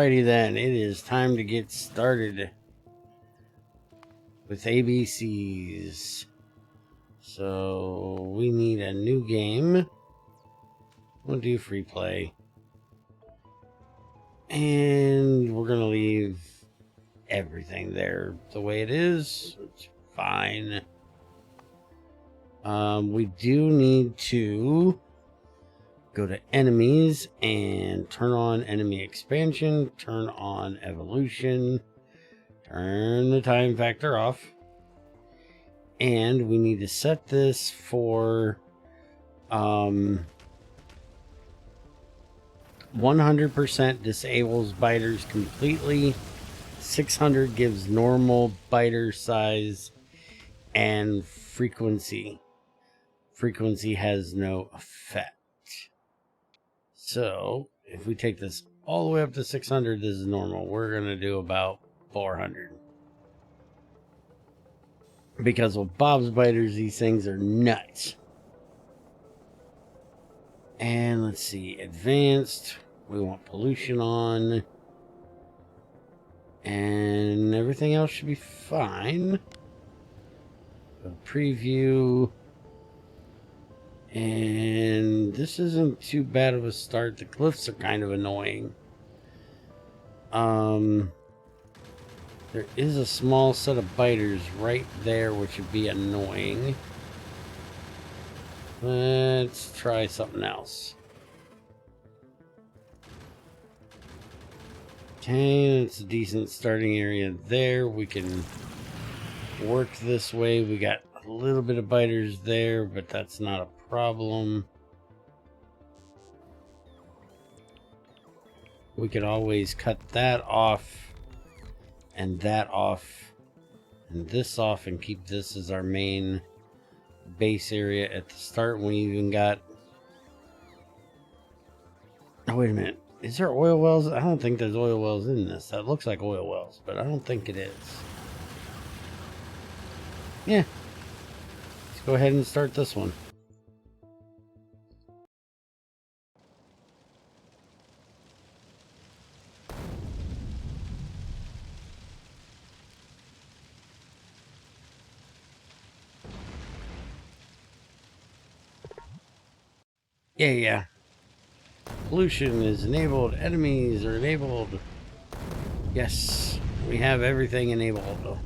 Alrighty then, it is time to get started with ABCs. So we need a new game. We'll do free play. And we're gonna leave everything there the way it is. It's fine. We do need to go to enemies and turn on enemy expansion, turn on evolution, turn the time factor off, and we need to set this for 100% disables biters completely, 600 gives normal biter size, and frequency has no effect. So if we take this all the way up to 600, this is normal. We're going to do about 400. Because with Bob's biters, these things are nuts. And let's see, advanced. We want pollution on. And everything else should be fine. Go to preview. And this isn't too bad of a start. The cliffs are kind of annoying. There is a small set of biters right there, which would be annoying. Let's try something else. Okay, it's a decent starting area there. We can work this way. We got a little bit of biters there, but that's not a problem. We could always cut that off and that off and this off and keep this as our main base area at the start. We even got... Oh, wait a minute. Is there oil wells? I don't think there's oil wells in this. That looks like oil wells, but I don't think it is. Yeah. Let's go ahead and start this one. Yeah. Pollution is enabled. Enemies are enabled. Yes, we have everything enabled.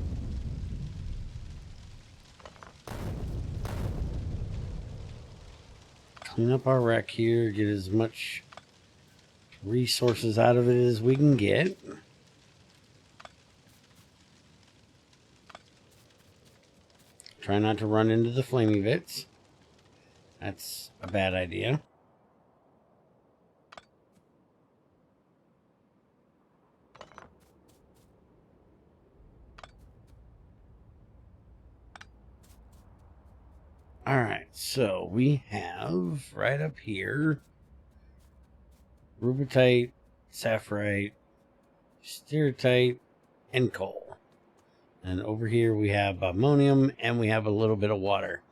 Clean up our wreck here. Get as much resources out of it as we can get. Try not to run into the flamey bits. That's a bad idea. Alright, so we have right up here rubitite, sapphirite, steatite, and coal. And over here we have ammonium and we have a little bit of water.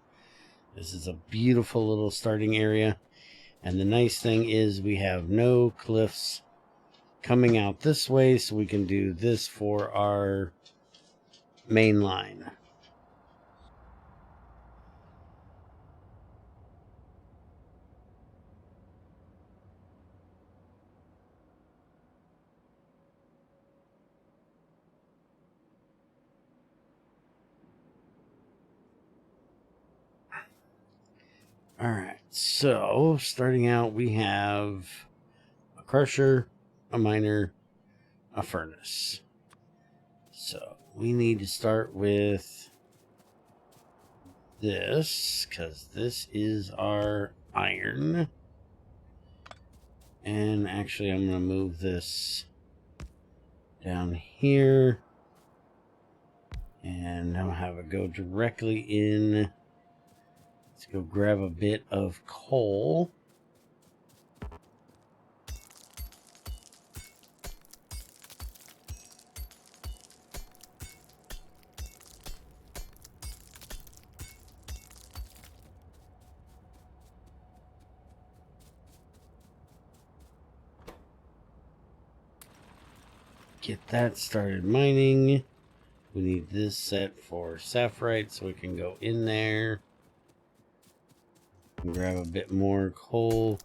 This is a beautiful little starting area. And the nice thing is we have no cliffs coming out this way, so we can do this for our main line. Alright, so starting out we have a crusher, a miner, a furnace. So we need to start with this, because this is our iron. And actually I'm going to move this down here. And I'll have it go directly in. Let's go grab a bit of coal. get that started mining. We need this set for sapphirite so we can go in there and grab a bit more coal.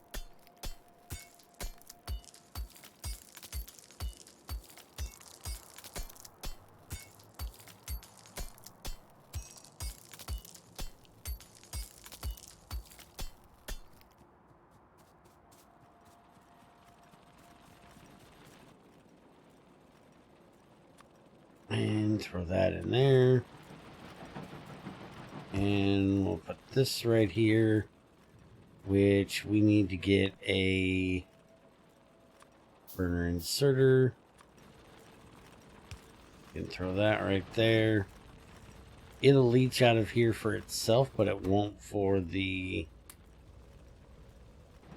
And throw that in there. And we'll put this right here, which we need to get a burner inserter. You can throw that right there. It'll leach out of here for itself, but it won't for the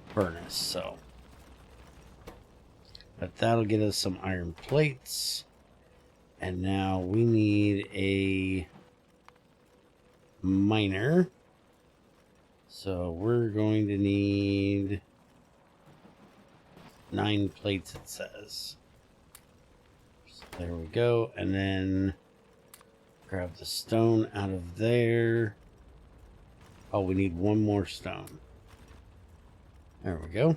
furnace, so. But that'll get us some iron plates. And now we need a miner. So we're going to need 9 plates, it says. So there we go. And then grab the stone out of there. Oh, we need 1 more stone. There we go.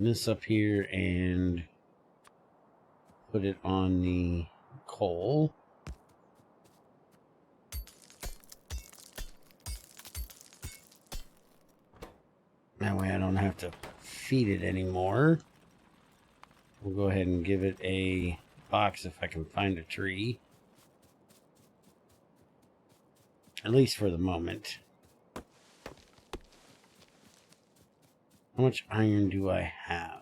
This up here and put it on the coal. That way I don't have to feed it anymore. We'll go ahead and give it a box if I can find a tree. At least for the moment. How much iron do I have?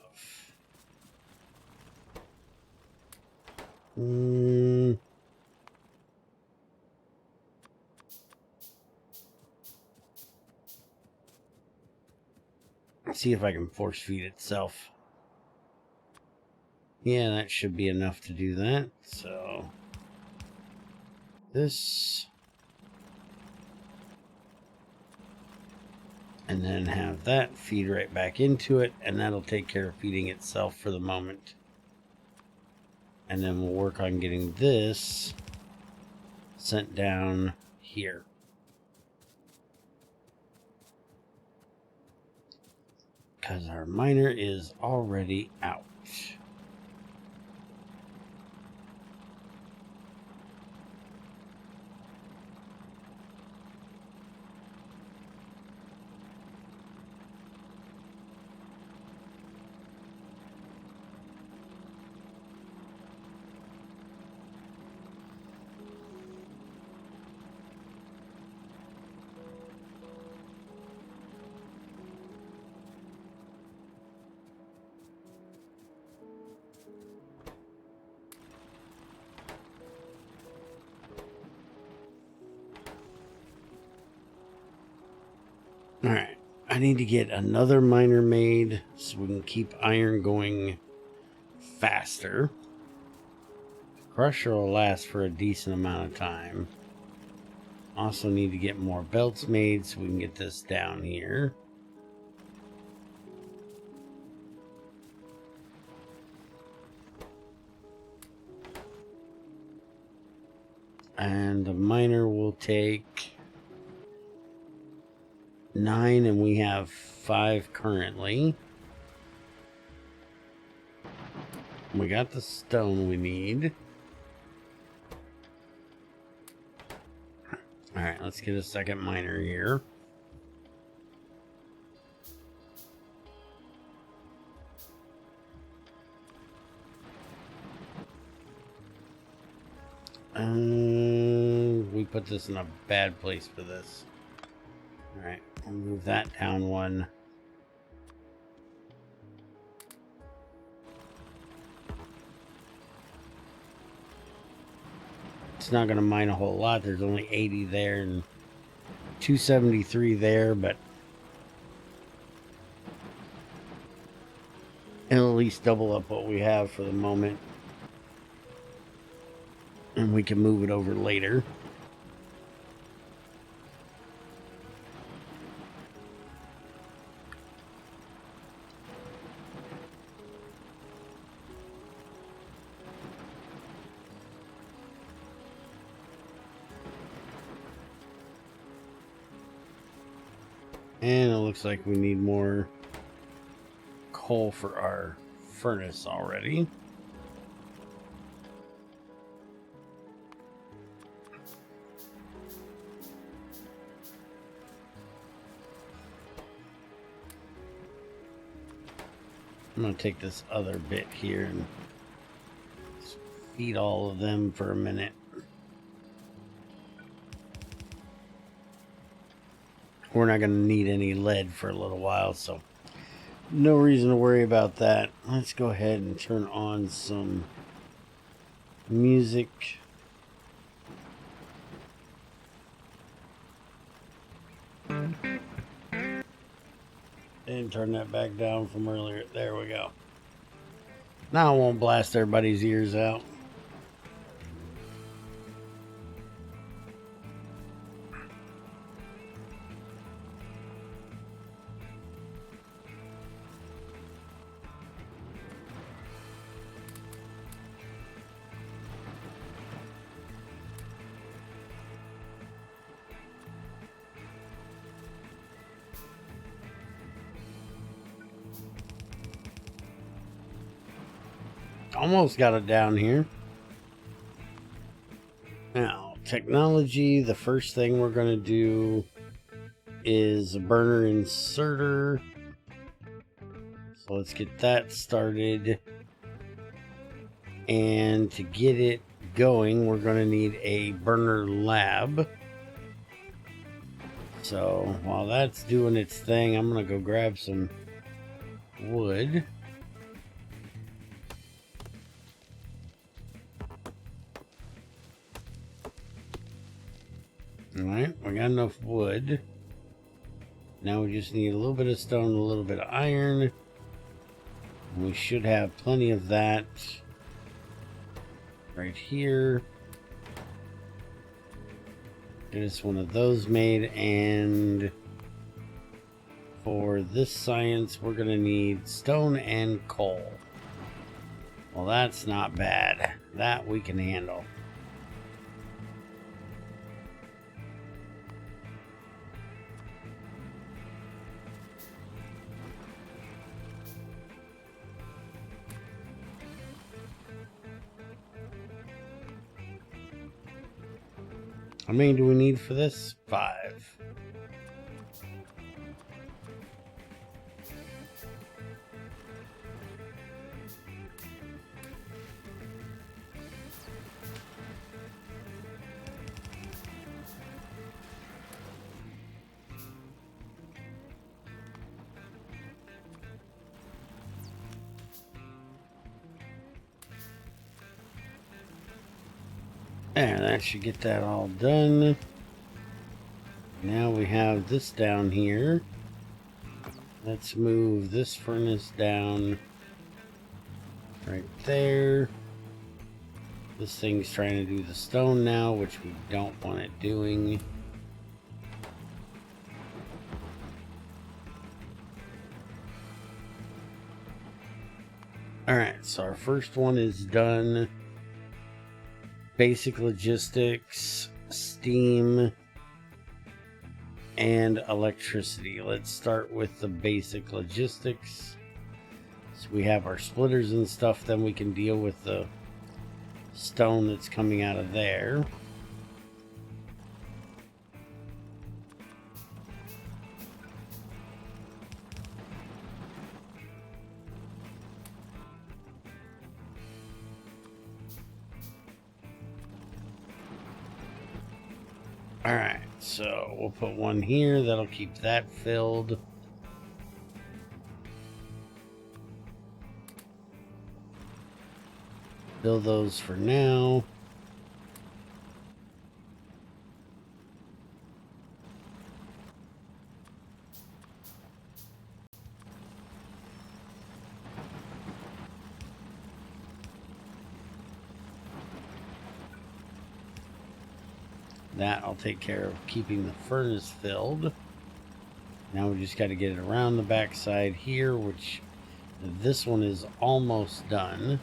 Let's see if I can force feed itself. Yeah, that should be enough to do that. So this. And then have that feed right back into it, and that'll take care of feeding itself for the moment. And then we'll work on getting this sent down here. Because our miner is already out. Alright, I need to get another miner made so we can keep iron going faster. Crusher will last for a decent amount of time. Also need to get more belts made so we can get this down here. And the miner will take 9, and we have 5 currently. We got the stone we need. Alright, let's get a second miner here. We put this in a bad place for this. Alright, I'll move that down 1. It's not going to mine a whole lot. There's only 80 there and 273 there, but it'll at least double up what we have for the moment. And we can move it over later. And it looks like we need more coal for our furnace already. I'm going to take this other bit here and feed all of them for a minute. We're not going to need any lead for a little while, so no reason to worry about that. Let's go ahead and turn on some music. And turn that back down from earlier. There we go. Now I won't blast everybody's ears out. Almost got it down here. Now, technology, the first thing we're going to do is a burner inserter. So let's get that started. And to get it going, we're going to need a burner lab. So while that's doing its thing, I'm going to go grab some wood. Alright, we got enough wood. Now we just need a little bit of stone, a little bit of iron. And we should have plenty of that right here. Get us one of those made, and for this science we're gonna need stone and coal. Well, that's not bad. That we can handle. How many do we need for this? 5. There, that should get that all done. Now we have this down here. Let's move this furnace down right there. This thing's trying to do the stone now, which we don't want it doing. Alright, so our first one is done. Basic logistics, steam, and electricity. Let's start with the basic logistics. So we have our splitters and stuff, then we can deal with the stone that's coming out of there. Alright, so we'll put one here. That'll keep that filled. Fill those for now. That I'll take care of keeping the furnace filled. Now we just got to get it around the back side here, which this one is almost done.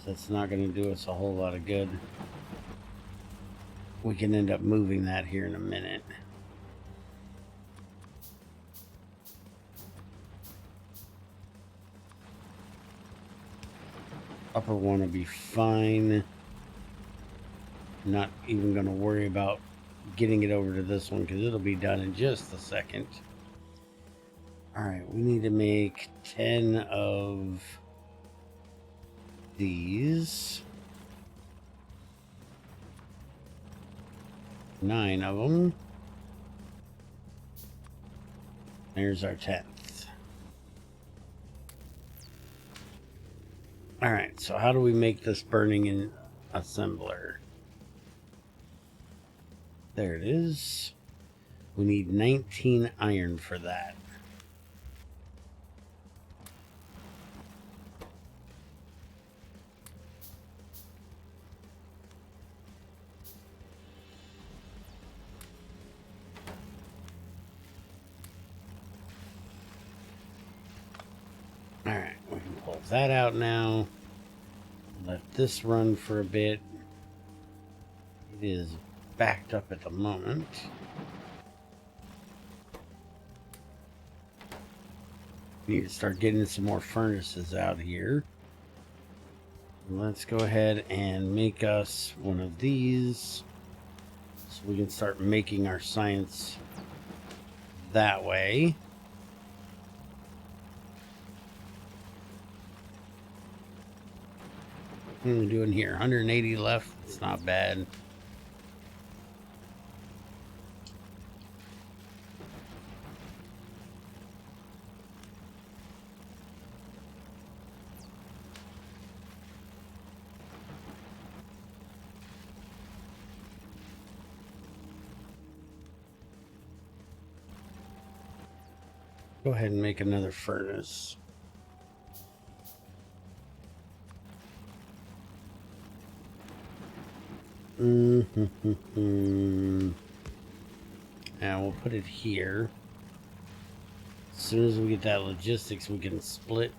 So that's not going to do us a whole lot of good. We can end up moving that here in a minute. upper one will be fine. Not even going to worry about getting it over to this one because it'll be done in just a second. All right, we need to make 10 of these. 9 of them. There's our 10th. All right, so how do we make this burning in assembler? There it is. We need 19 iron for that. All right, we can pull that out now. Let this run for a bit. It is backed up at the moment. Need to start getting some more furnaces out here. Let's go ahead and make us one of these so we can start making our science that way. What are we doing here? 180 left. It's not bad. Go ahead and make another furnace. And we'll put it here. As soon as we get that logistics, we can split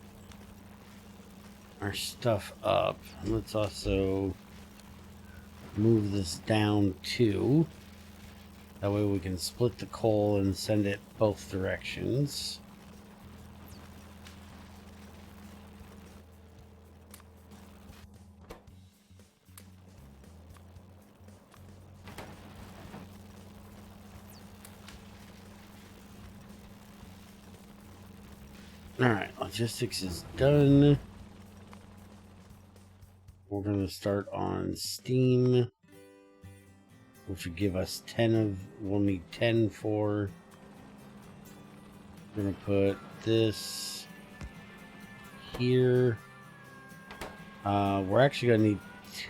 our stuff up. Let's also move this down too. That way we can split the coal and send it both directions. Alright, logistics is done. We're going to start on steam, which would give us 10 of, we'll need 10 for. We're going to put this here. We're actually going to need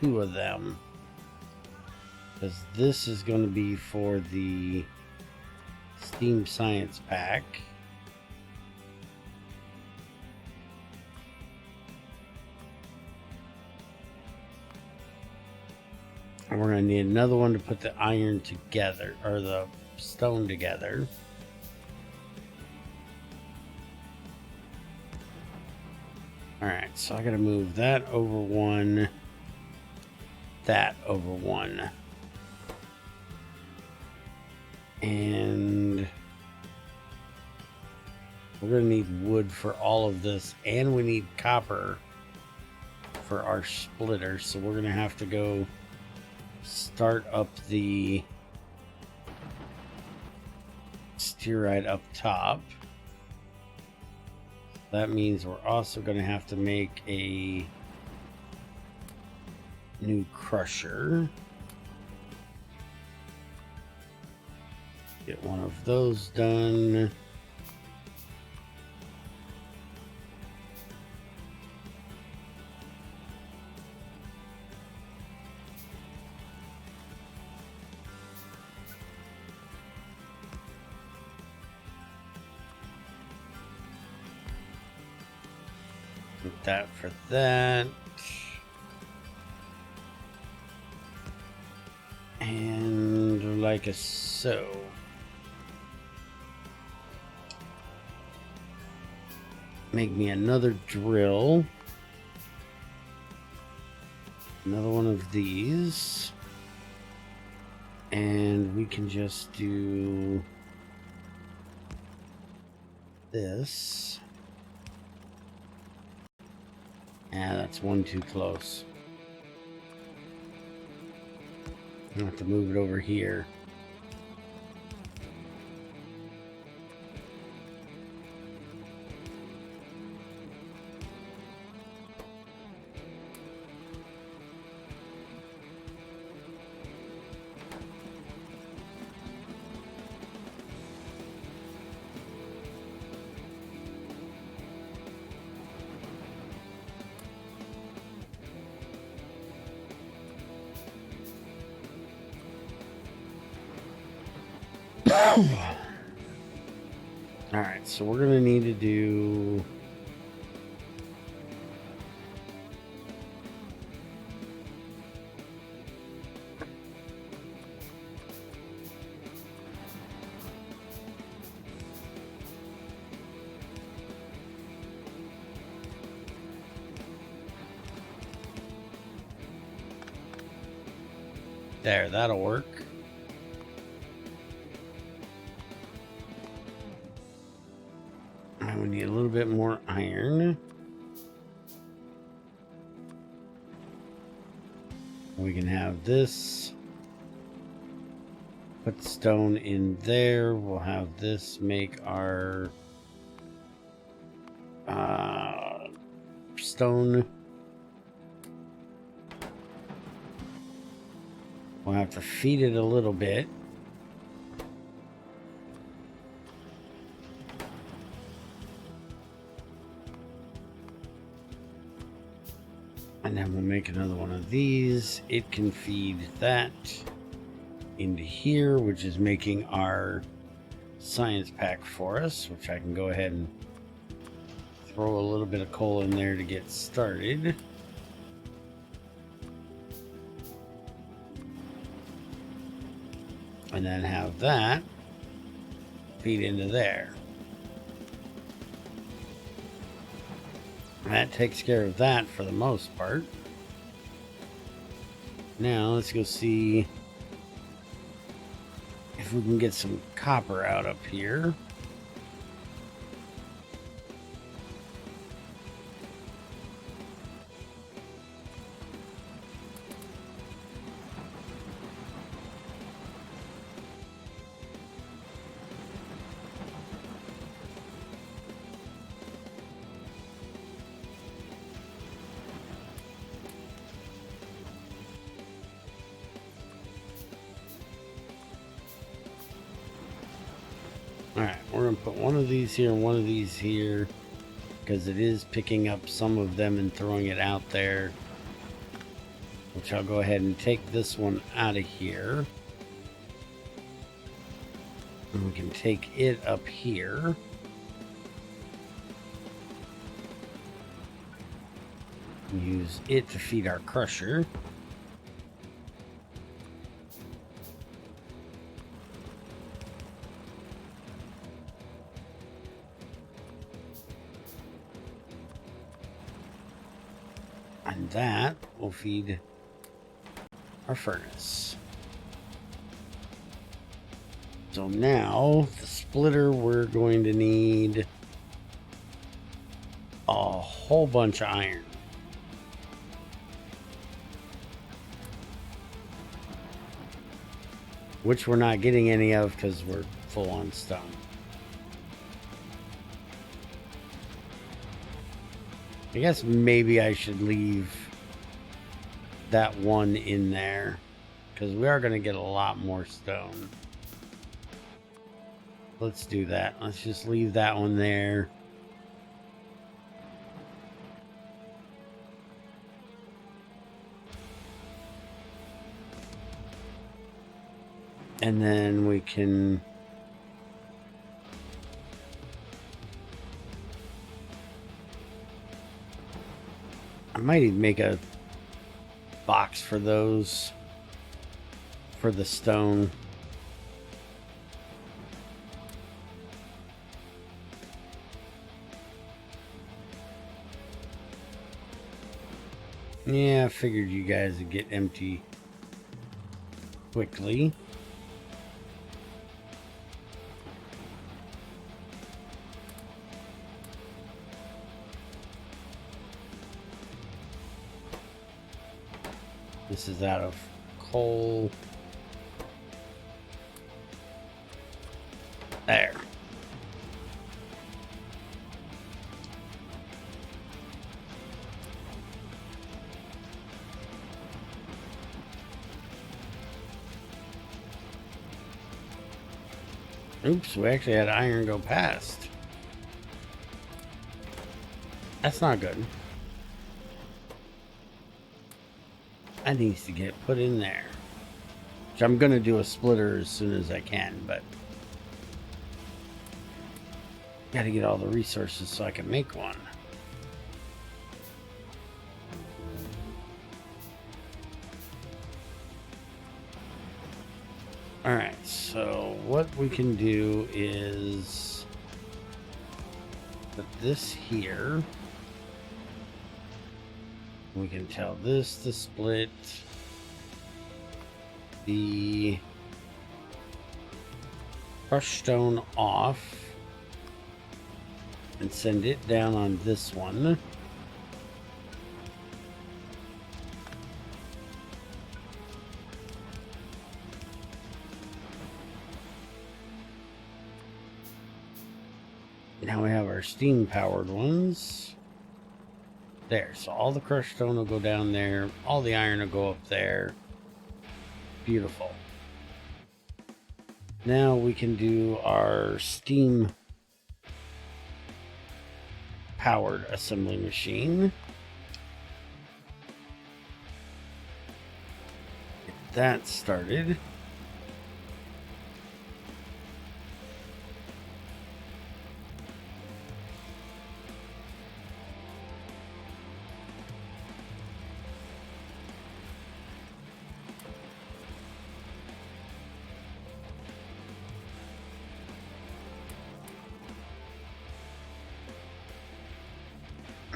2 of them, because this is going to be for the Steam Science Pack. And we're going to need another one to put the iron together, or the stone together. Alright, so I got to move that over 1, that over 1. And we're going to need wood for all of this, and we need copper for our splitter, so we're going to have to go start up the stearite up top. That means we're also going to have to make a new crusher. Get one of those done. That for that. And like a so. Make me another drill. Another one of these. And we can just do this. Yeah, that's one too close. I have to move it over here. Alright, so we're going to need to do... There, that'll work. And we need a little bit more iron. We can have this. Put stone in there. We'll have this make our stone. We'll have to feed it a little bit. And then we'll make another one of these. It can feed that into here, which is making our science pack for us, which I can go ahead and throw a little bit of coal in there to get started. And then have that feed into there. And that takes care of that for the most part. Now let's go see if we can get some copper out up here. Alright, we're going to put one of these here and one of these here, because it is picking up some of them and throwing it out there. Which I'll go ahead and take this one out of here. And we can take it up here. Use it to feed our crusher. And that will feed our furnace. So now, the splitter, we're going to need a whole bunch of iron. Which we're not getting any of because we're full on stone. I guess maybe I should leave that one in there, because we are going to get a lot more stone. Let's do that. Let's just leave that one there. And then we can... I might even make a box for those, for the stone. Yeah, I figured you guys would get empty quickly. This is out of coal. There. Oops, we actually had iron go past. That's not good. That needs to get put in there. Which I'm going to do a splitter as soon as I can, but got to get all the resources so I can make one. Alright, so what we can do is put this here. We can tell this to split the crushed stone off and send it down on this one. Now we have our steam powered ones. There, so all the crushed stone will go down there, all the iron will go up there. Beautiful. Now we can do our steam powered assembly machine. Get that started.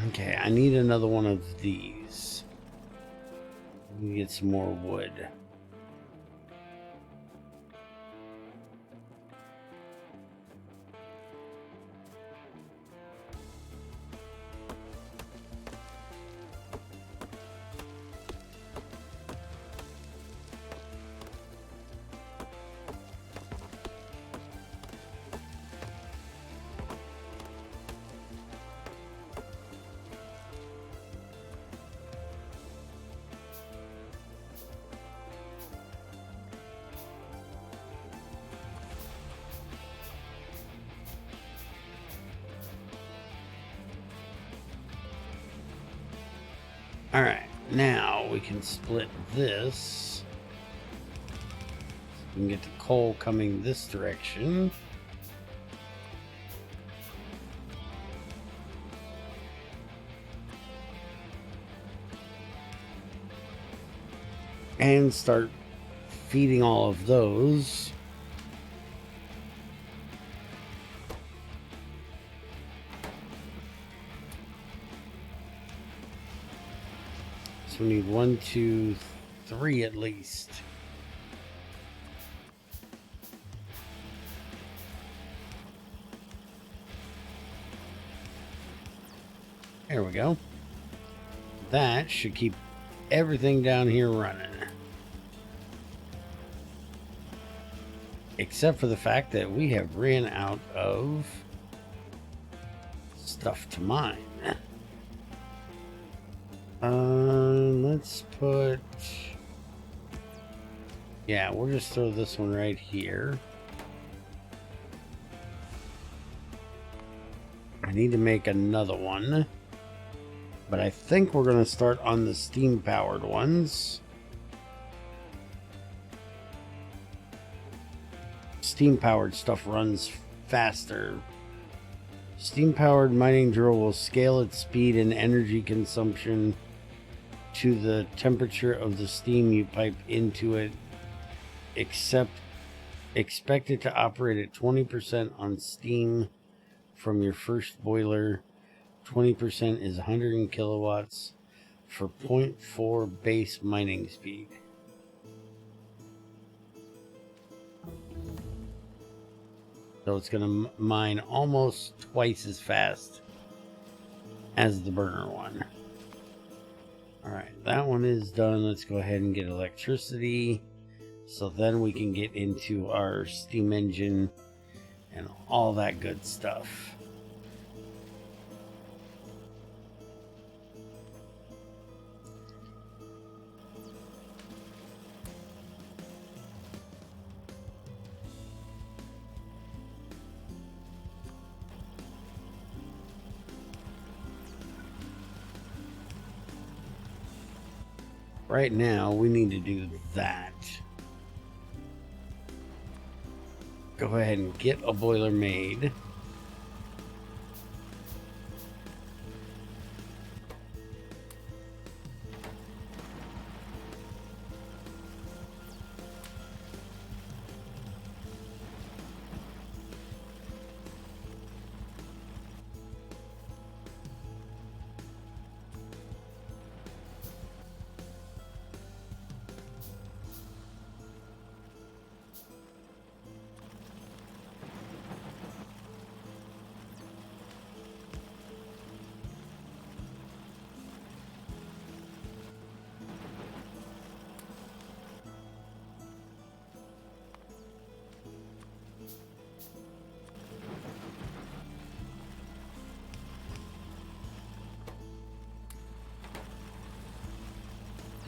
Okay, I need another one of these. Let me get some more wood. Alright, now we can split this. We can get the coal coming this direction. And start feeding all of those. So we need 1, 2, 3 at least. There we go. That should keep everything down here running. Except for the fact that we have ran out of stuff to mine. Let's put... Yeah, we'll just throw this one right here. I need to make another one. But I think we're going to start on the steam-powered ones. Steam-powered stuff runs faster. Steam-powered mining drill will scale its speed and energy consumption to the temperature of the steam you pipe into it. Expect it to operate at 20% on steam from your first boiler. 20% is 100 kilowatts for 0.4 base mining speed. So it's going to mine almost twice as fast as the burner one. Alright, that one is done. Let's go ahead and get electricity. So then we can get into our steam engine and all that good stuff. Right now, we need to do that. Go ahead and get a boiler made.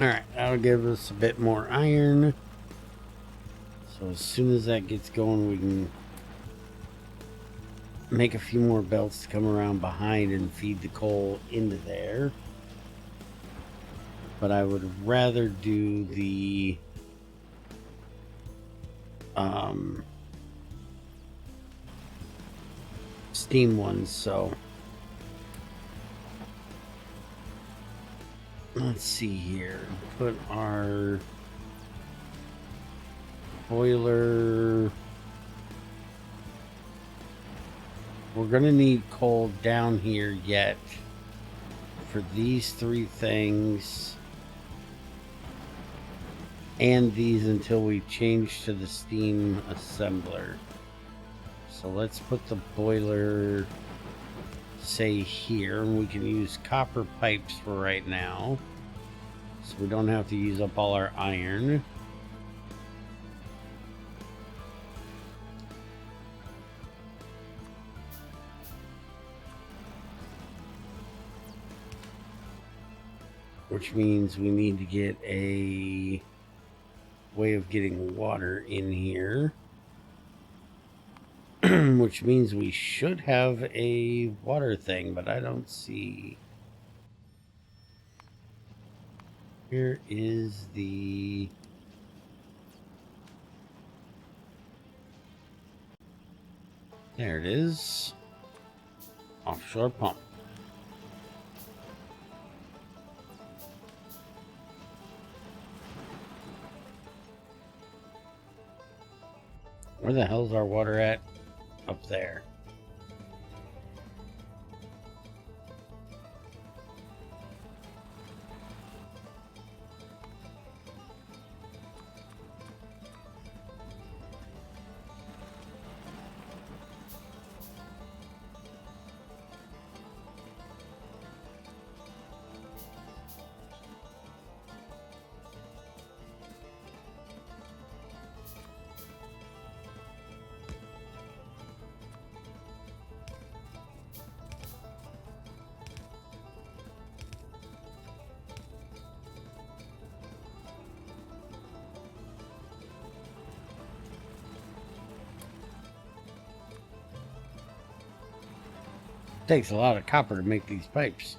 Alright, that'll give us a bit more iron. So as soon as that gets going, we can make a few more belts to come around behind and feed the coal into there. But I would rather do the steam ones, so let's see here. Put our boiler. We're gonna need coal down here yet for these three things and these until we change to the steam assembler. So let's put the boiler, say, here, and we can use copper pipes for right now, so we don't have to use up all our iron. Which means we need to get a way of getting water in here. Which means we should have a water thing, but I don't see. Here is the... There it is. Offshore pump. Where the hell's our water at? Up there. Takes a lot of copper to make these pipes.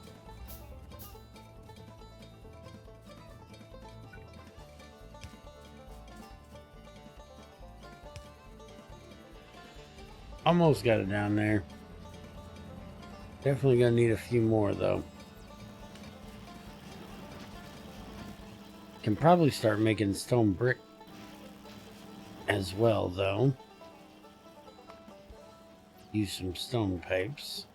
Almost got it down there. Definitely gonna need a few more though. Can probably start making stone brick as well though. Use some stone pipes.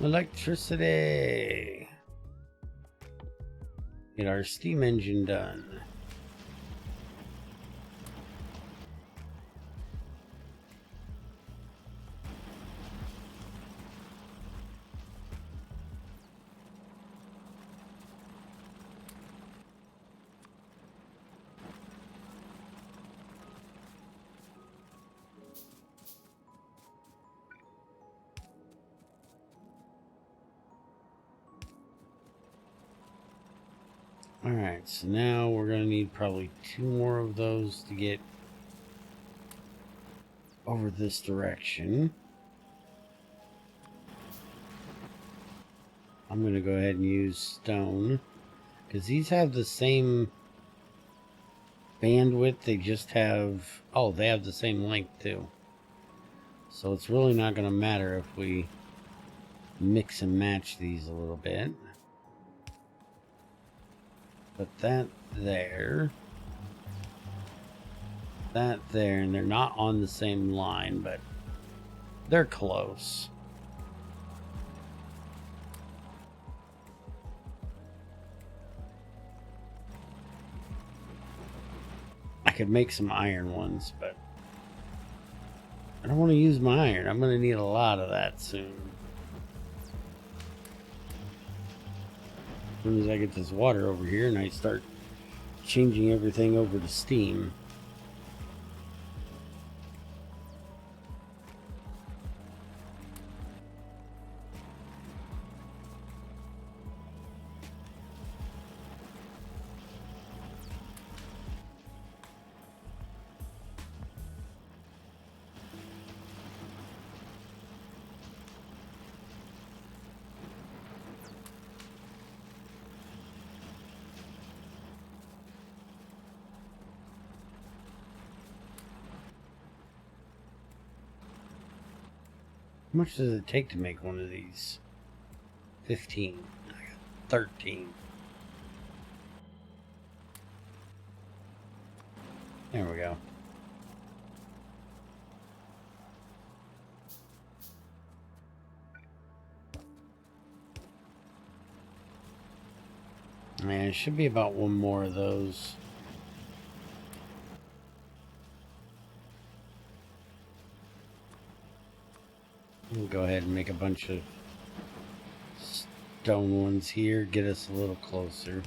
Electricity. Get our steam engine done. Alright, so now we're going to need probably 2 more of those to get over this direction. I'm going to go ahead and use stone, because these have the same bandwidth. They just have... oh, they have the same length too. So it's really not going to matter if we mix and match these a little bit. Put that there. That there. And they're not on the same line, but they're close. I could make some iron ones, but I don't want to use my iron. I'm going to need a lot of that soon. As soon as I get this water over here and I start changing everything over to steam. How much does it take to make one of these? 15. I got 13. There we go. And it should be about 1 more of those. We'll go ahead and make a bunch of stone ones here, get us a little closer.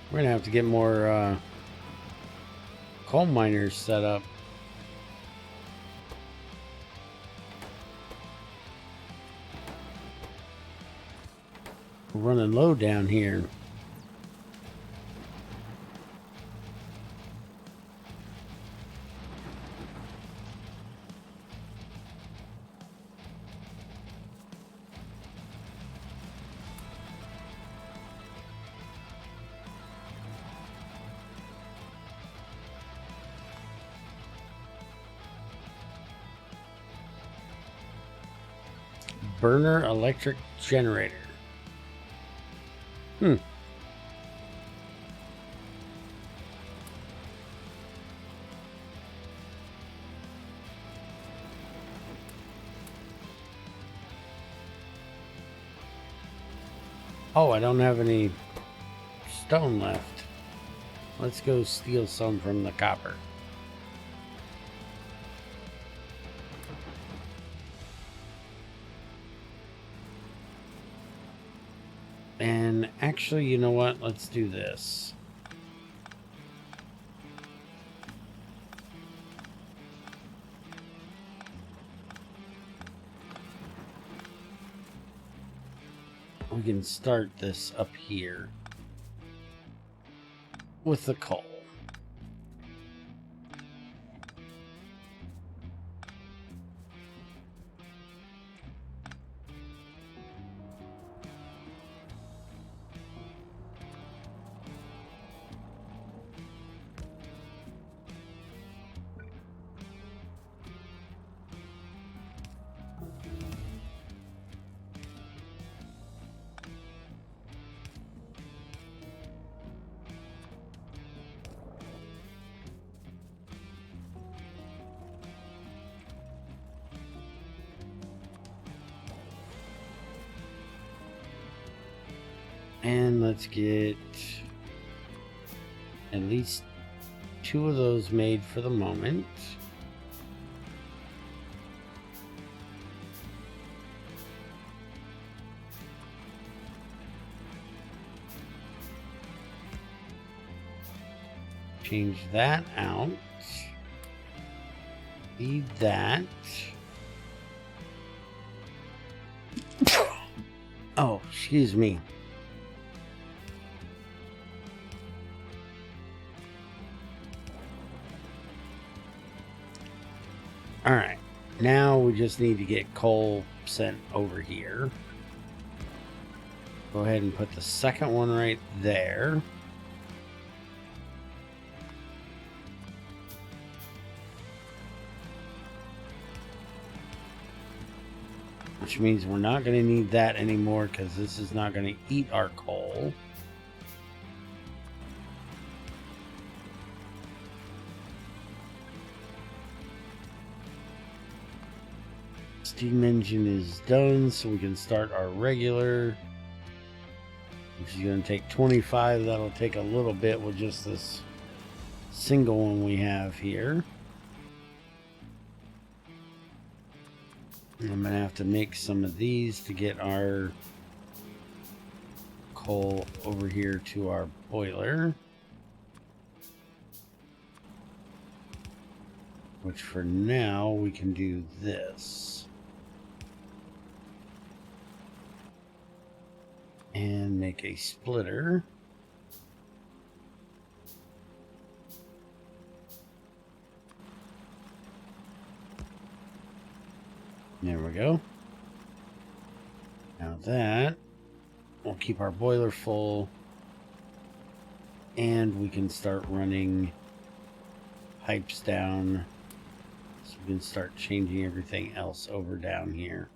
We're gonna have to get more coal miners set up. We're running low down here. Burner electric generator. Oh, I don't have any stone left. Let's go steal some from the copper. And actually, you know what? Let's do this. We can start this up here with the coal. And let's get at least 2 of those made for the moment. Change that out. Feed that. Oh, excuse me. All right. Now we just need to get coal sent over here. Go ahead and put the second one right there. Which means we're not going to need that anymore because this is not going to eat our coal. Steam engine is done, so we can start our regular, which is going to take 25. That'll take a little bit with just this single one we have here. I'm going to have to make some of these to get our coal over here to our boiler. Which for now we can do this. And make a splitter. There we go. Now that will keep our boiler full, and we can start running pipes down, so we can start changing everything else over down here.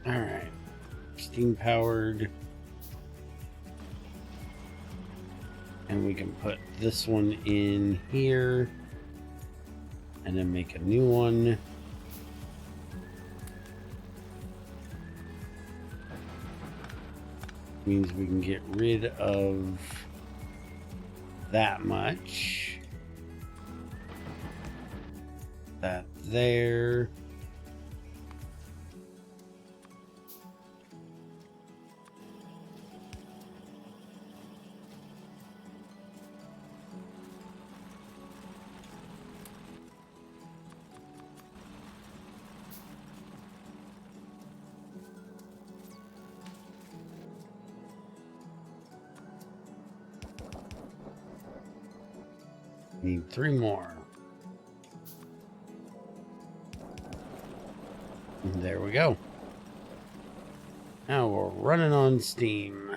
Alright, steam powered, and we can put this one in here and then make a new one. Means we can get rid of that much. That there. Need 3 more. And there we go. Now we're running on steam.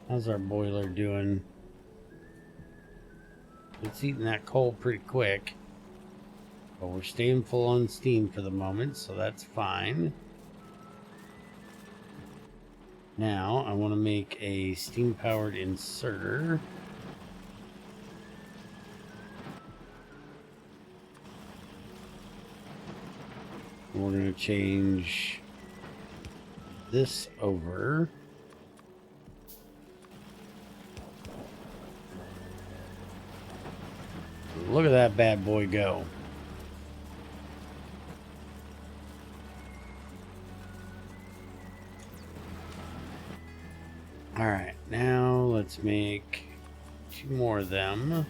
How's our boiler doing? It's eating that coal pretty quick. But we're staying full on steam for the moment, so that's fine. Now I want to make a steam-powered inserter. We're going to change this over. Look at that bad boy go. All right, now let's make 2 more of them.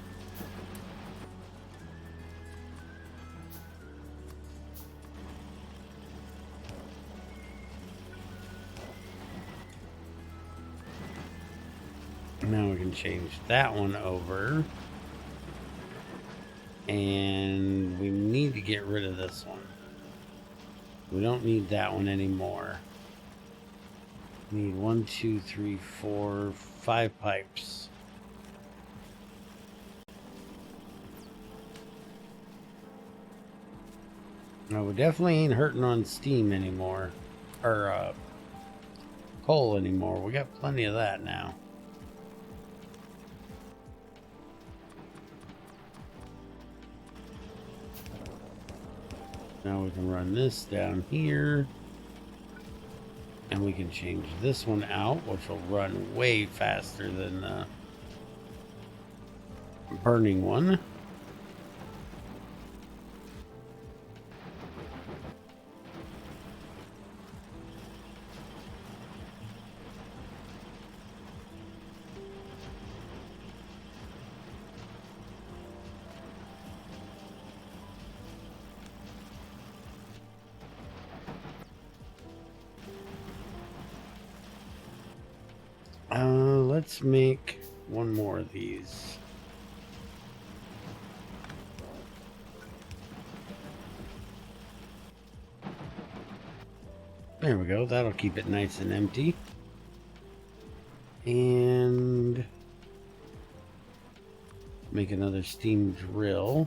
Now we can change that one over. And we need to get rid of this one. We don't need that one anymore. We need 1, 2, 3, 4, 5 pipes. No, we definitely ain't hurting on steam anymore. Or, coal anymore. We got plenty of that now. Now we can run this down here. And we can change this one out, which will run way faster than the burning one. Let's make one more of these. There we go. That'll keep it nice and empty. And make another steam drill.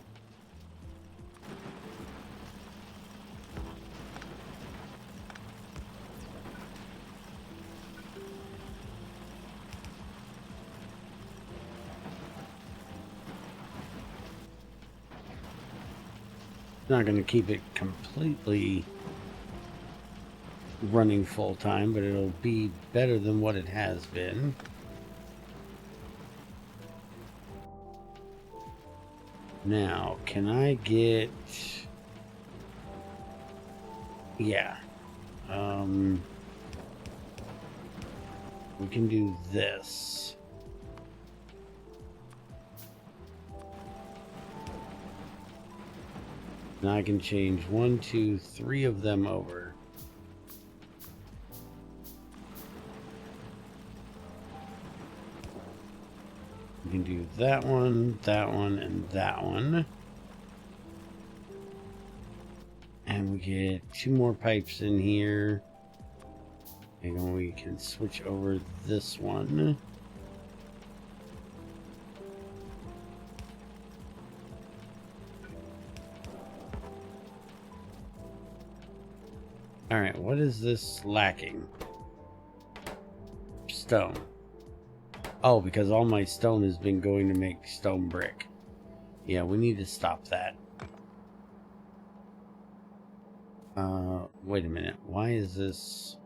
Not going to keep it completely running full time, but it'll be better than what it has been. Now, can I get... Yeah. We can do this. Now I can change 1, 2, 3 of them over. We can do that one, and that one. And we get 2 more pipes in here. And then we can switch over this one. Alright, what is this lacking? Stone. Oh, because all my stone has been going to make stone brick. Yeah, we need to stop that. Wait a minute. Why is this...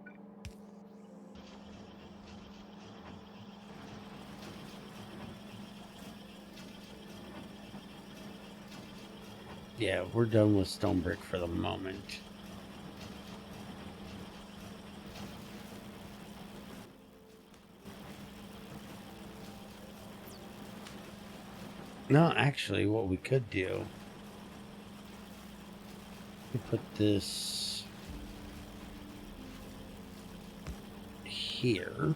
Yeah, we're done with stone brick for the moment. No, actually, what we could do... We put this... here.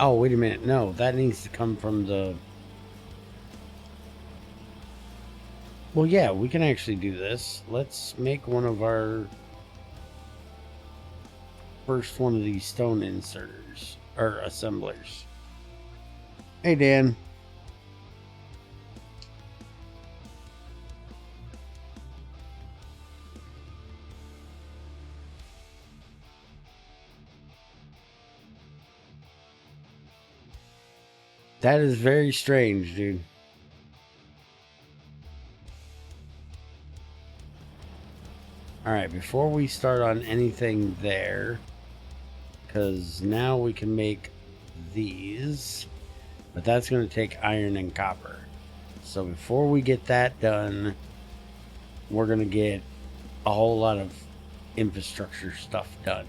Oh, wait a minute. No, that needs to come from the... Well, yeah, we can actually do this. Let's make one of our... first one of these stone inserters. Or assemblers. Hey, Dan. That is very strange, dude. Alright, before we start on anything there, because now we can make these, but that's going to take iron and copper. So before we get that done, we're going to get a whole lot of infrastructure stuff done.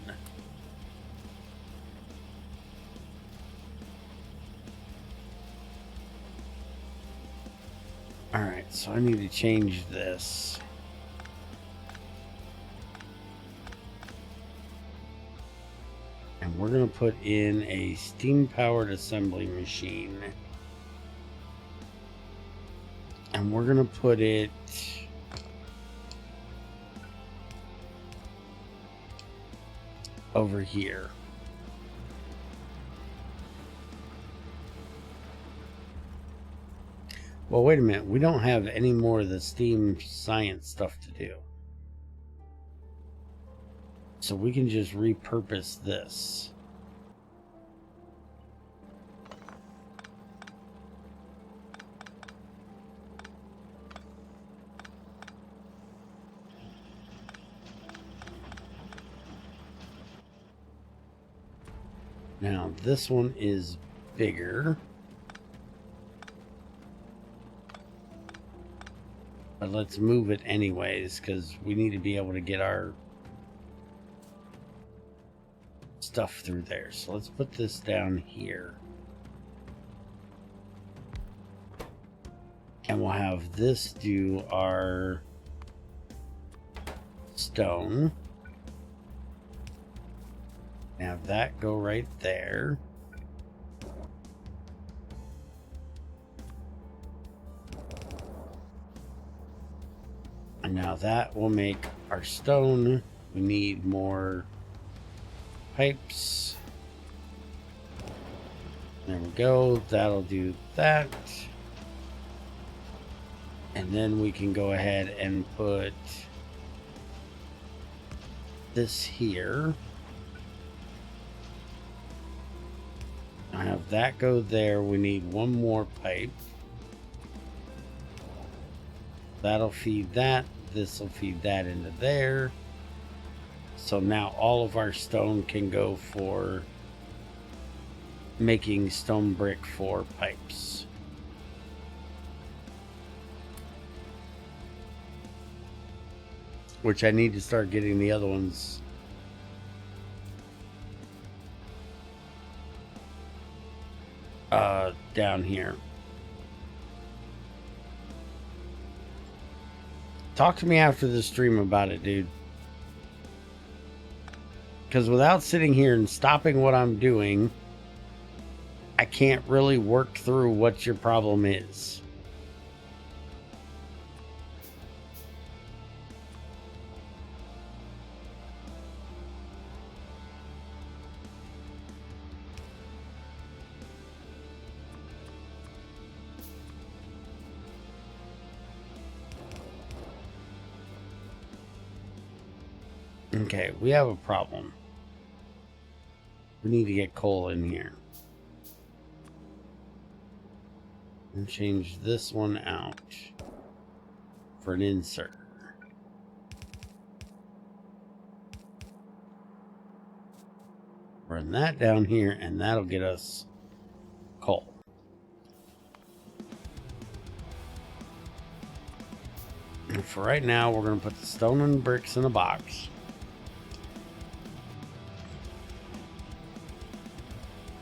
All right, so I need to change this. And we're going to put in a steam-powered assembly machine. And we're going to put it over here. Well, wait a minute. We don't have any more of the steam science stuff to do. So we can just repurpose this. Now, this one is bigger. But let's move it anyways, because we need to be able to get our stuff through there. So let's put this down here. And we'll have this do our stone. Have that go right there. And now that will make our stone. We need more pipes. There we go. That'll do that. And then we can go ahead and put this here. I have that go there. We need one more pipe. That'll feed that. This will feed that into there. So now all of our stone can go for making stone brick for pipes. Which I need to start getting the other ones. Down here. Talk to me after the stream about it, dude. Because without sitting here and stopping what I'm doing, I can't really work through what your problem is. Okay, we have a problem. We need to get coal in here. And change this one out for an insert. Run that down here, and that'll get us coal. And for right now, we're going to put the stone and bricks in a box.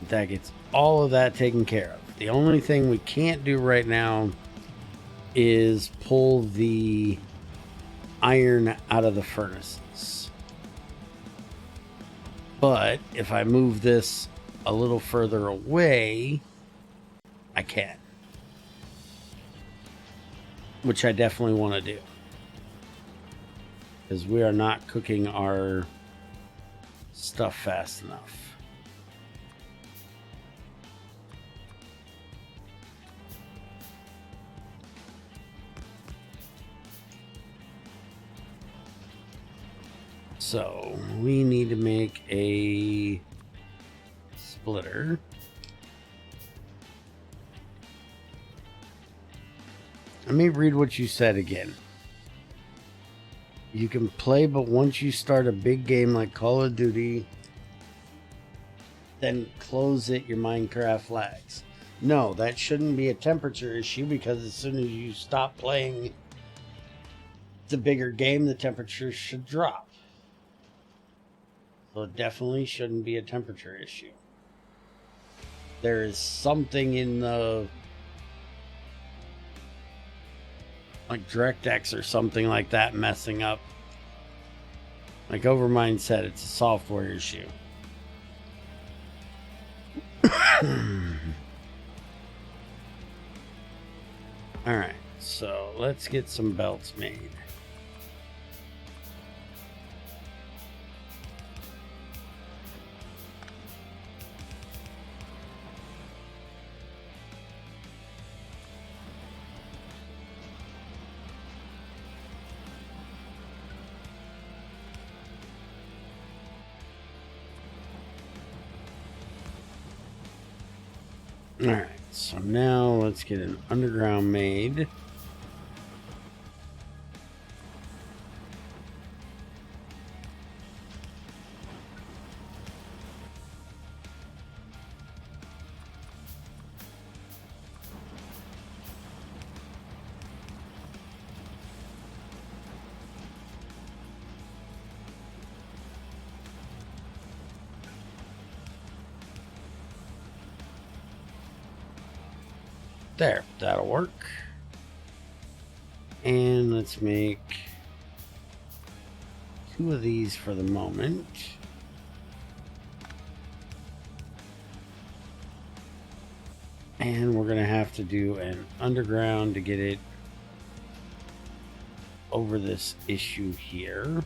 That gets all of that taken care of. The only thing we can't do right now is pull the iron out of the furnaces. But if I move this a little further away, I can. Which I definitely want to do. Because we are not cooking our stuff fast enough. So we need to make a splitter. Let me read what you said again. You can play, but once you start a big game like Call of Duty, then close it, your Minecraft lags. No, that shouldn't be a temperature issue, because as soon as you stop playing the bigger game, the temperature should drop. So it definitely shouldn't be a temperature issue. There is something in the like DirectX or something like that messing up. Like Overmind said, it's a software issue. Alright, so let's get some belts made. Alright, so now let's get an underground made. There, that'll work. And let's make 2 of these for the moment. And we're going to have to do an underground to get it over this issue here.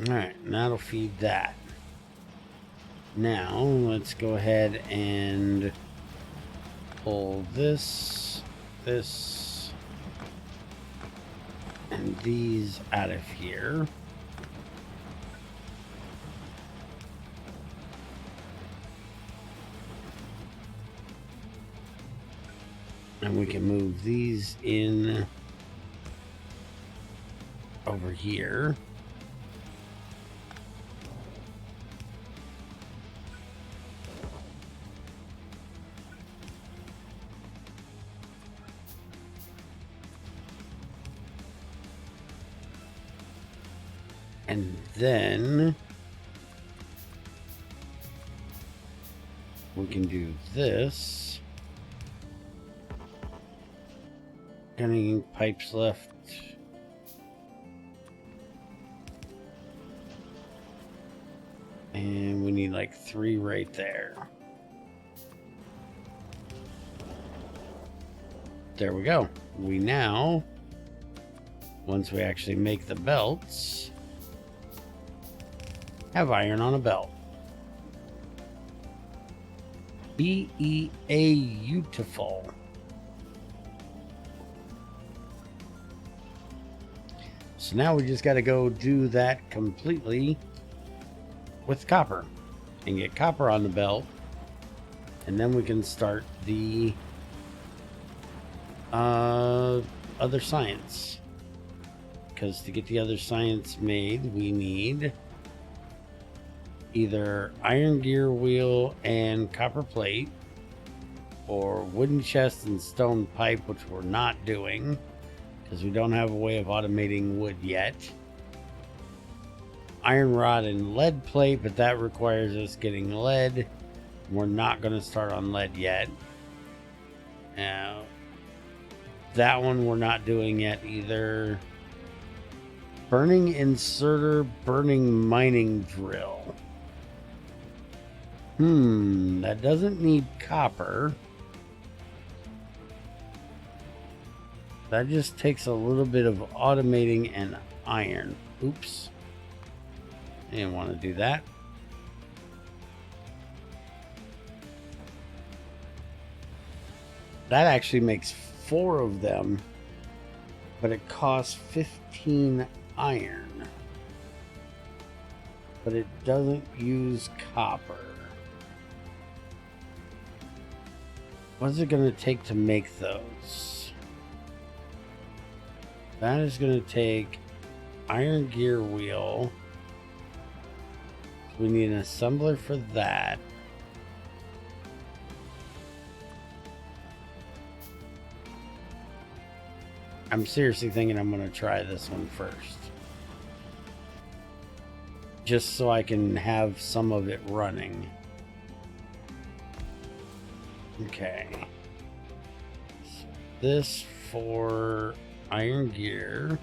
Alright, and that'll feed that. Now, let's go ahead and pull this, and these out of here. And we can move these in over here. And then we can do this. Any pipes left? And we need like 3 right there. There we go. We now, once we actually make the belts, have iron on a belt. Beautiful. So now we just got to go do that completely with copper and get copper on the belt, and then we can start the other science, because to get the other science made we need either iron gear wheel and copper plate, or wooden chest and stone pipe, which we're not doing because we don't have a way of automating wood yet. Iron rod and lead plate, but that requires us getting lead. We're not going to start on lead yet. Now, that one we're not doing yet either. Burning inserter, burning mining drill. That doesn't need copper. That just takes a little bit of automating and iron. Oops. I didn't want to do that. That actually makes 4 of them, but it costs 15 iron. But it doesn't use copper. What is it going to take to make those? That is going to take iron gear wheel. We need an assembler for that. I'm seriously thinking I'm going to try this one first. Just so I can have some of it running. Okay. So this for iron gear.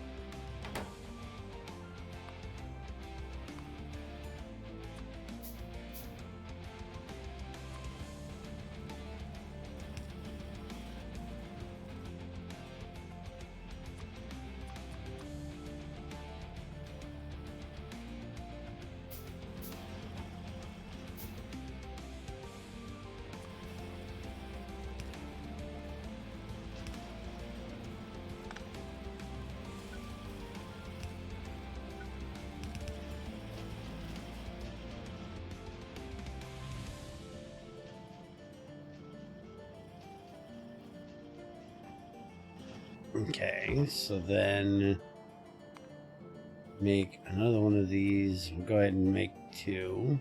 Okay, so then make another one of these. We'll go ahead and make 2.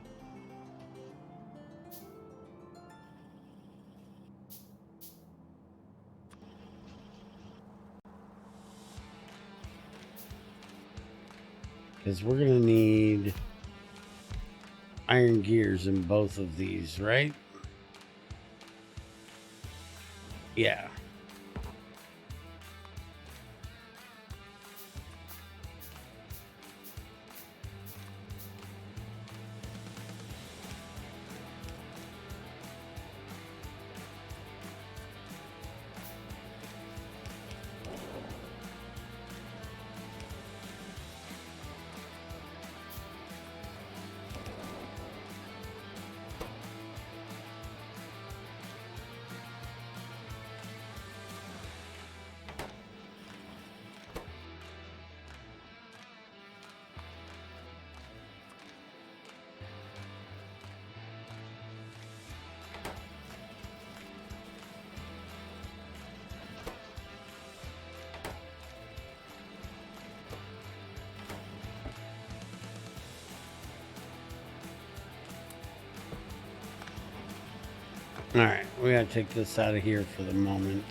Because we're going to need iron gears in both of these, right? Yeah. All right, we gotta take this out of here for the moment.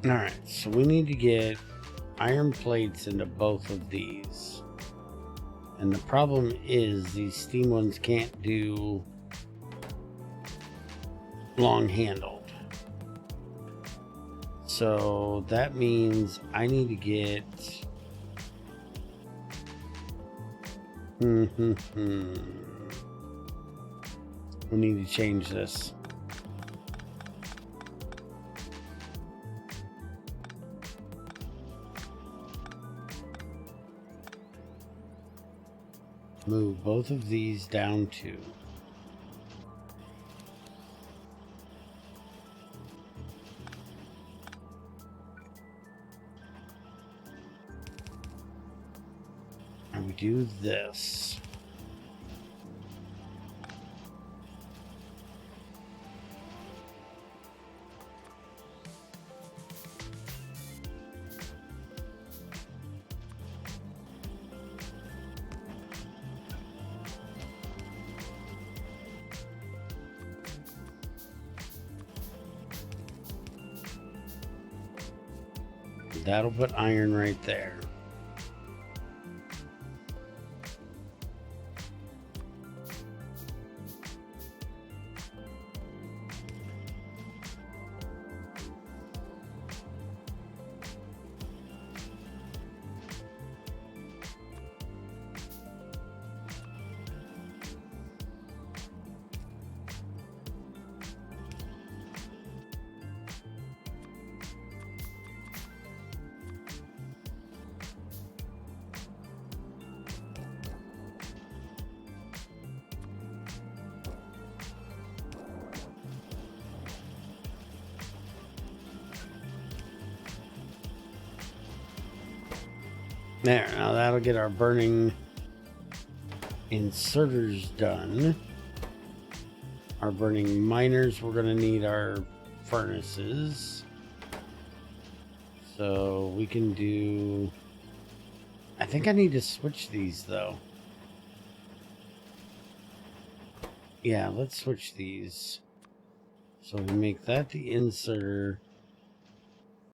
All right, so we need to get iron plates into both of these. And the problem is these steam ones can't do long handled. So that means I need to get we need to change this. Move both of these down to do this. That'll put iron right there. There, now that'll get our burning inserters done. Our burning miners, we're going to need our furnaces. So we can do... I think I need to switch these though. Yeah, let's switch these. So we make that the inserter.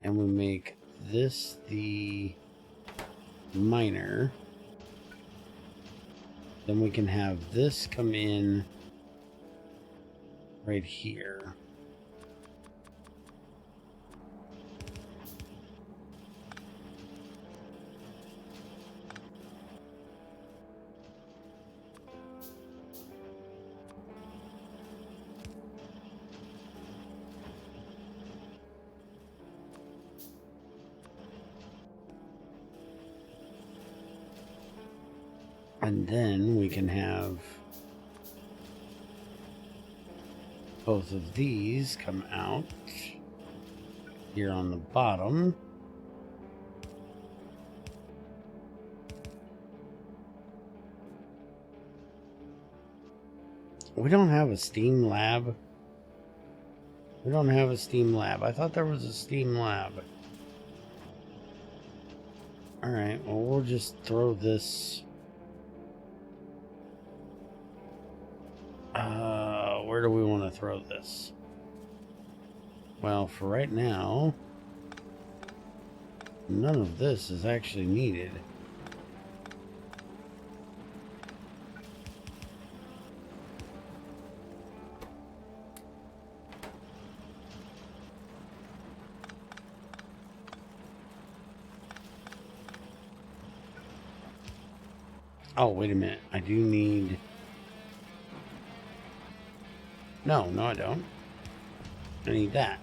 And we make this the miner. Then we can have this come in right here. And then we can have both of these come out here on the bottom. We don't have a steam lab. We don't have a steam lab. I thought there was a steam lab. Alright, well, we'll just throw this... where do we want to throw this? Well, for right now, none of this is actually needed. Oh, wait a minute. I do need... No, I don't. I need that.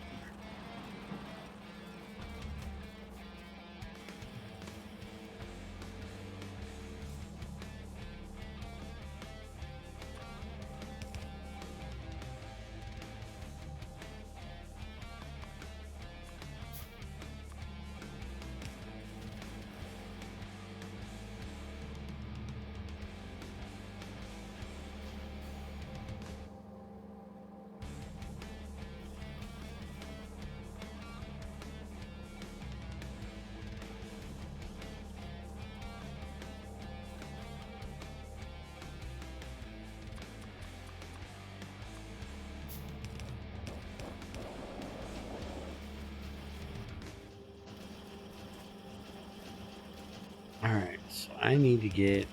Alright, so I need to get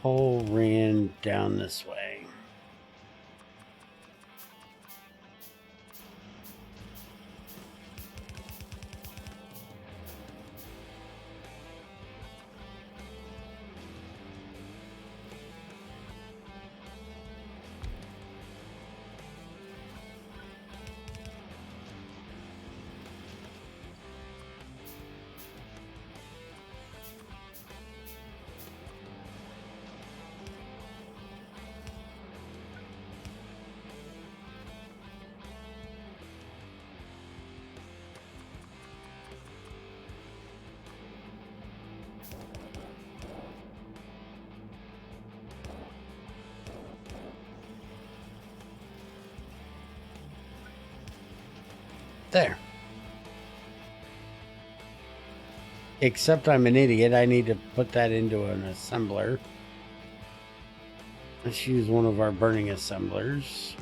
whole ran down this way. There. Except I'm an idiot. I need to put that into an assembler. Let's use one of our burning assemblers.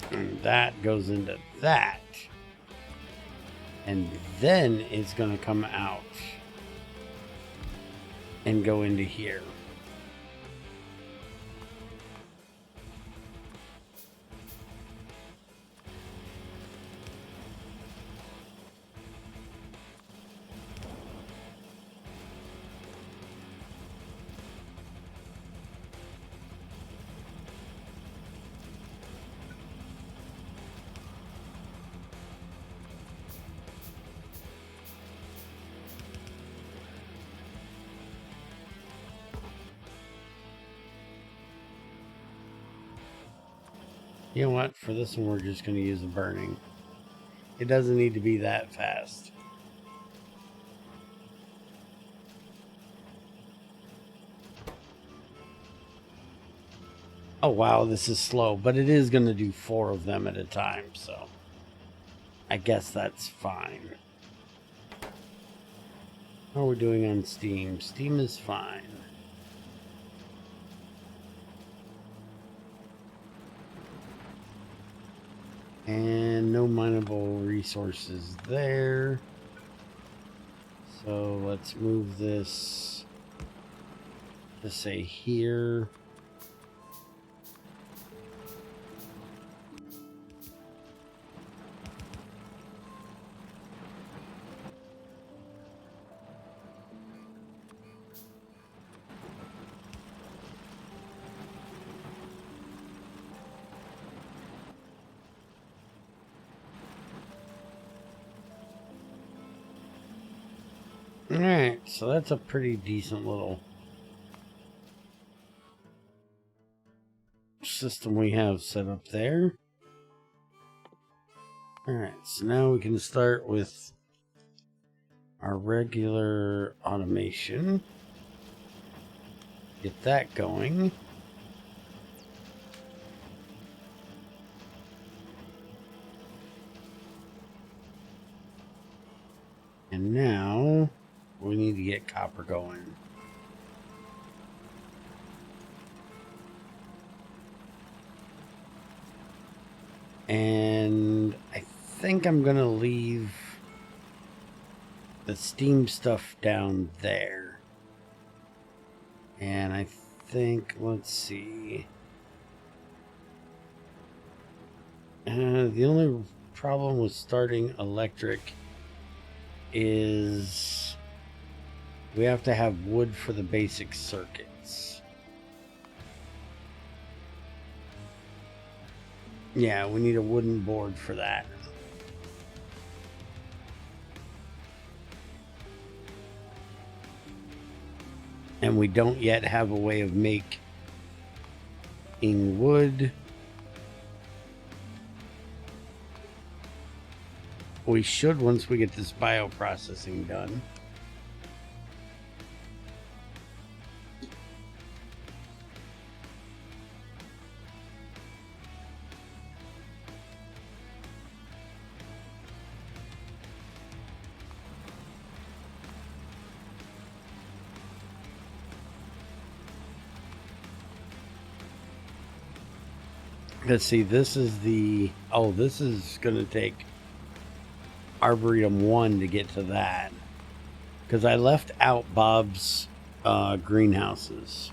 And that goes into that. And then it's going to come out and go into here. You know what? For this one, we're just going to use the burning. It doesn't need to be that fast. Oh, wow, this is slow. But it is going to do 4 of them at a time, so I guess that's fine. How are we doing on Steam? Steam is fine. And no mineable resources there. So let's move this to say here. Alright, so that's a pretty decent little system we have set up there. Alright, so now we can start with our regular automation. Get that going. And now we need to get copper going. And I think I'm going to leave the steam stuff down there. And I think, let's see. The only problem with starting electric is we have to have wood for the basic circuits. Yeah, we need a wooden board for that. And we don't yet have a way of making wood. We should once we get this bioprocessing done. Let's see, this is the... Oh, this is going to take Arboretum 1 to get to that. Because I left out Bob's greenhouses.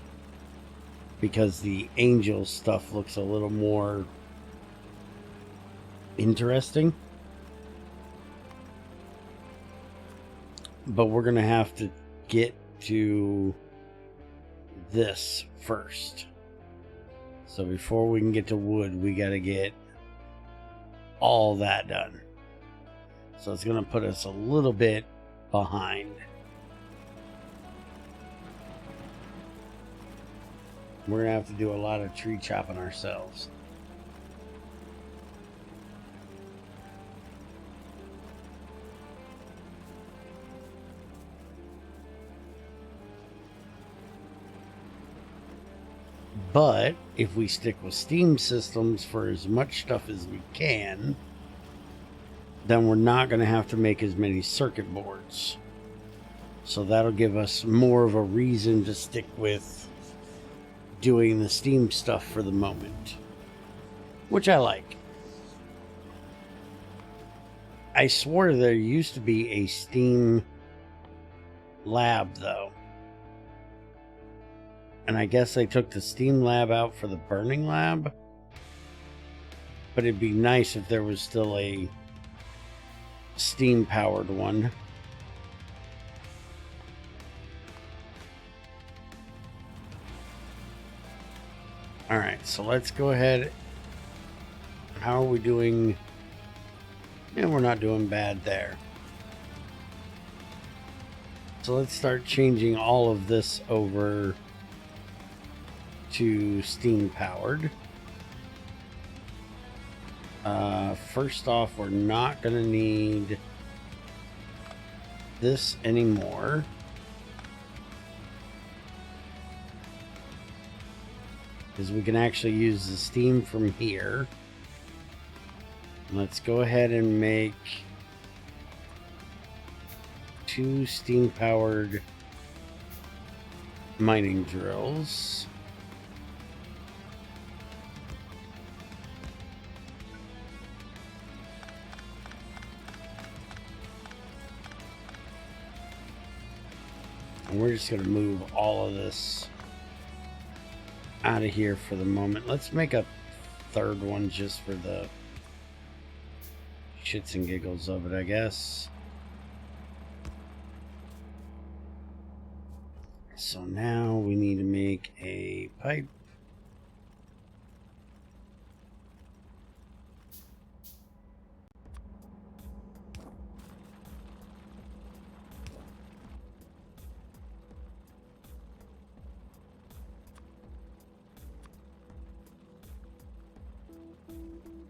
Because the angel stuff looks a little more interesting. But we're going to have to get to this first. So before we can get to wood, we got to get all that done. So it's going to put us a little bit behind. We're going to have to do a lot of tree chopping ourselves. But if we stick with steam systems for as much stuff as we can, then we're not going to have to make as many circuit boards. So that'll give us more of a reason to stick with doing the steam stuff for the moment, which I like. I swore there used to be a steam lab, though. And I guess they took the steam lab out for the burning lab. But it'd be nice if there was still a steam-powered one. Alright, so let's go ahead. How are we doing? Yeah, we're not doing bad there. So let's start changing all of this over to steam-powered. First off, we're not going to need this anymore. Because we can actually use the steam from here. Let's go ahead and make 2 steam-powered mining drills. And we're just going to move all of this out of here for the moment. Let's make a third one just for the shits and giggles of it, I guess. So now we need to make a pipe.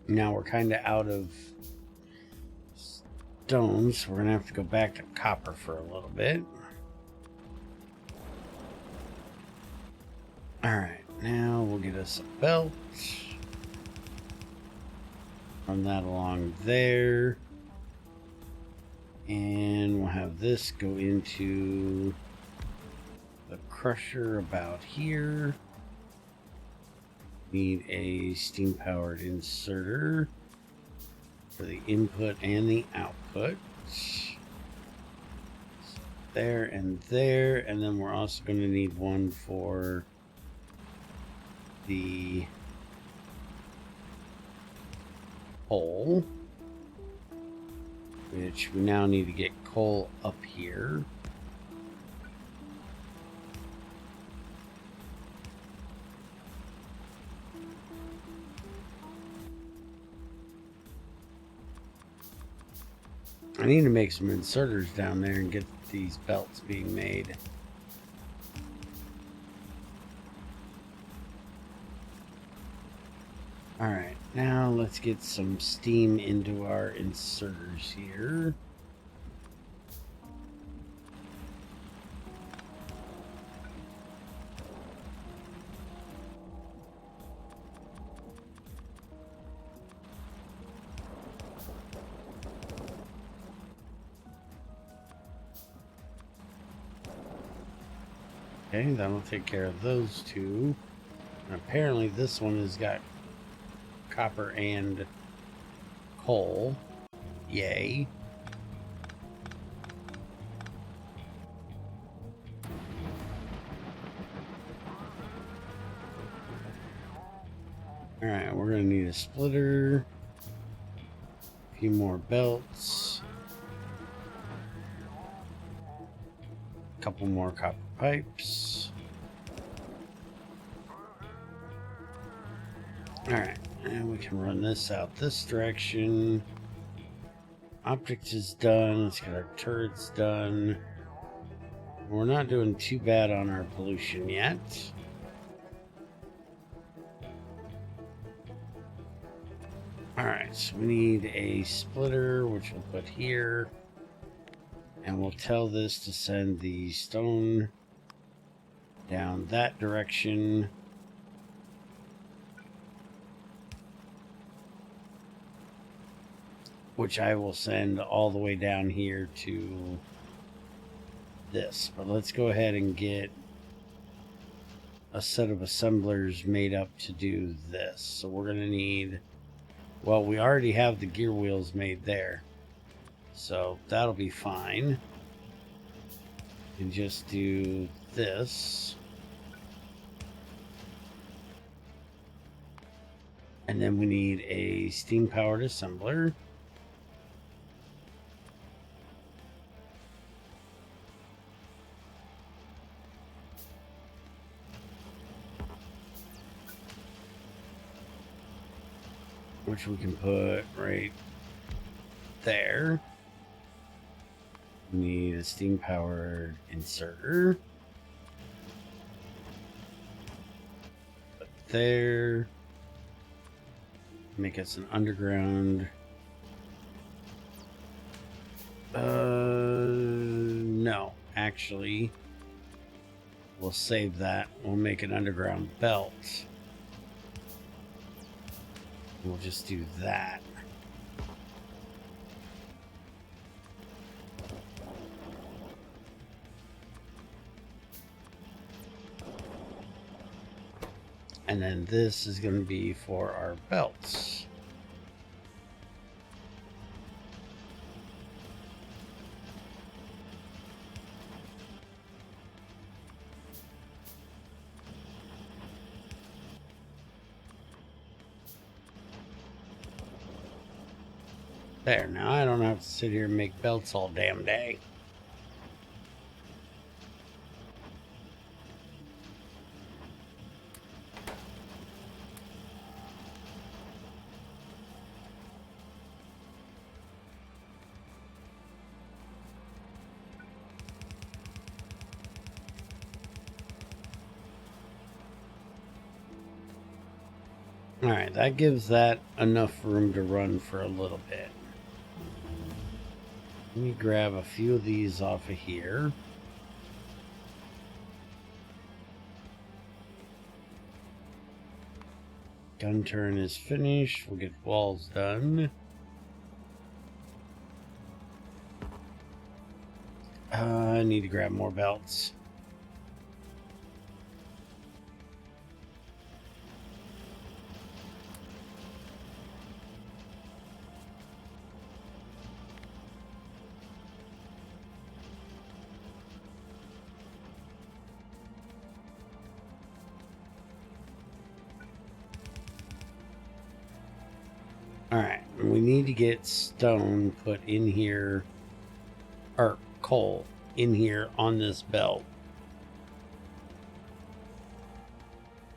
Now we're kind of out of stone, so we're going to have to go back to copper for a little bit. Alright, now we'll get us a belt. Run that along there. And we'll have this go into the crusher about here. Need a steam-powered inserter for the input and the output. There and there, and then we're also going to need one for the coal, which we now need to get coal up here. I need to make some inserters down there and get these belts being made. Alright, now let's get some steam into our inserters here. Okay, that'll take care of those two. And apparently this one has got copper and coal. Yay. Alright, we're going to need a splitter. A few more belts. A couple more copper pipes. Alright, and we can run this out this direction. Optics is done. Let's get our turrets done. We're not doing too bad on our pollution yet. Alright, so we need a splitter, which we'll put here. And we'll tell this to send the stone down that direction. which I will send all the way down here to this. But let's go ahead and get a set of assemblers made up to do this. So we're going to need, well, we already have the gear wheels made there, so that'll be fine. And just do this. And then we need a steam powered assembler. Which we can put right there. We need a steam powered inserter. Put there. Make us an underground. No, actually, we'll save that. We'll make an underground belt. We'll just do that. And then this is going to be for our belts. There, now I don't have to sit here and make belts all damn day. Alright, that gives that enough room to run for a little bit. Let me grab a few of these off of here. Gun turn is finished. We'll get walls done. I need to grab more belts. Alright, we need to get stone put in here, or coal in here on this belt.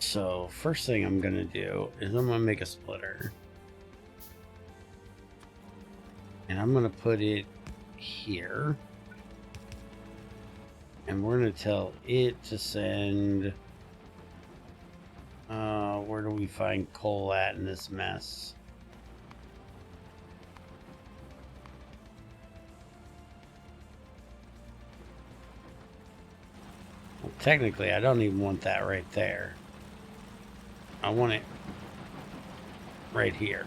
So, first thing I'm going to do is I'm going to make a splitter. And I'm going to put it here. And we're going to tell it to send... where do we find coal at in this mess? Well, technically, I don't even want that right there. I want it right here.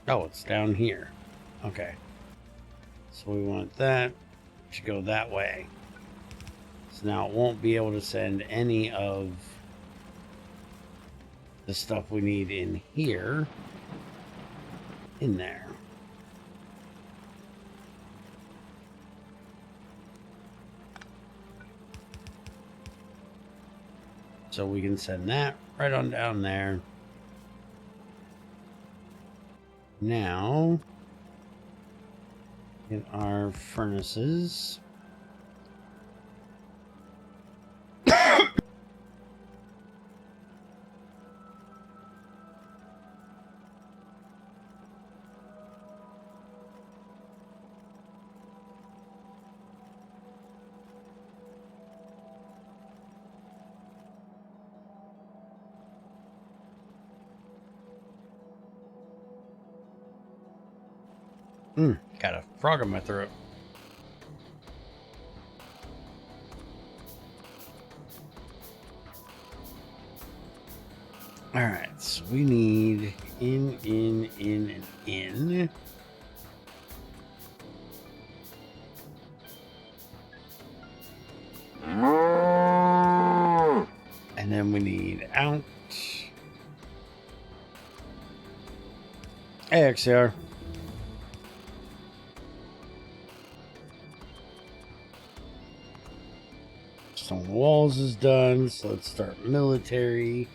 Oh, it's down here. Okay. So we want that to go that way. So now it won't be able to send any of the stuff we need in here in there. So we can send that right on down there. Now, in our furnaces, got a frog in my throat. All right, so we need in, and in. And then we need out. Hey, XCR. Stone walls is done, so let's start military.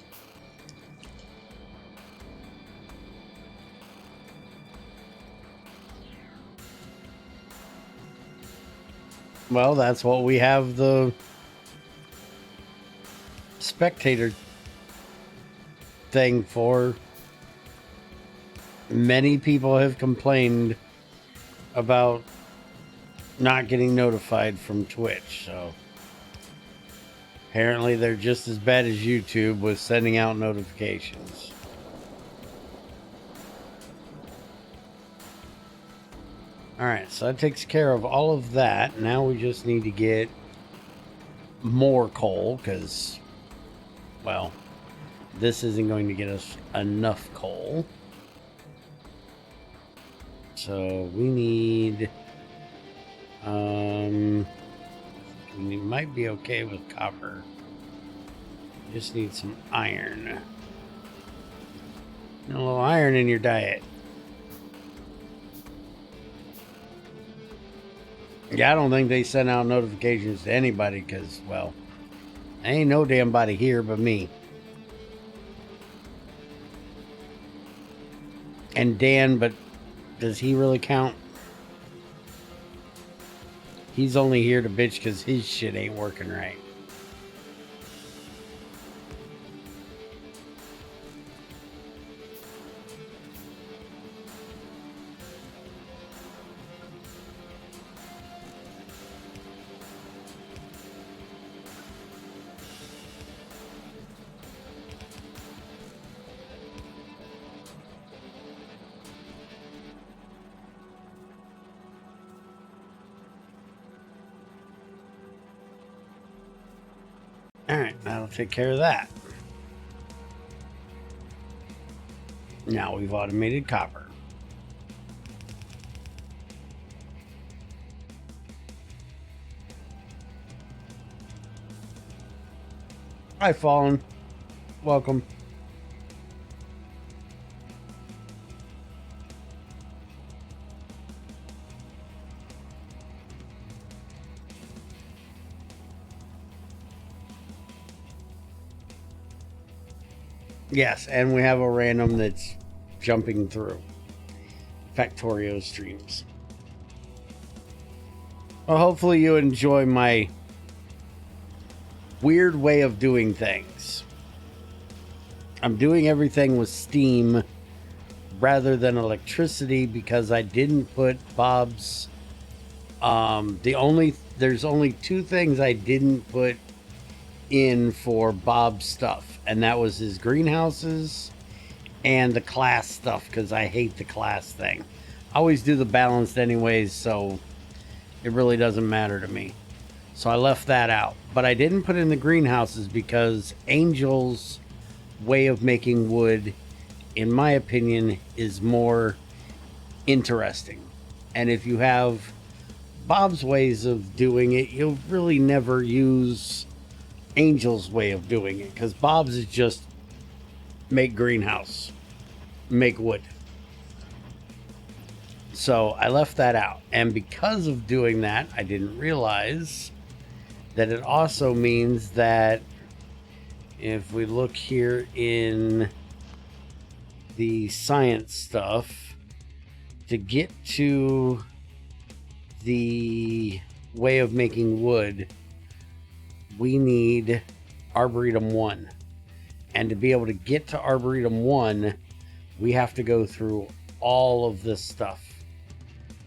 Well, that's what we have the spectator thing for. Many people have complained about not getting notified from Twitch, so apparently they're just as bad as YouTube with sending out notifications. Alright, so that takes care of all of that. Now we just need to get more coal, because, well, this isn't going to get us enough coal. So we need, we might be okay with copper. Just need some iron. A little iron in your diet. Yeah, I don't think they send out notifications to anybody because, well, ain't no damn body here but me. And Dan, but does he really count? He's only here to bitch because his shit ain't working right. Alright, that'll take care of that. Now we've automated copper. Hi, Fallen. Welcome. Yes, and we have a random that's jumping through Factorio streams. Well, hopefully you enjoy my weird way of doing things. I'm doing everything with steam rather than electricity because I didn't put Bob's. There's only two things I didn't put in for Bob's stuff, and that was his greenhouses and the class stuff because I hate the class thing. I always do the balanced anyways, so it really doesn't matter to me. So I left that out, but I didn't put in the greenhouses because Angel's way of making wood, in my opinion, is more interesting. And if you have Bob's ways of doing it, you'll really never use Angel's way of doing it because Bob's is just make greenhouse, make wood. So I left that out, and because of doing that, I didn't realize that it also means that if we look here in the science stuff, to get to the way of making wood, we need Arboretum 1. And to be able to get to Arboretum 1, we have to go through all of this stuff.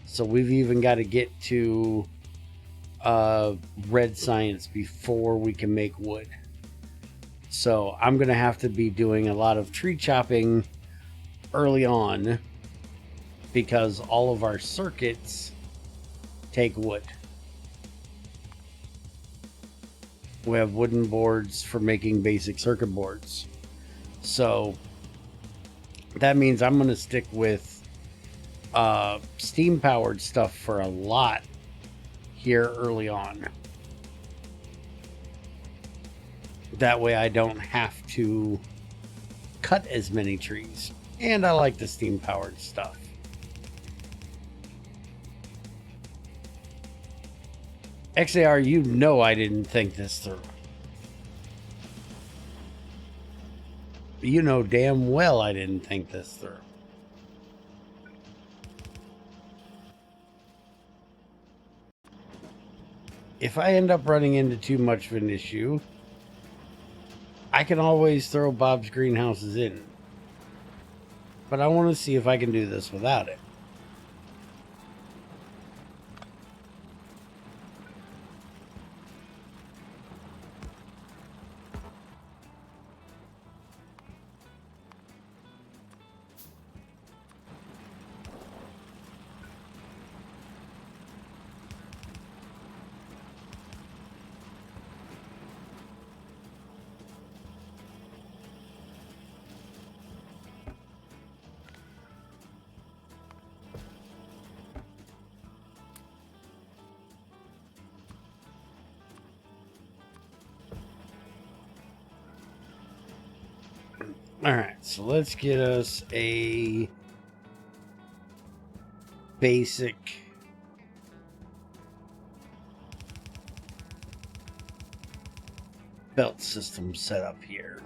So we've even got to get to red science before we can make wood. So I'm going to have to be doing a lot of tree chopping early on because all of our circuits take wood. We have wooden boards for making basic circuit boards. So that means I'm going to stick with steam powered stuff for a lot here early on. That way I don't have to cut as many trees. And I like the steam powered stuff. XAR, you know I didn't think this through. You know damn well I didn't think this through. If I end up running into too much of an issue, I can always throw Bob's greenhouses in. But I want to see if I can do this without it. Alright, so let's get us a basic belt system set up here.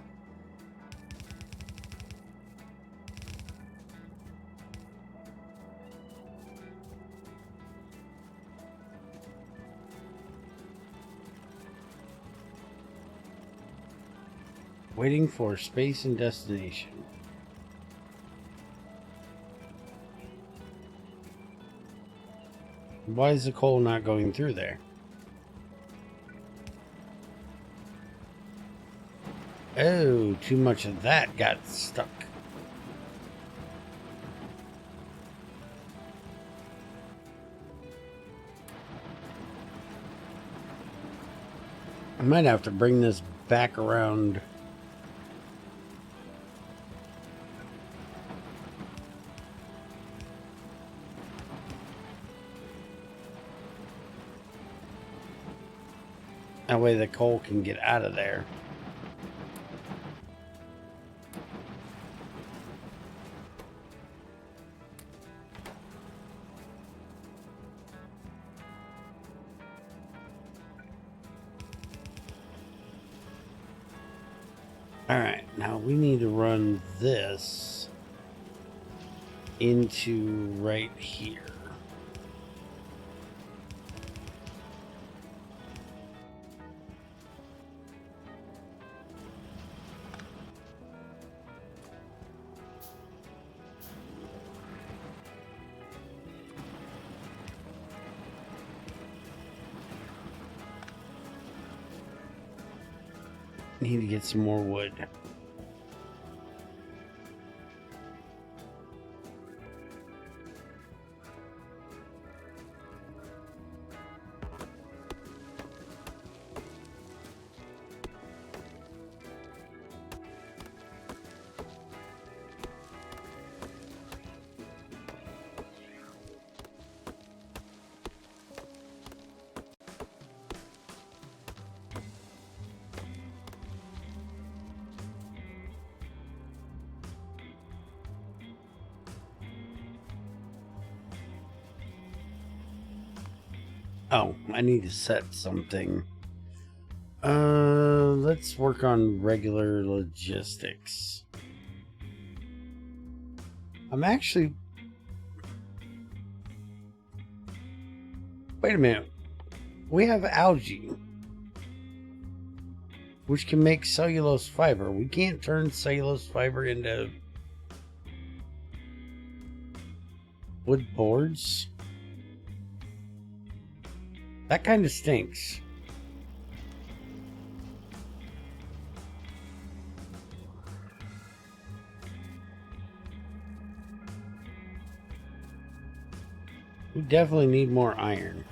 Waiting for space and destination. Why is the coal not going through there? Oh, too much of that got stuck. I might have to bring this back around. That way the coal can get out of there. Alright, now we need to run this into right here. Need to get some more wood. Oh, I need to set something. Let's work on regular logistics. I'm actually... Wait a minute. We have algae, which can make cellulose fiber. We can't turn cellulose fiber into wood boards. That kind of stinks. We definitely need more iron.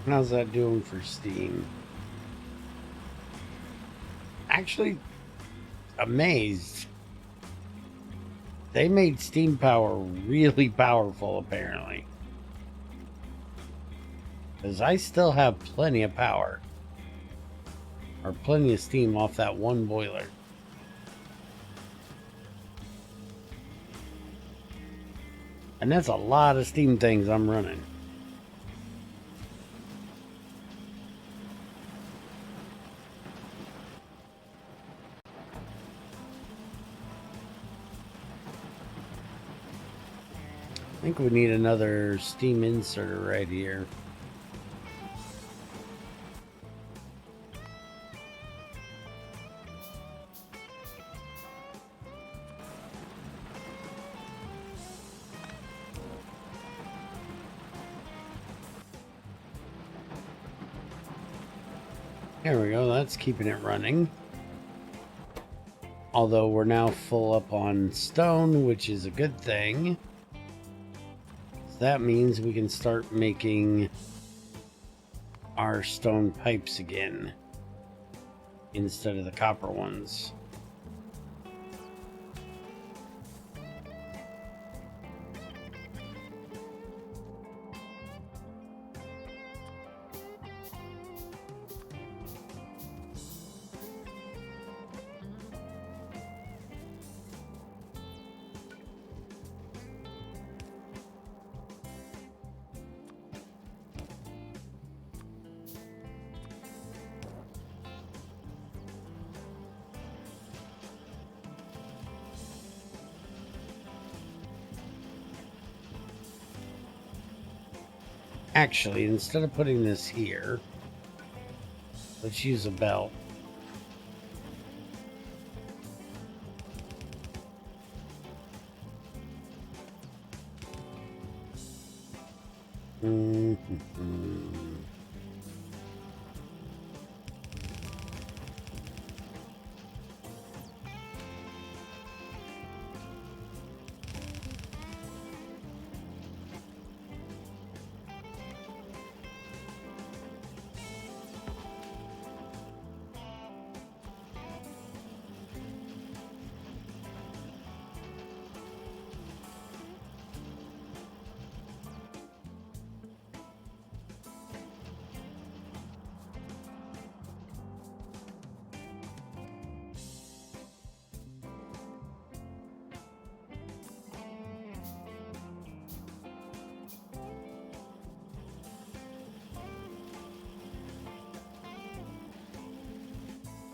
How's that doing for steam? Actually, amazed. They made steam power really powerful, apparently. Because I still have plenty of power. Or plenty of steam off that one boiler. And that's a lot of steam things I'm running. I think we need another steam inserter right here. There we go, that's keeping it running. Although we're now full up on stone, which is a good thing. So that means we can start making our stone pipes again instead of the copper ones. Actually, instead of putting this here, let's use a belt.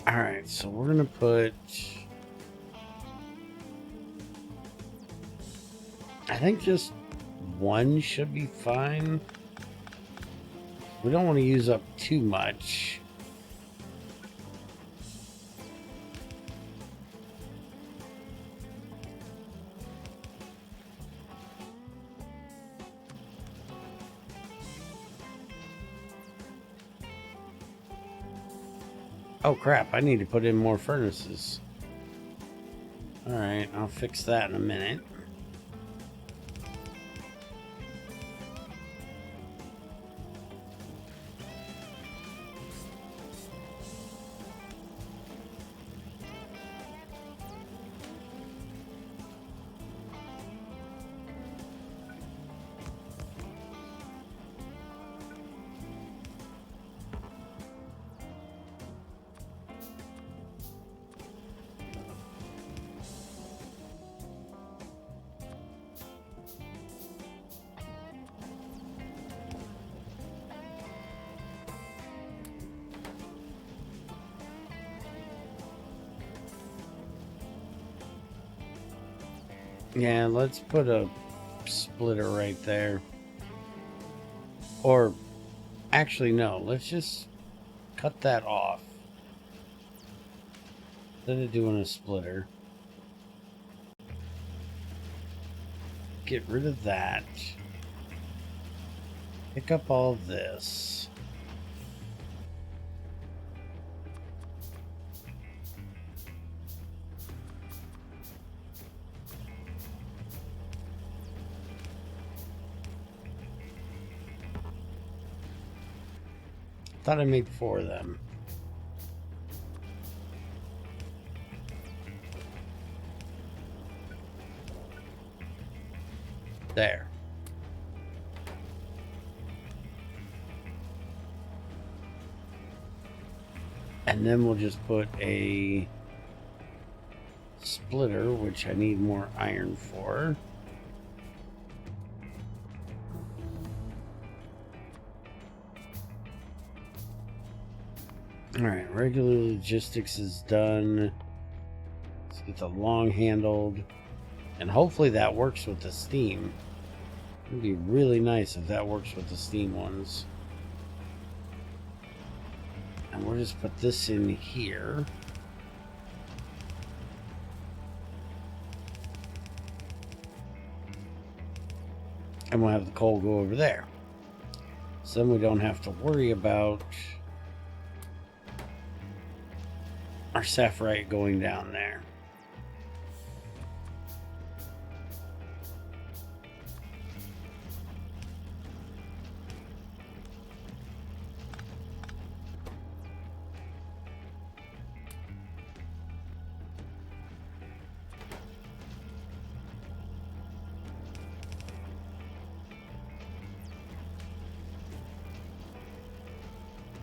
Alright, so we're gonna put... I think just one should be fine. We don't want to use up too much. Oh crap, I need to put in more furnaces. Alright, I'll fix that in a minute. Yeah, let's put a splitter right there. Or, actually, no. Let's just cut that off. Instead of doing a splitter. Get rid of that. Pick up all this. thought I made 4 of them. There. And then we'll just put a splitter, which I need more iron for. Alright, regular logistics is done. Let's get the long handled. And hopefully that works with the steam. It'd be really nice if that works with the steam ones. And we'll just put this in here. And we'll have the coal go over there. So then we don't have to worry about our sapphirite going down there.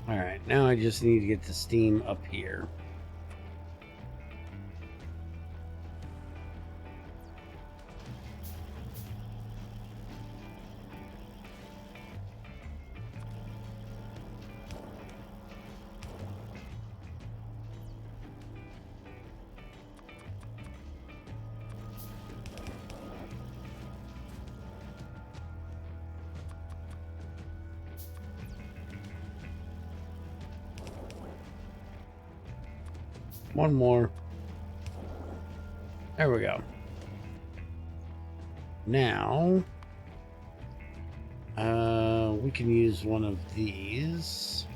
Alright, now I just need to get the steam up here. One more. There we go. Now, we can use one of these.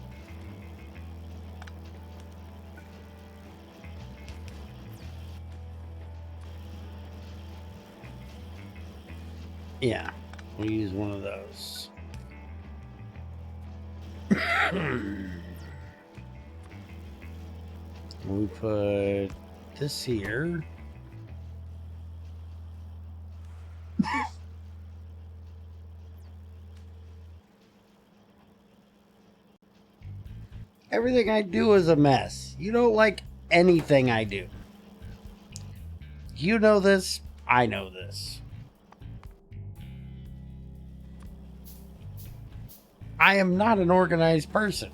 Yeah, we'll use one of those. We put this here. Everything I do is a mess. You don't like anything I do. You know this. I know this. I am not an organized person.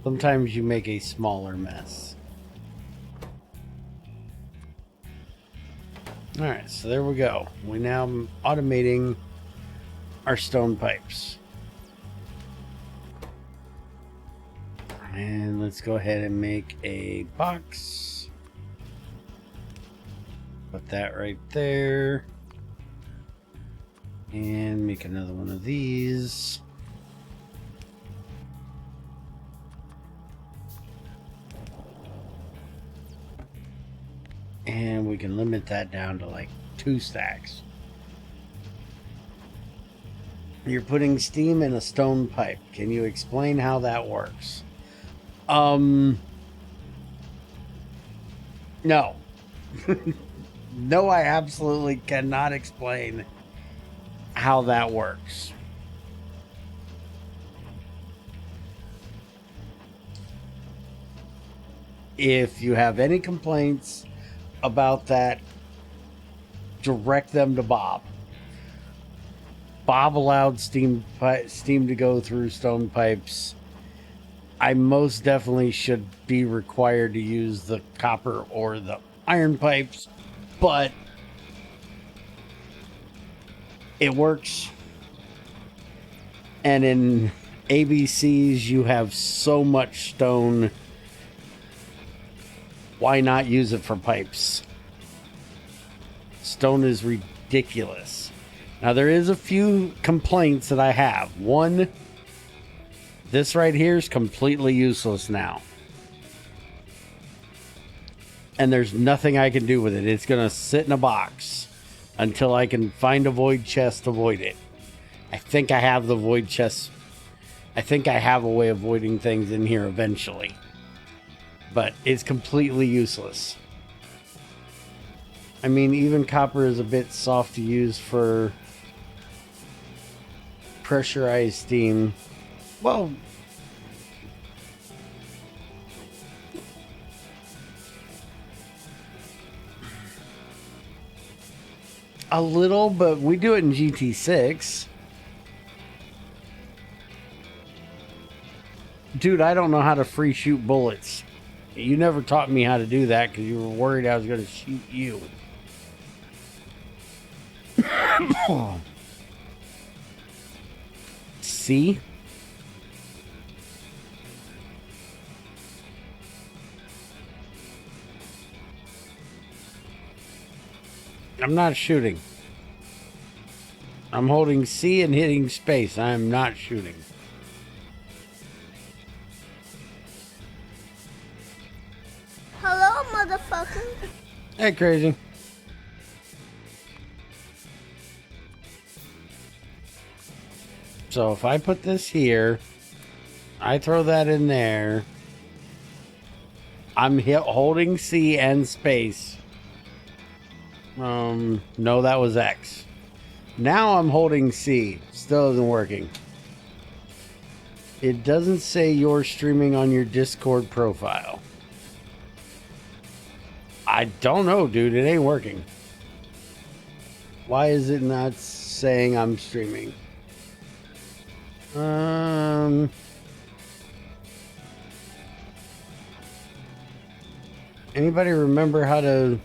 Sometimes you make a smaller mess. Alright, so there we go. We're now automating our stone pipes. And let's go ahead and make a box. Put that right there. And make another one of these. And we can limit that down to like 2 stacks. You're putting steam in a stone pipe. Can you explain how that works? No. No, I absolutely cannot explain how that works. If you have any complaints about that, direct them to Bob. Bob allowed steam to go through stone pipes. I most definitely should be required to use the copper or the iron pipes, but it works. And in ABCs, you have so much stone. Why not use it for pipes? Stone is ridiculous. Now, there is a few complaints that I have. One, this right here is completely useless now. And there's nothing I can do with it. It's going to sit in a box until I can find a void chest to void it. I think I have the void chest. I think I have a way of voiding things in here eventually. But it's completely useless. I mean, even copper is a bit soft to use for pressurized steam. Well, a little, but we do it in GT6. Dude, I don't know how to free shoot bullets. You never taught me how to do that because you were worried I was going to shoot you. See? I'm not shooting. I'm holding C and hitting space. I am not shooting. Hello, motherfucker. Hey, crazy. So if I put this here, I throw that in there. I'm holding C and space. No, that was X. Now I'm holding C. Still isn't working. It doesn't say you're streaming on your Discord profile. I don't know, dude. It ain't working. Why is it not saying I'm streaming? Anybody remember how to...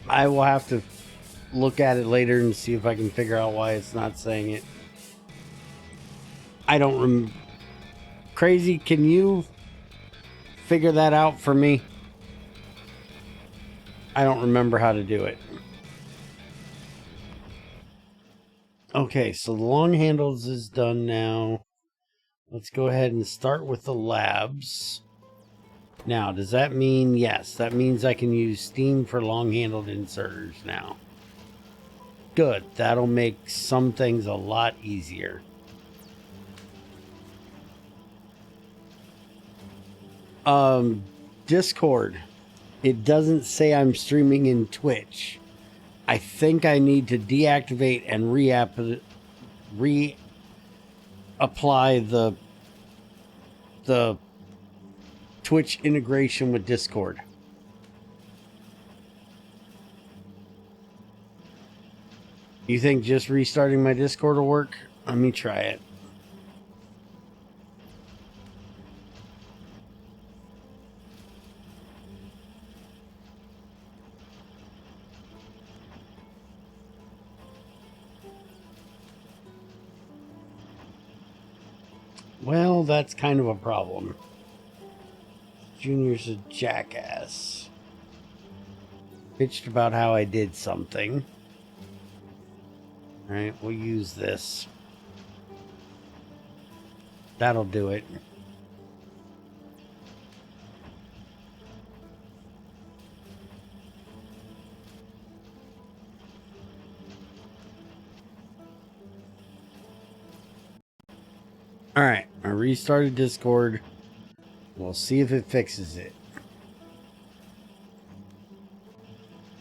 I will have to look at it later and see if I can figure out why it's not saying it. I don't Crazy, can you figure that out for me? I don't remember how to do it. Okay, so the long handles is done now. Let's go ahead and start with the labs. Now, does that mean, yes, that means I can use steam for long-handled inserters now. Good, that'll make some things a lot easier. Discord, it doesn't say I'm streaming in Twitch. I think I need to deactivate and reapply the Twitch integration with Discord. You think just restarting my Discord will work? Let me try it. Well, that's kind of a problem. Junior's a jackass. Bitched about how I did something. Alright, we'll use this. That'll do it. Alright, I restarted Discord. We'll see if it fixes it.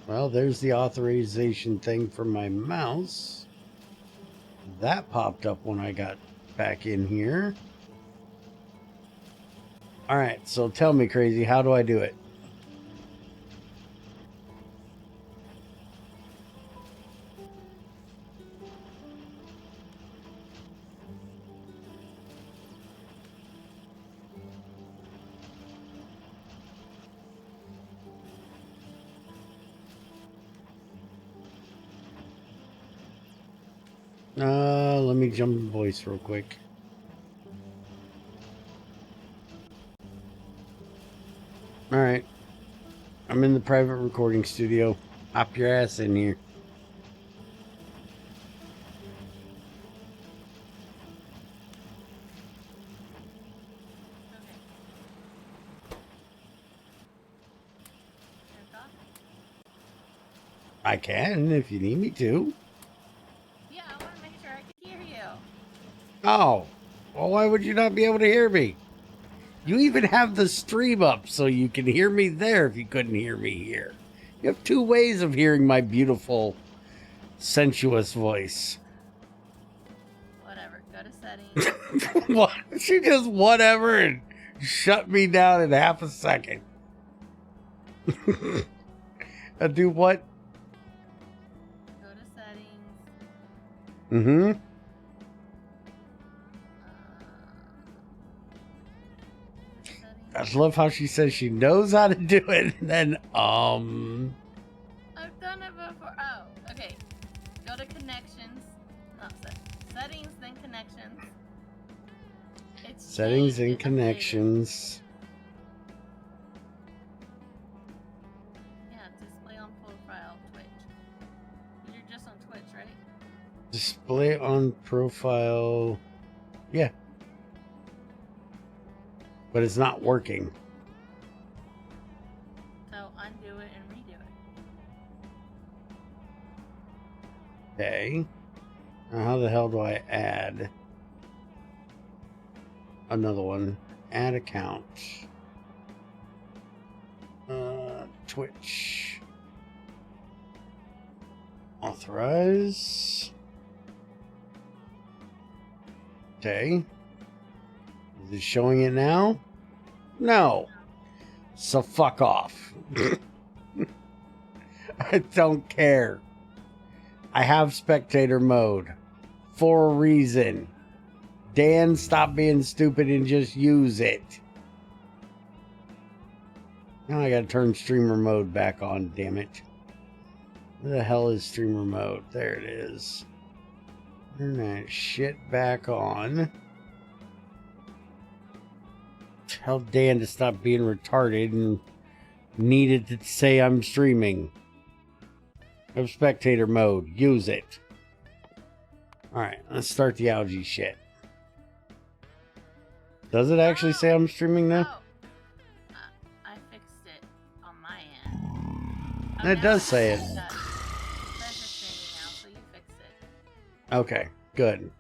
Well, there's the authorization thing for my mouse. That popped up when I got back in here. Alright, so tell me, Crazy, how do I do it? Let me jump in voice real quick. All right. I'm in the private recording studio. Hop your ass in here. I can if you need me to. Yeah, I want to make sure I can hear you. Oh, well, why would you not be able to hear me? You even have the stream up so you can hear me there if you couldn't hear me here. You have two ways of hearing my beautiful, sensuous voice. Whatever, go to settings. What? She just whatever and shut me down in half a second. I do what? Go to settings. Mm-hmm. I love how she says she knows how to do it, and then, I've done it before. Oh, okay. Go to connections. Not settings, then connections. It's settings and changed, it's connections. updated. Yeah, display on profile, Twitch. You're just on Twitch, right? Display on profile. Yeah. But it's not working. So undo it and redo it. Okay. Now how the hell do I add another one? Add account. Twitch. Authorize. Okay. Is it showing it now? No. So fuck off. I don't care. I have spectator mode for a reason. Dan, stop being stupid and just use it. Now I gotta turn streamer mode back on, damn it. Where the hell is streamer mode? There it is. Turn that shit back on. Tell Dan to stop being retarded and needed to say I'm streaming. I have spectator mode. Use it. Alright, let's start the algae shit. Does it actually say I'm streaming now? Oh. I fixed it on my end. It does say it. It says it's streaming now, so you fixed it. Okay, good.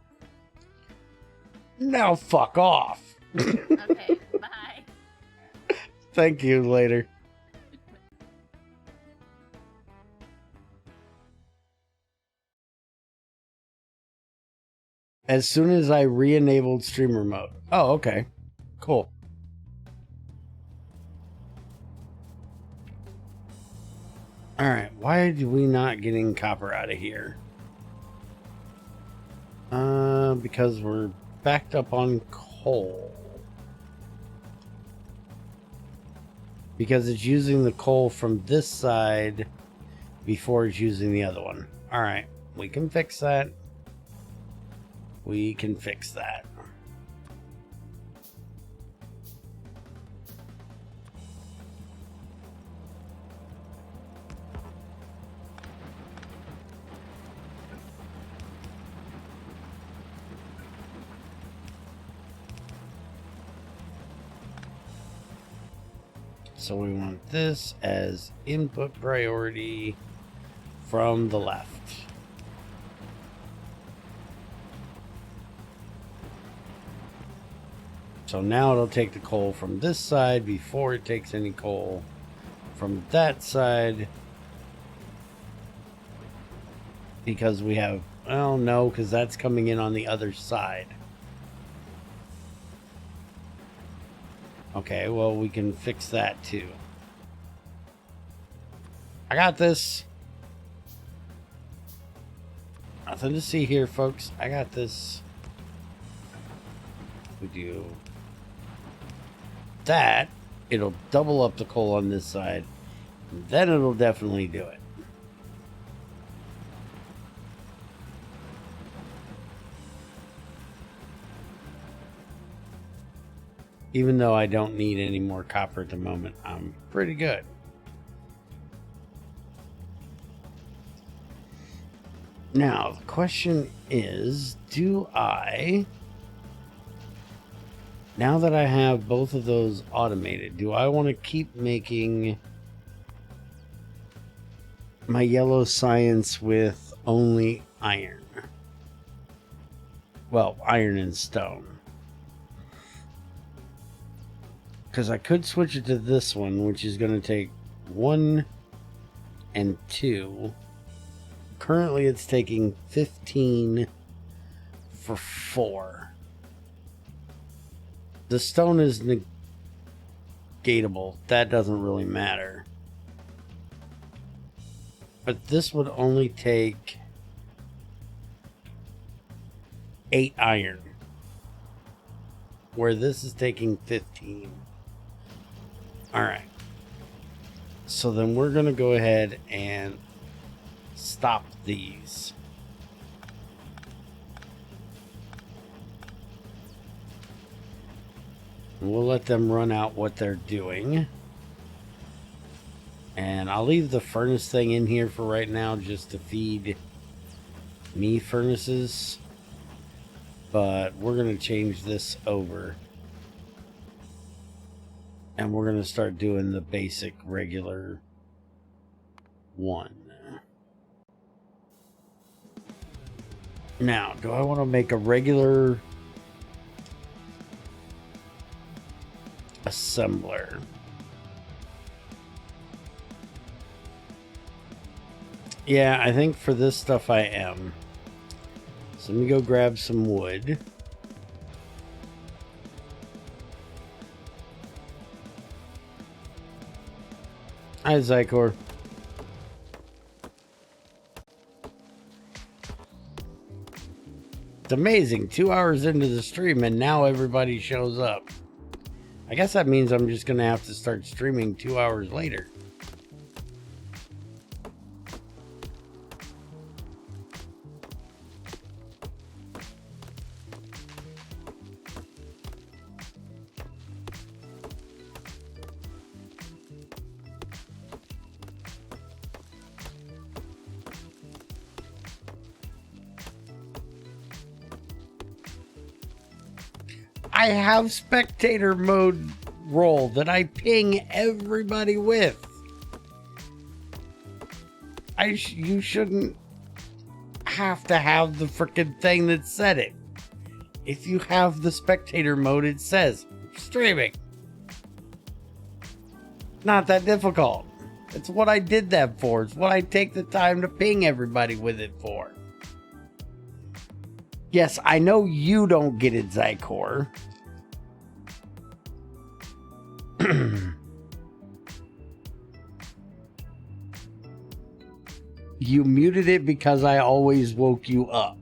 Now fuck off. Okay, bye. Thank you, later. As soon as I re-enabled streamer mode. Oh, okay. Cool. Alright, why are we not getting copper out of here? Because we're backed up on coal. Because it's using the coal from this side before it's using the other one. Alright, we can fix that. We can fix that. So we want this as input priority from the left. So now it'll take the coal from this side before it takes any coal from that side. Because we have, well, no, because that's coming in on the other side. Okay, well, we can fix that too. I got this. Nothing to see here, folks. I got this. We do that. It'll double up the coal on this side. Then it'll definitely do it. Even though I don't need any more copper at the moment, I'm pretty good. Now, the question is, do I, now that I have both of those automated, do I want to keep making my yellow science with only iron? Well, iron and stone. Because I could switch it to this one, which is going to take 1 and 2. Currently, it's taking 15 for 4. The stone is negatable. That doesn't really matter. But this would only take 8 iron, where this is taking 15. Alright. So then we're going to go ahead and stop these. We'll let them run out what they're doing. And I'll leave the furnace thing in here for right now just to feed me furnaces. But we're going to change this over. And we're going to start doing the basic regular one. Now, do I want to make a regular assembler? Yeah, I think for this stuff I am. So let me go grab some wood. Hi, Zykor. It's amazing. 2 hours into the stream and now everybody shows up. I guess that means I'm just going to have to start streaming 2 hours later. I have spectator mode role that I ping everybody with. You shouldn't have to have the frickin' thing that said it. If you have the spectator mode, it says streaming. Not that difficult. It's what I did that for. It's what I take the time to ping everybody with it for. Yes, I know you don't get it, Zykor. You muted it because I always woke you up.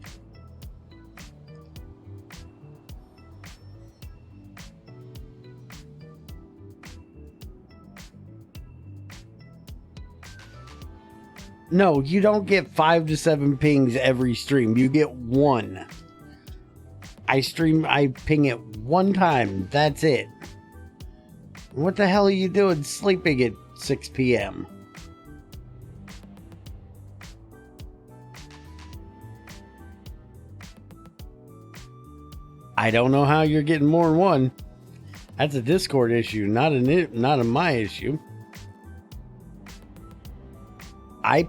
No, you don't get 5 to 7 pings every stream. You get 1. I ping it 1 time. That's it. What the hell are you doing sleeping at 6 p.m.? I don't know how you're getting more than 1. That's a Discord issue, not a my issue. I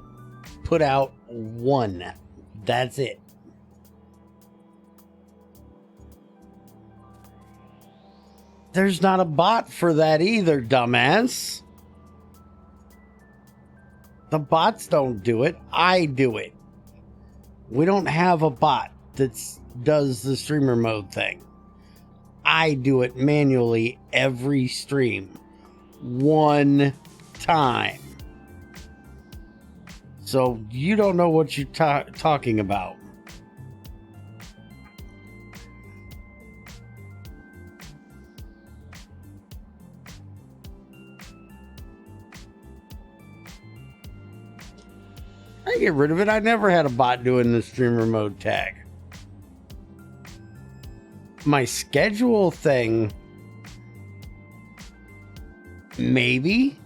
put out 1. That's it. There's not a bot for that either, dumbass. The bots don't do it. I do it. We don't have a bot that does the streamer mode thing. I do it manually every stream. 1 time. So you don't know what you're talking about. I get rid of it. I never had a bot doing the streamer mode tag. My schedule thing Maybe.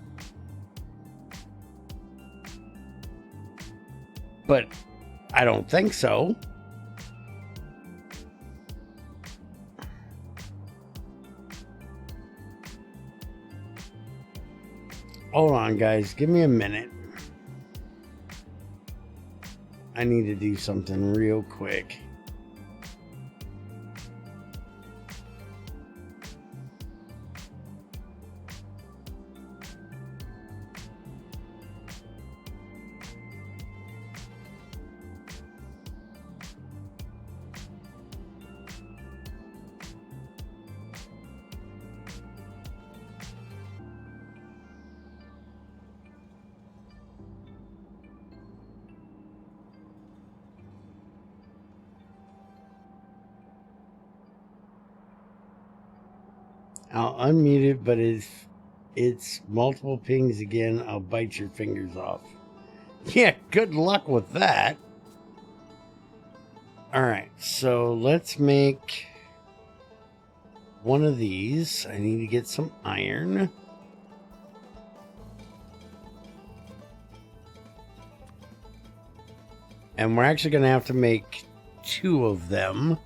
But I don't think so. Hold on, guys. Give me a minute. I need to do something real quick. I'll unmute it, but if it's multiple pings again, I'll bite your fingers off. Yeah, good luck with that. Alright, so let's make one of these. I need to get some iron. And we're actually going to have to make 2 of them,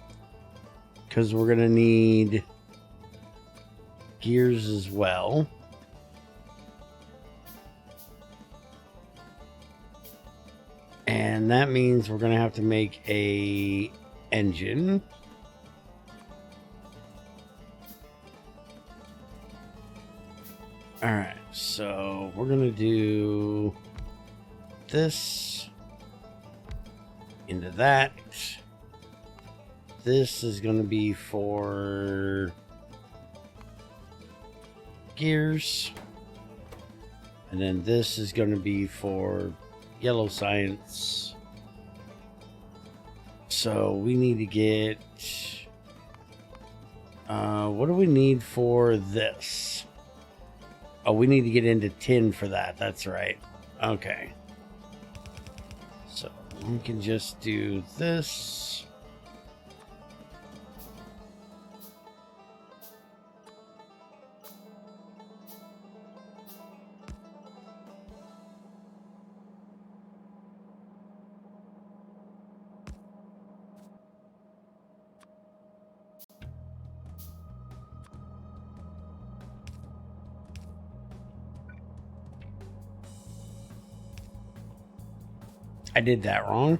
because we're going to need gears as well. And that means we're going to have to make a engine. All right, so we're going to do this into that. This is going to be for gears, and then this is going to be for yellow science. So we need to get what do we need for this? Oh, we need to get into tin for that. That's right. Okay, so we can just do this. I did that wrong.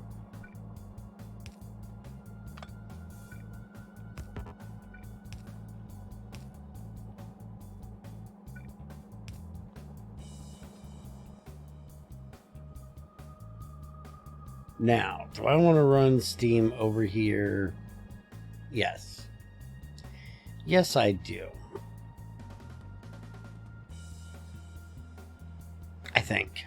Now, do I want to run steam over here? Yes. Yes, I do. I think.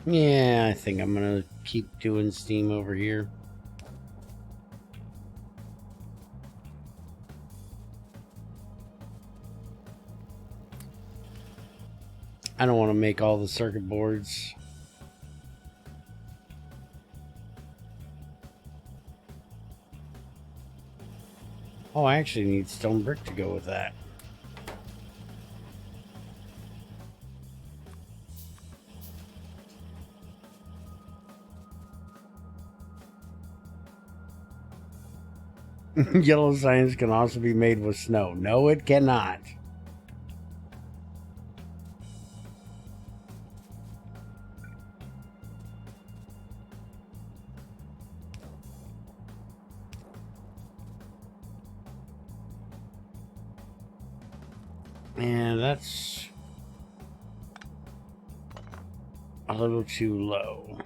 Yeah, I think I'm going to keep doing steam over here. I don't want to make all the circuit boards. Oh, I actually need stone brick to go with that. Yellow science can also be made with snow. No, it cannot. And that's a little too low.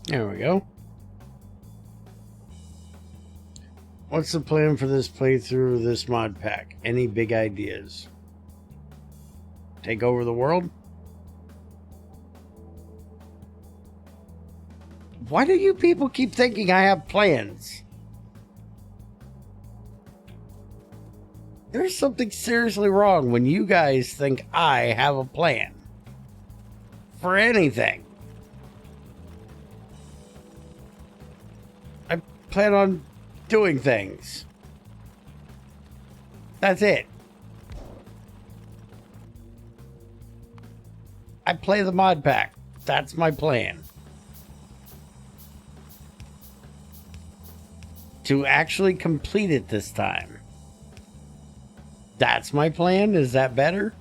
There we go. What's the plan for this playthrough of this mod pack? Any big ideas? Take over the world? Why do you people keep thinking I have plans? There's something seriously wrong when you guys think I have a plan. For anything. I plan on doing things. That's it. I play the mod pack. That's my plan. To actually complete it this time. That's my plan? Is that better?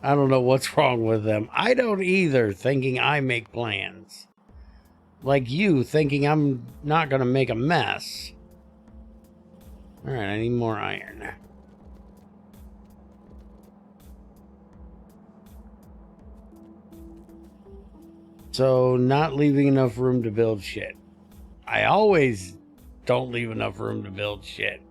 I don't know what's wrong with them. I don't either, thinking I make plans. Like you, thinking I'm not going to make a mess. Alright, I need more iron. So, not leaving enough room to build shit. I always don't leave enough room to build shit.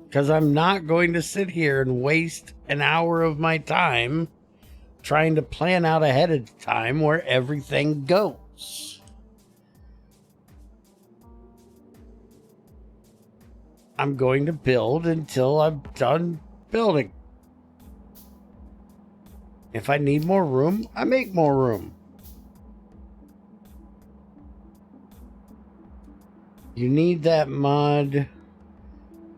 Because I'm not going to sit here and waste an hour of my time trying to plan out ahead of time where everything goes. I'm going to build until I'm done building. If I need more room, I make more room. You need that mod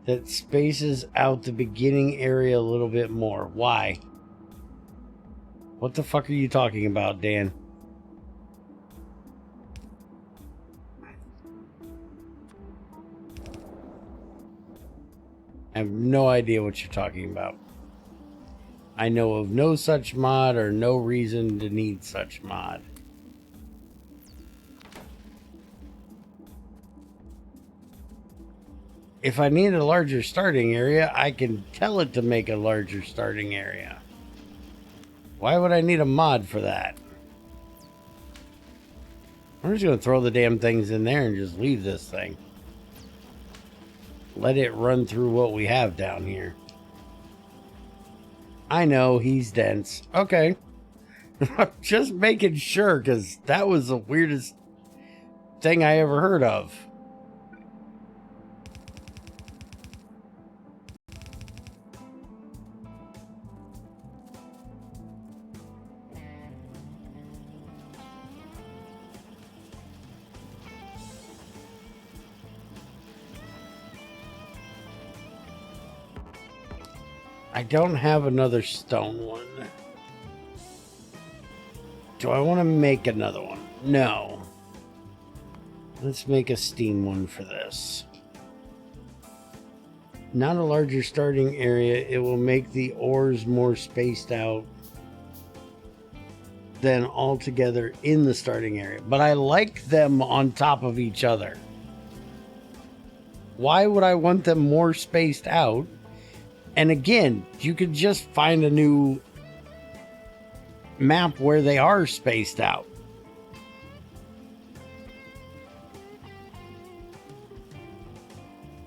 that spaces out the beginning area a little bit more. Why? What the fuck are you talking about, Dan? I have no idea what you're talking about. I know of no such mod or no reason to need such mod. If I need a larger starting area, I can tell it to make a larger starting area. Why would I need a mod for that? I'm just going to throw the damn things in there and just leave this thing. Let it run through what we have down here. I know, he's dense. Okay. I'm just making sure, because that was the weirdest thing I ever heard of. I don't have another stone one. Do I want to make another one? No. Let's make a steam one for this. Not a larger starting area. It will make the ores more spaced out than all together in the starting area. But I like them on top of each other. Why would I want them more spaced out? And again, you could just find a new map where they are spaced out.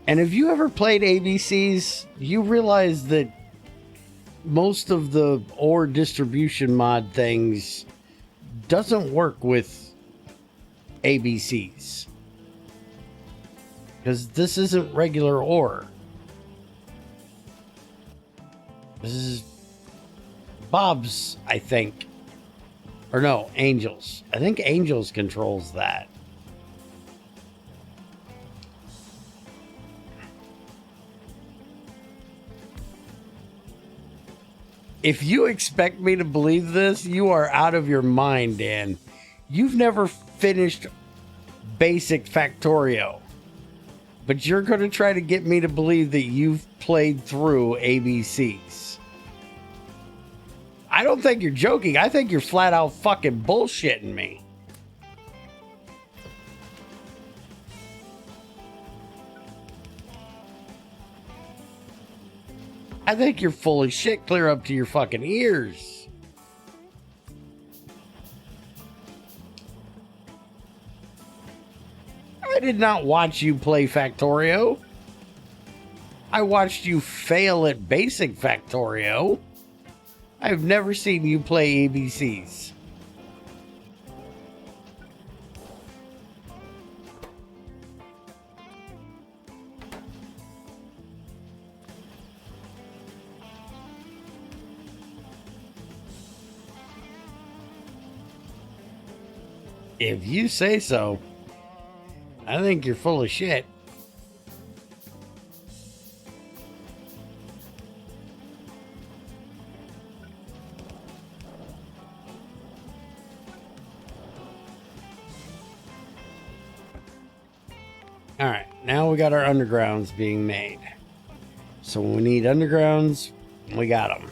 And if you ever played ABCs, you realize that most of the ore distribution mod things doesn't work with ABCs. Because this isn't regular ore. This is Bob's, I think. Or no, Angel's. I think Angel's controls that. If you expect me to believe this, you are out of your mind, Dan. You've never finished basic Factorio. But you're going to try to get me to believe that you've played through ABCs. I don't think you're joking. I think you're flat out fucking bullshitting me. I think you're full of shit clear up to your fucking ears. I did not watch you play Factorio. I watched you fail at basic Factorio. I've never seen you play ABCs. If you say so. I think you're full of shit. Alright, now we got our undergrounds being made. So when we need undergrounds, we got them.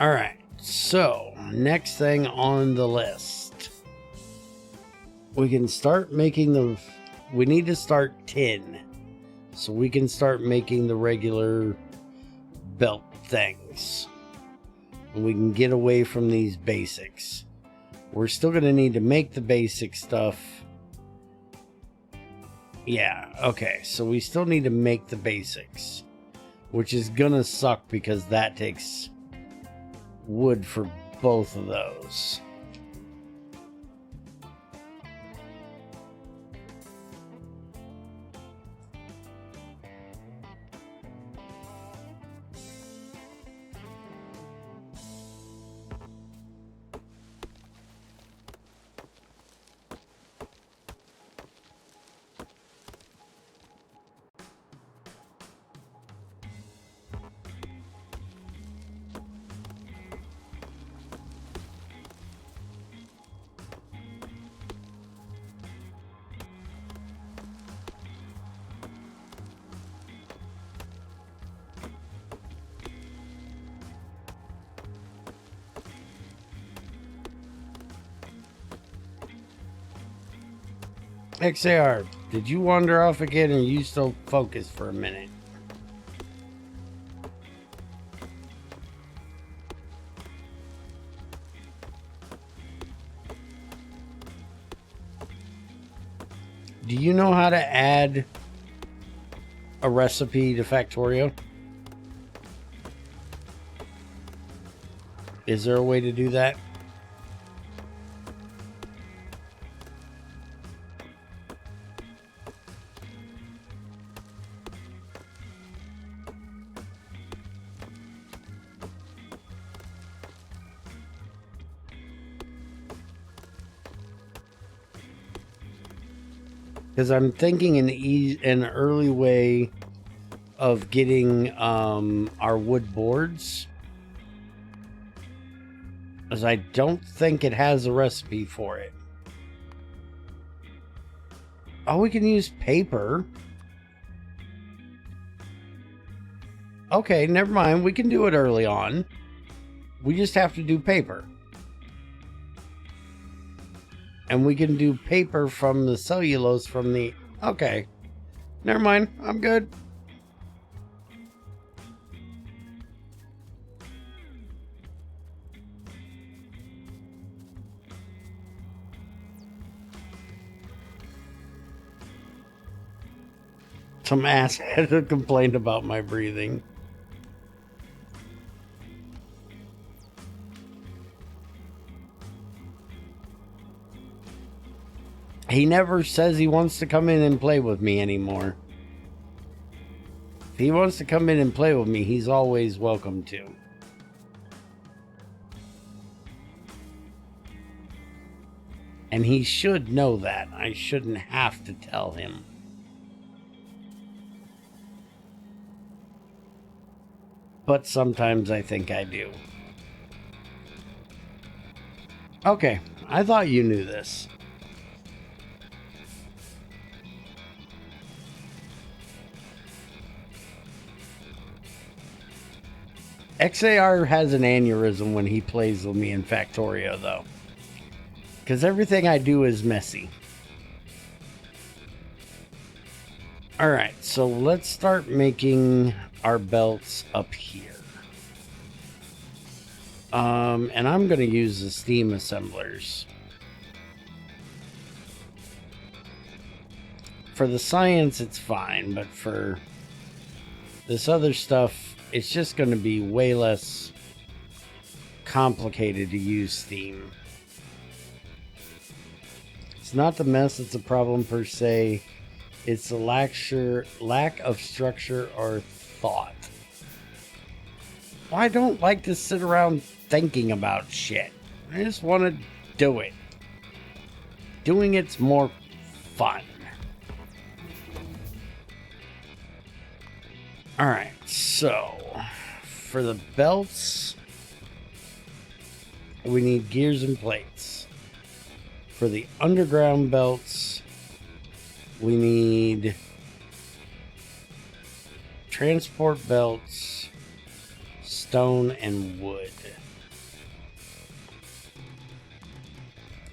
Alright, so next thing on the list. We can start making the... We need to start tin. So we can start making the regular belt things. And we can get away from these basics. We're still going to need to make the basic stuff. Yeah, okay. So we still need to make the basics. Which is going to suck because that takes wood for both of those. XAR, did you wander off again or you still focused for a minute? Do you know how to add a recipe to Factorio? Is there a way to do that? Because I'm thinking an early way of getting our wood boards. As I don't think it has a recipe for it. Oh, we can use paper. Okay, never mind. We can do it early on. We just have to do paper. And we can do paper from the cellulose from the... Okay. Never mind. I'm good. Some ass had complained about my breathing. He never says he wants to come in and play with me anymore. If he wants to come in and play with me, he's always welcome to. And he should know that. I shouldn't have to tell him. But sometimes I think I do. Okay, I thought you knew this. XAR has an aneurysm when he plays with me in Factorio, though. Because everything I do is messy. All right, so let's start making our belts up here. And I'm going to use the steam assemblers. For the science, it's fine, but for this other stuff, it's just going to be way less complicated to use steam. It's not the mess that's a problem per se. It's the lack of structure or thought. I don't like to sit around thinking about shit. I just want to do it. Doing it's more fun. Alright, so for the belts, we need gears and plates. For the underground belts, we need transport belts, stone, and wood.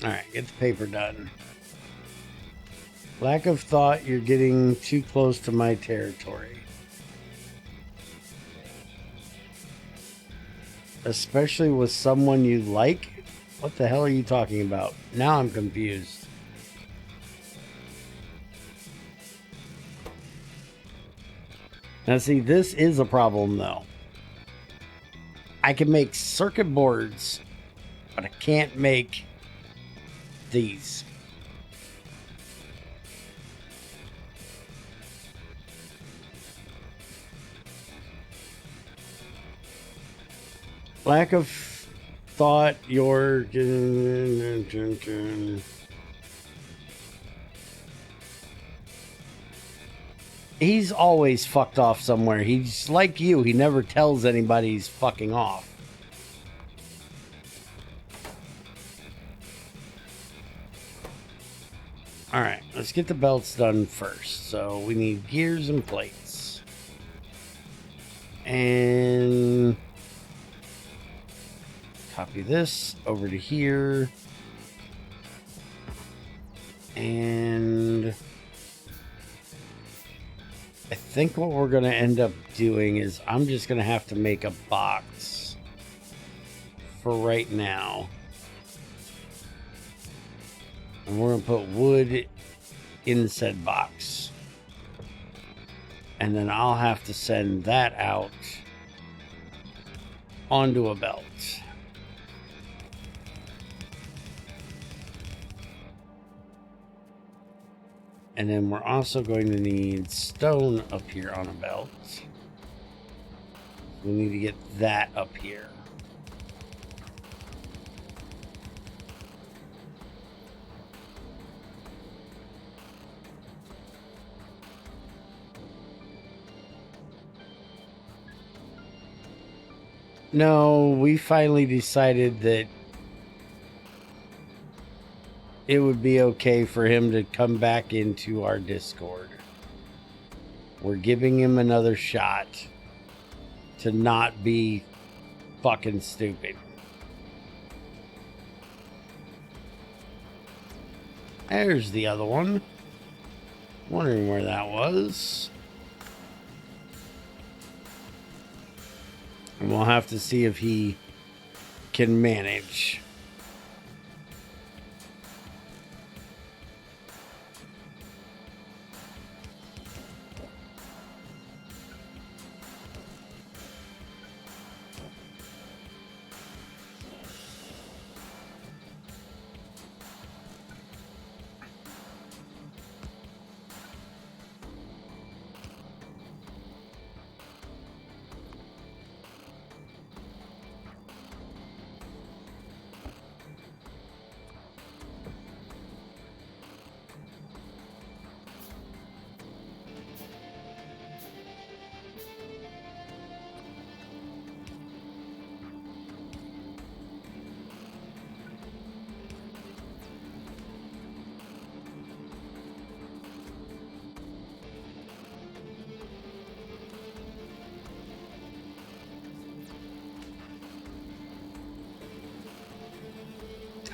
Alright, get the paper done. Lack of thought, you're getting too close to my territory. Especially with someone you like? What the hell are you talking about? Now I'm confused. Now see, this is a problem though. I can make circuit boards, but I can't make these. Lack of thought, you're... He's always fucked off somewhere. He's like you. He never tells anybody he's fucking off. Alright, let's get the belts done first. So we need gears and plates. And... copy this over to here. And... I think what we're going to end up doing is I'm just going to have to make a box for right now. And we're going to put wood in said box. And then I'll have to send that out onto a belt. And then we're also going to need stone up here on a belt. We need to get that up here. No, we finally decided that it would be okay for him to come back into our Discord. We're giving him another shot to not be fucking stupid. There's the other one. Wondering where that was. And we'll have to see if he can manage.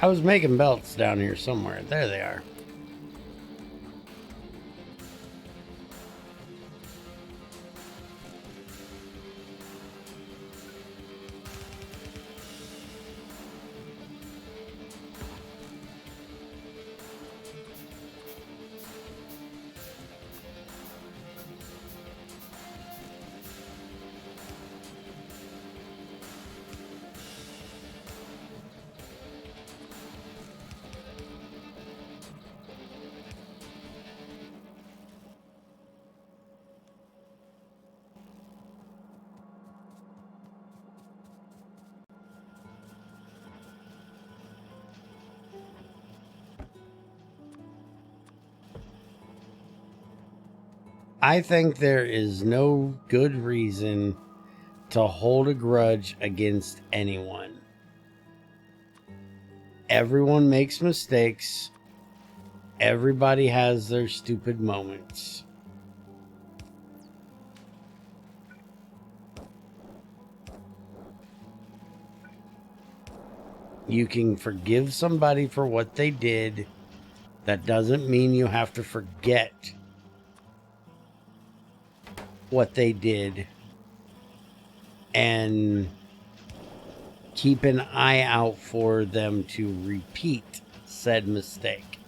I was making belts down here somewhere. There they are. I think there is no good reason to hold a grudge against anyone. Everyone makes mistakes. Everybody has their stupid moments. You can forgive somebody for what they did. That doesn't mean you have to forget what they did and keep an eye out for them to repeat said mistake.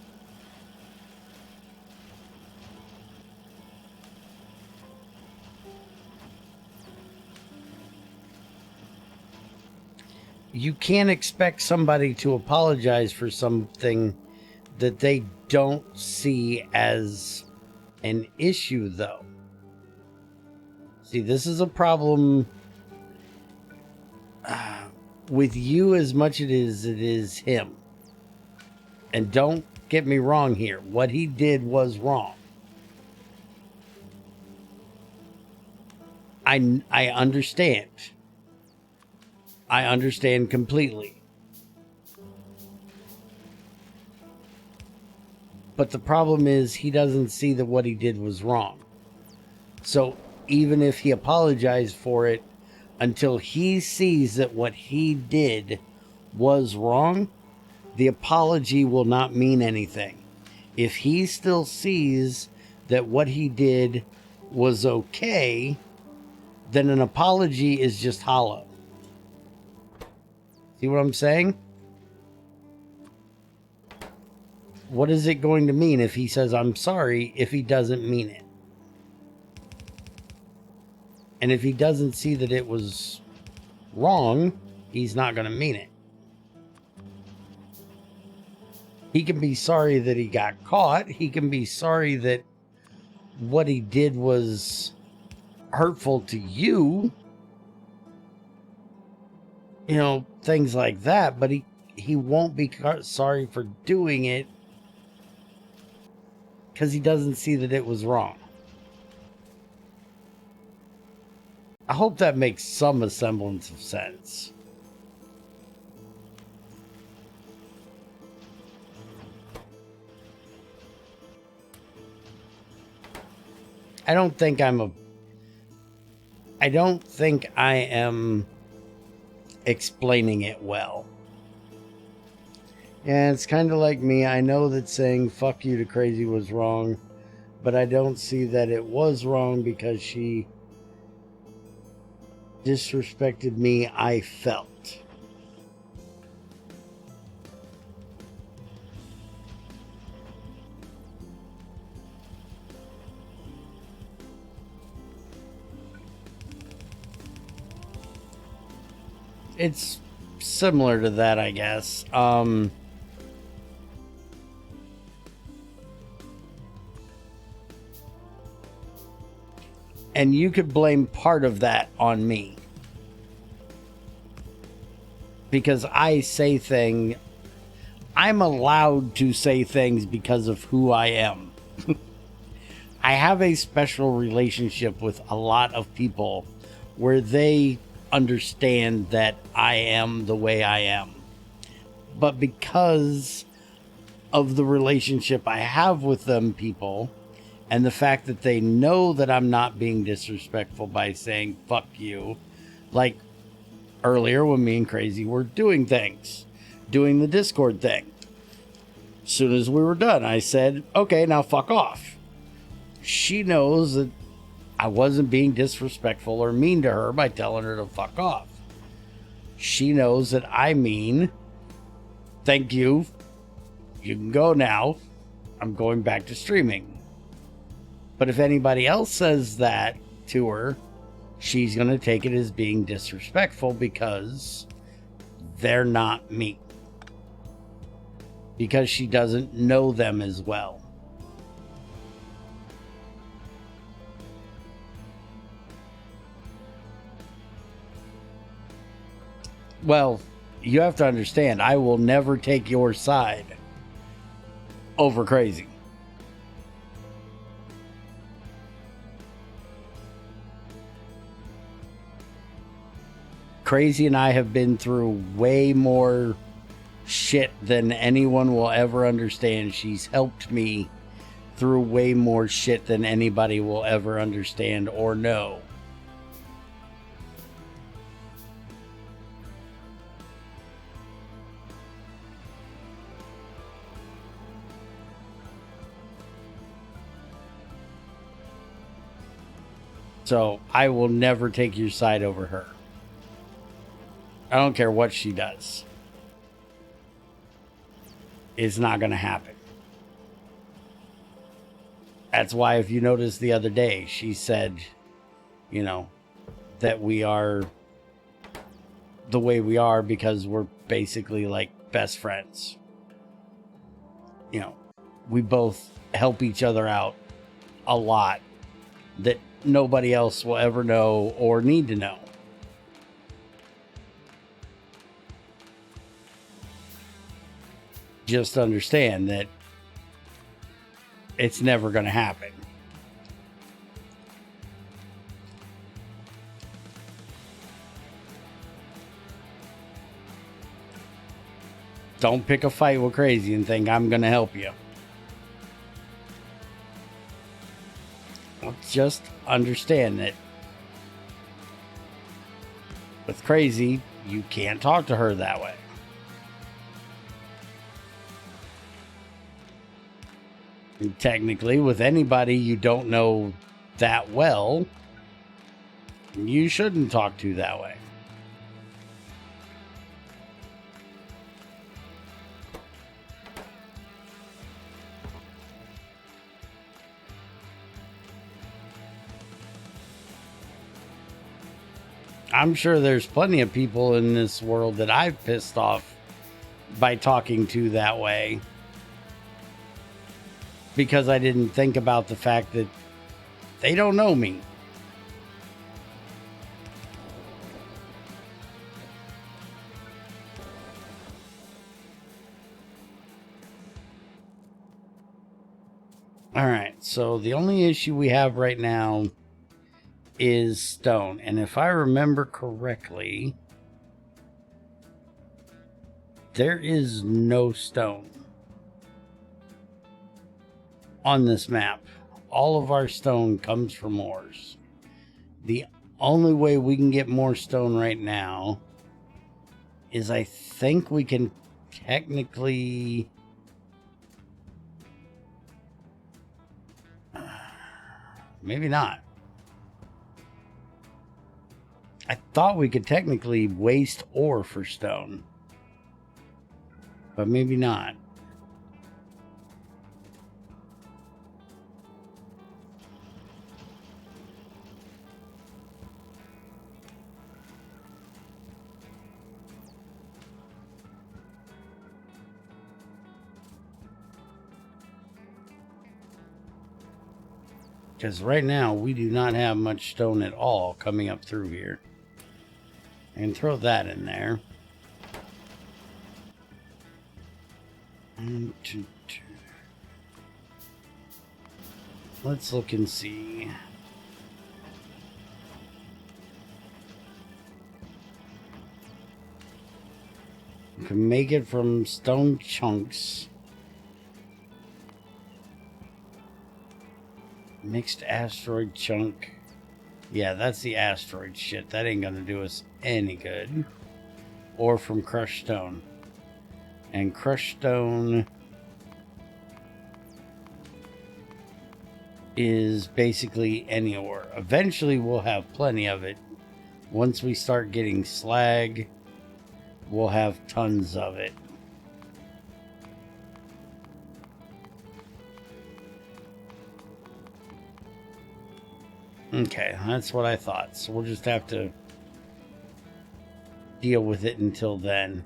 You can't expect somebody to apologize for something that they don't see as an issue, though. See, this is a problem with you as much as it is him. And don't get me wrong here. What he did was wrong. I understand. I understand completely. But the problem is he doesn't see that what he did was wrong. So even if he apologized for it, until he sees that what he did was wrong, the apology will not mean anything. If he still sees that what he did was okay, then an apology is just hollow. See what I'm saying? What is it going to mean if he says, I'm sorry, if he doesn't mean it? And if he doesn't see that it was wrong, he's not going to mean it. He can be sorry that he got caught. He can be sorry that what he did was hurtful to you. You know, things like that. But he won't be sorry for doing it because he doesn't see that it was wrong. I hope that makes some semblance of sense. I don't think I am explaining it well. Yeah, it's kind of like me. I know that saying fuck you to Crazy was wrong, but I don't see that it was wrong because she disrespected me, I felt. It's similar to that, I guess. And you could blame part of that on me. Because I'm allowed to say things because of who I am. I have a special relationship with a lot of people where they understand that I am the way I am. But because of the relationship I have with them people, and the fact that they know that I'm not being disrespectful by saying fuck you, like earlier when me and Crazy were doing the Discord thing. As soon as we were done, I said, okay, now fuck off. She knows that I wasn't being disrespectful or mean to her by telling her to fuck off. She knows that I mean, thank you. You can go now. I'm going back to streaming. But if anybody else says that to her, she's going to take it as being disrespectful because they're not me. Because she doesn't know them as well. Well, you have to understand, I will never take your side over Crazy. Crazy and I have been through way more shit than anyone will ever understand. She's helped me through way more shit than anybody will ever understand or know. So I will never take your side over her. I don't care what she does. It's not going to happen. That's why, if you noticed the other day, she said, you know, that we are the way we are because we're basically like best friends. You know, we both help each other out a lot that nobody else will ever know or need to know. Just understand that it's never going to happen. Don't pick a fight with Crazy and think I'm going to help you. Just understand that with Crazy, you can't talk to her that way. And technically, with anybody you don't know that well, you shouldn't talk to that way. I'm sure there's plenty of people in this world that I've pissed off by talking to that way, because I didn't think about the fact that they don't know me. All right, so the only issue we have right now is stone. And if I remember correctly, there is no stone on this map. All of our stone comes from ores. The only way we can get more stone right now is, I think we can technically... maybe not. I thought we could technically waste ore for stone, but maybe not. Because right now we do not have much stone at all coming up through here. I can throw that in there. 1, 2, 2. Let's look and see. We can make it from stone chunks. Mixed asteroid chunk. Yeah, that's the asteroid shit. That ain't gonna do us any good. Or from crushed stone. And crushed stone is basically any ore. Eventually we'll have plenty of it. Once we start getting slag, we'll have tons of it. Okay, that's what I thought. So we'll just have to deal with it until then.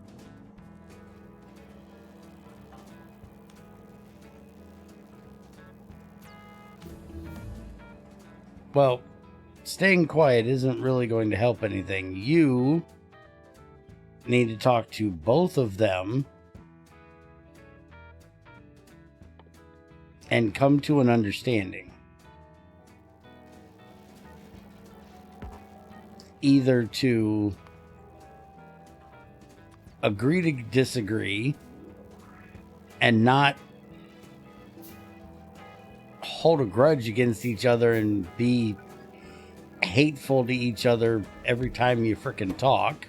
Well, staying quiet isn't really going to help anything. You need to talk to both of them and come to an understanding. Either to agree to disagree and not hold a grudge against each other and be hateful to each other every time you frickin' talk,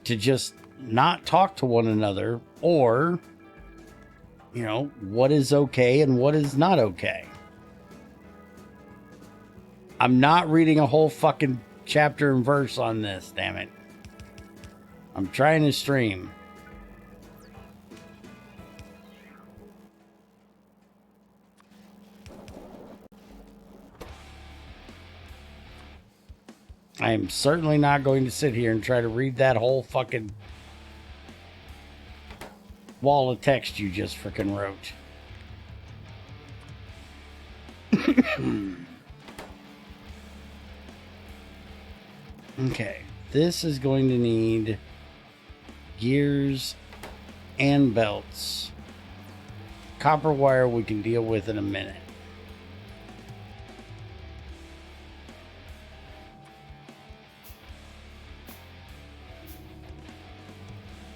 to just not talk to one another, or, you know, what is okay and what is not okay. I'm not reading a whole fucking chapter and verse on this, damn it. I'm trying to stream. I am certainly not going to sit here and try to read that whole fucking wall of text you just freaking wrote. Okay, this is going to need gears and belts. Copper wire we can deal with in a minute.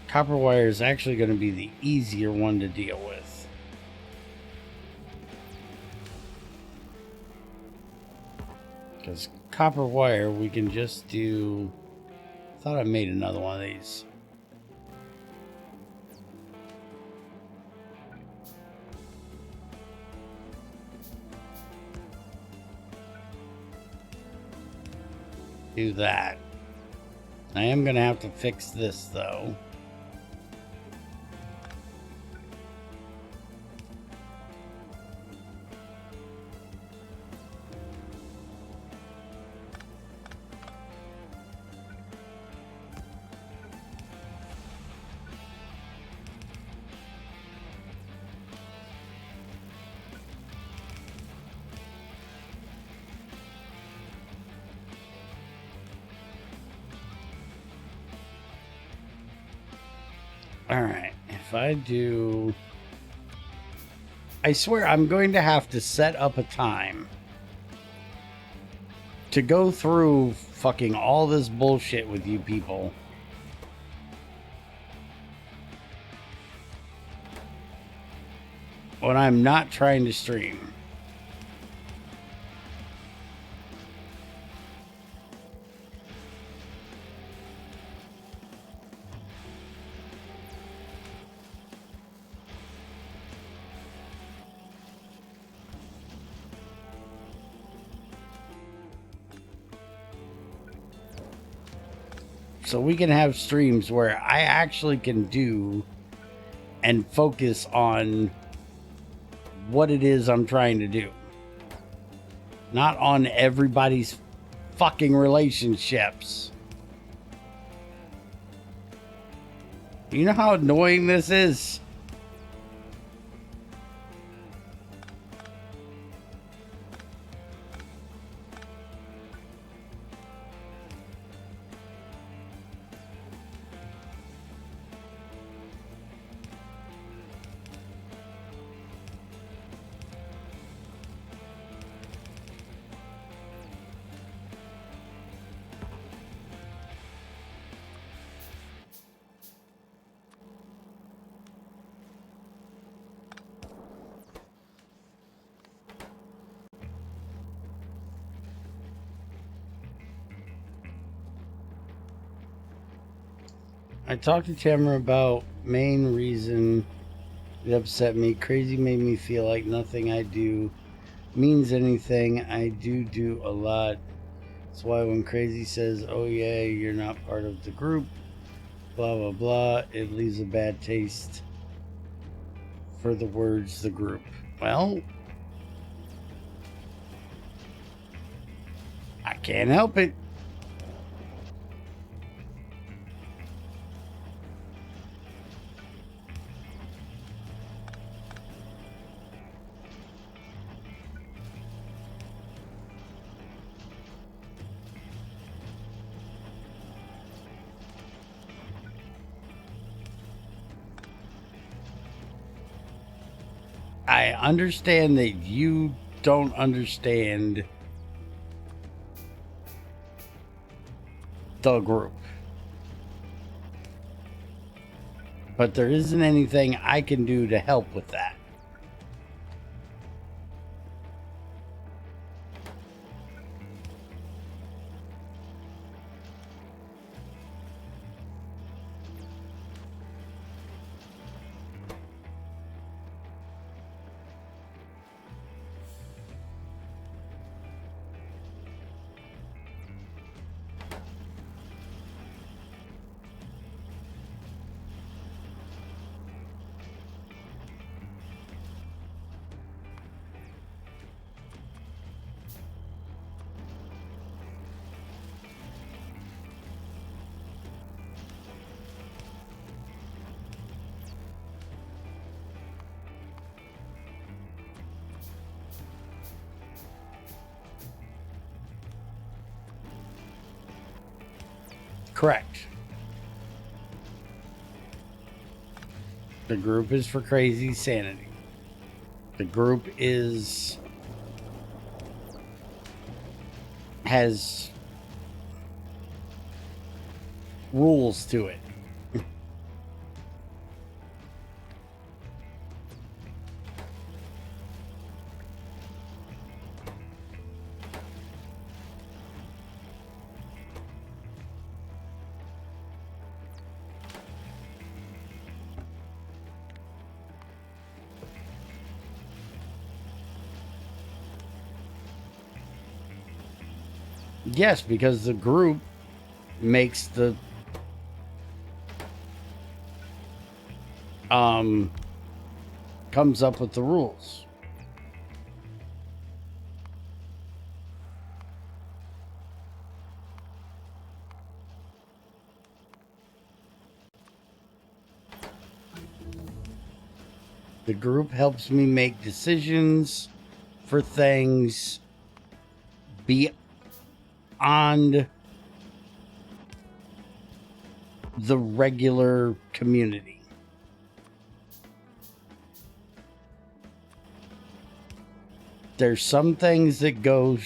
Copper wire is actually going to be the easier one to deal with. Because copper wire, we can just do... I thought I made another one of these. Do that. I am going to have to fix this, though. Alright, if I do... I swear I'm going to have to set up a time to go through fucking all this bullshit with you people. When I'm not trying to stream. So we can have streams where I actually can do and focus on what it is I'm trying to do. Not on everybody's fucking relationships. You know how annoying this is? I talked to Tamara about main reason it upset me. Crazy made me feel like nothing I do means anything. I do a lot. That's why when Crazy says, oh yeah, you're not part of the group, blah, blah, blah, it leaves a bad taste for the words the group. Well, I can't help it. I understand that you don't understand the group. But there isn't anything I can do to help with that. Correct. The group is for crazy sanity. The group has rules to it. Yes, because the group makes the comes up with the rules. The group helps me make decisions for things beyond the regular community. There's some things that go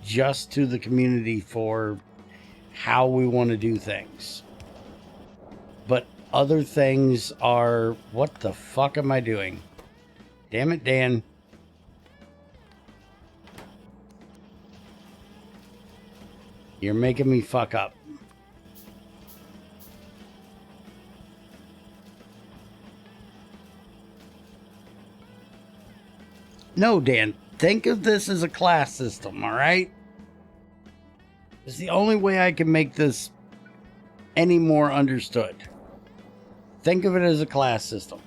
just to the community for how we want to do things. But other things are, what the fuck am I doing? Damn it, Dan. You're making me fuck up. No, Dan, think of this as a class system, all right? It's the only way I can make this any more understood. Think of it as a class system.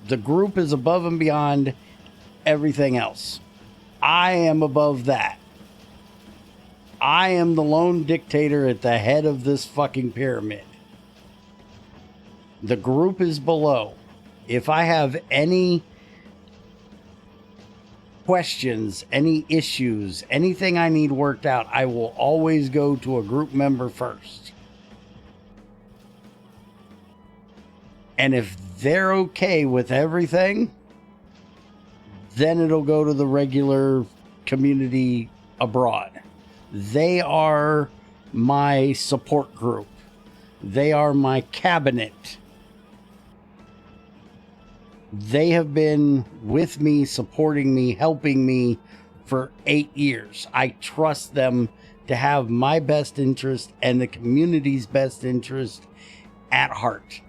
The group is above and beyond everything else. I am above that. I am the lone dictator at the head of this fucking pyramid. The group is below. If I have any questions, any issues, anything I need worked out, I will always go to a group member first. And if they're okay with everything, then it'll go to the regular community abroad. They are my support group. They are my cabinet. They have been with me, supporting me, helping me for 8 years. I trust them to have my best interest and the community's best interest at heart.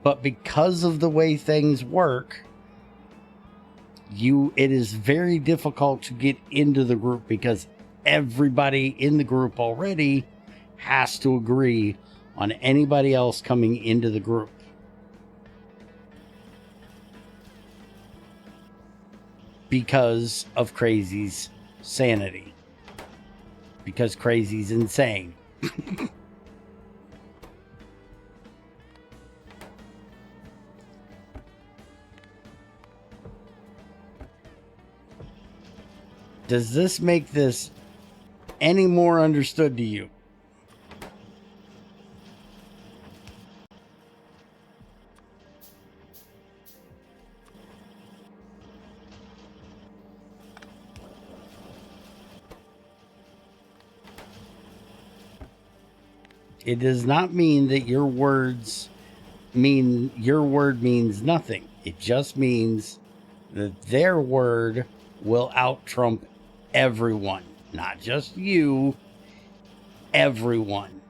But because of the way things work, it is very difficult to get into the group because everybody in the group already has to agree on anybody else coming into the group. Because of Crazy's sanity. Because Crazy's insane. Does this make this any more understood to you? It does not mean that your word means nothing. It just means that their word will out trump everyone, not just you, everyone.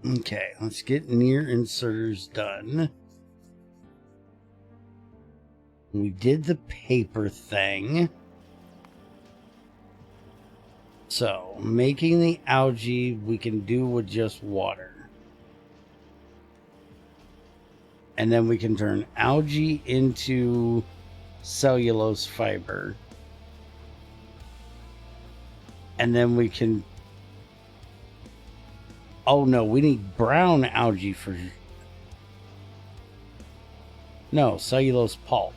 Okay, let's get near inserters done. We did the paper thing. So, making the algae we can do with just water. And then we can turn algae into cellulose fiber. And then we can... Oh no, we need brown algae for... No, cellulose pulp.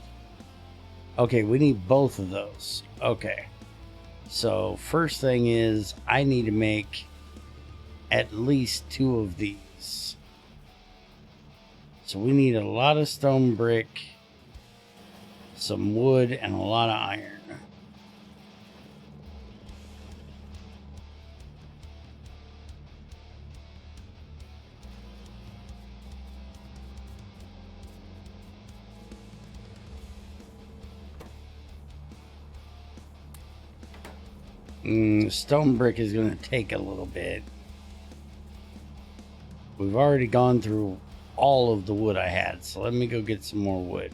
Okay, we need both of those. Okay. So, first thing is, I need to make at least 2 of these. So we need a lot of stone brick, some wood, and a lot of iron. Stone brick is going to take a little bit. We've already gone through all of the wood I had, so let me go get some more wood.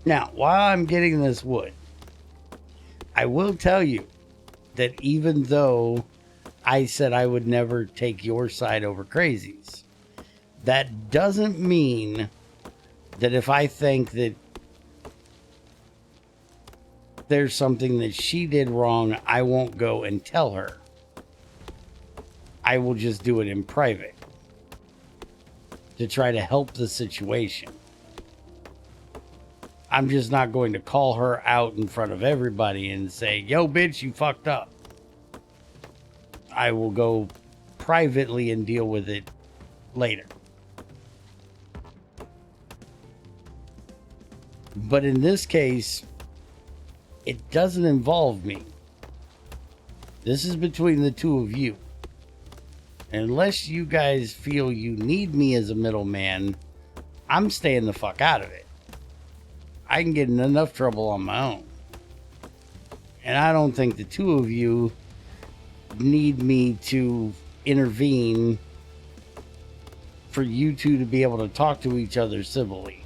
Now, while I'm getting this wood, I will tell you that even though I said I would never take your side over Crazy's, that doesn't mean that if I think that there's something that she did wrong, I won't go and tell her. I will just do it in private to try to help the situation. I'm just not going to call her out in front of everybody and say, yo, bitch, you fucked up. I will go privately and deal with it later. But in this case, it doesn't involve me. This is between the two of you. Unless you guys feel you need me as a middleman, I'm staying the fuck out of it. I can get in enough trouble on my own. And I don't think the two of you need me to intervene for you two to be able to talk to each other civilly.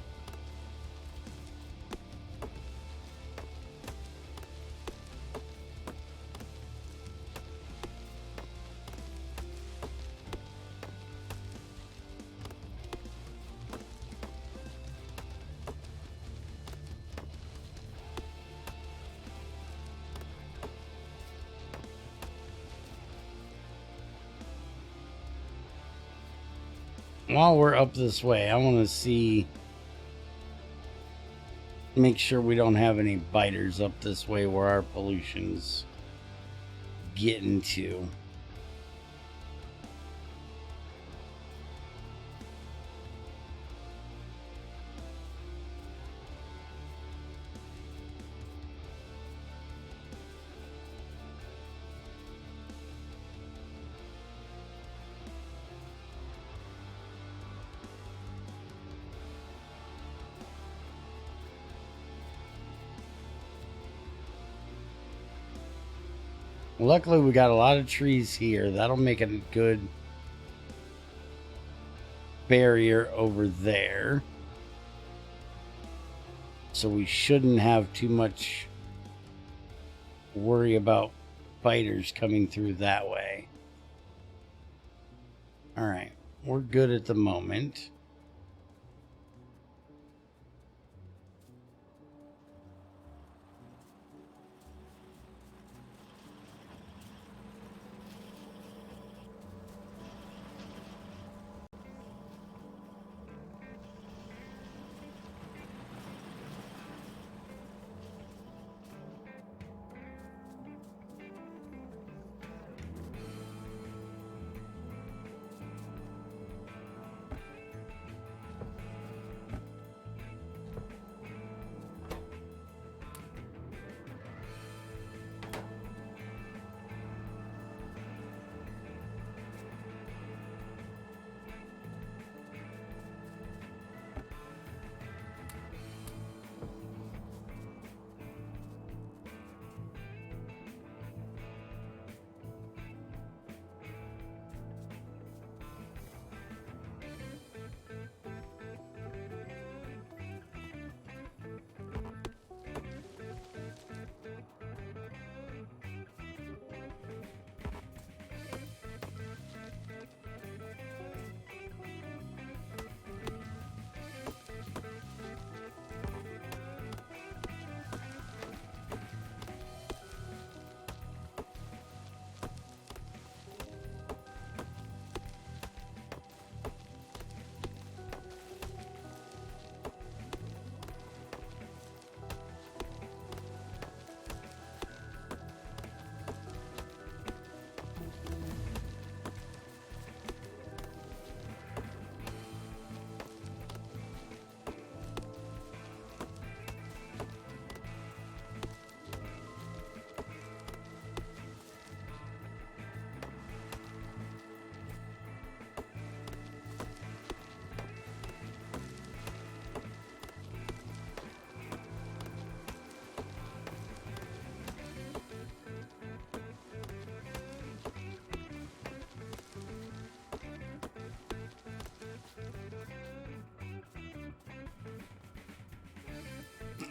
While we're up this way, I want to make sure we don't have any biters up this way where our pollution's getting to. Luckily, we got a lot of trees here. That'll make a good barrier over there. So we shouldn't have too much worry about biters coming through that way. All right, we're good at the moment.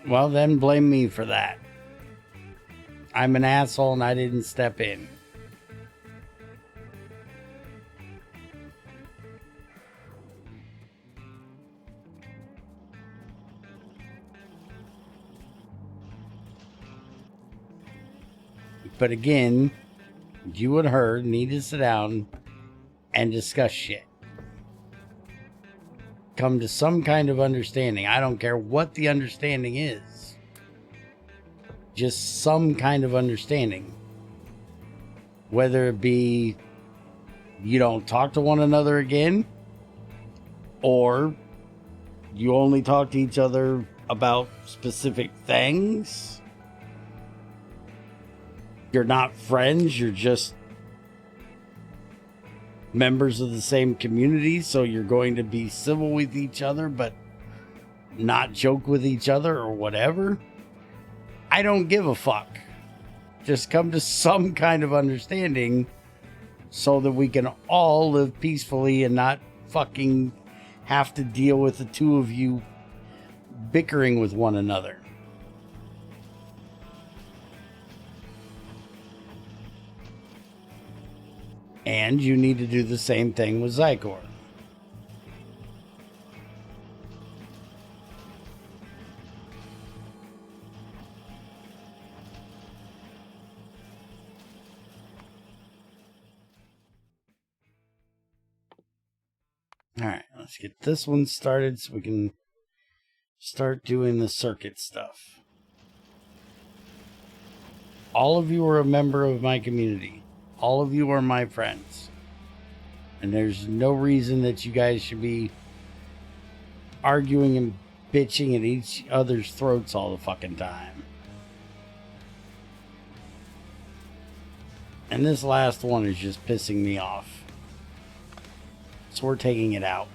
Well, then blame me for that. I'm an asshole and I didn't step in. But again, you and her need to sit down and discuss shit. Come to some kind of understanding. I don't care what the understanding is. Just some kind of understanding. Whether it be you don't talk to one another again, or you only talk to each other about specific things. You're not friends, you're just members of the same community, so you're going to be civil with each other but not joke with each other or whatever. I don't give a fuck. Just come to some kind of understanding so that we can all live peacefully and not fucking have to deal with the two of you bickering with one another. And you need to do the same thing with Zykor. Alright, let's get this one started so we can start doing the circuit stuff. All of you are a member of my community. All of you are my friends. And there's no reason that you guys should be arguing and bitching at each other's throats all the fucking time. And this last one is just pissing me off. So we're taking it out.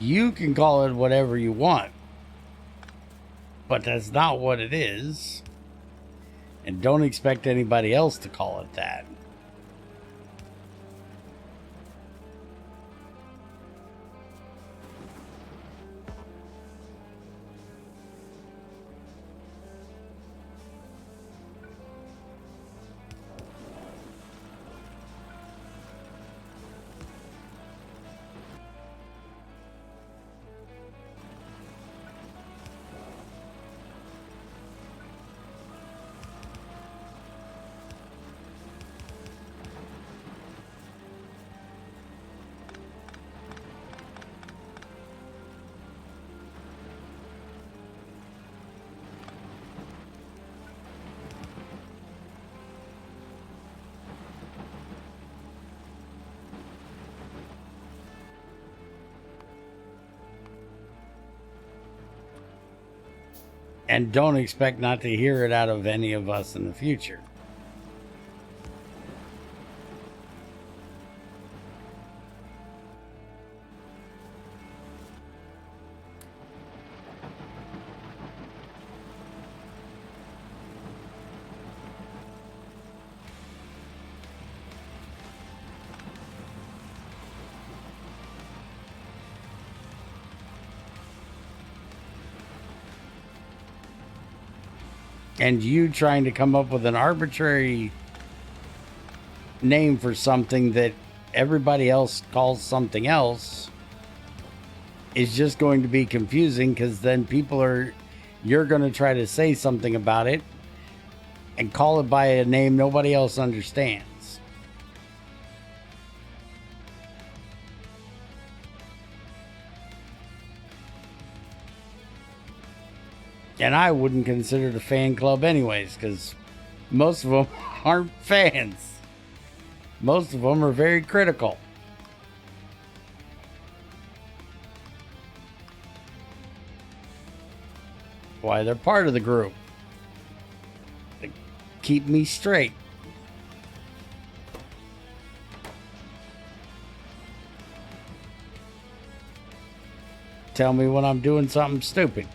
You can call it whatever you want, but that's not what it is. And don't expect anybody else to call it that. And don't expect not to hear it out of any of us in the future. And you trying to come up with an arbitrary name for something that everybody else calls something else is just going to be confusing, because then you're going to try to say something about it and call it by a name nobody else understands. And I wouldn't consider it a fan club anyways, because most of them aren't fans. Most of them are very critical. Why they're part of the group. They keep me straight. Tell me when I'm doing something stupid.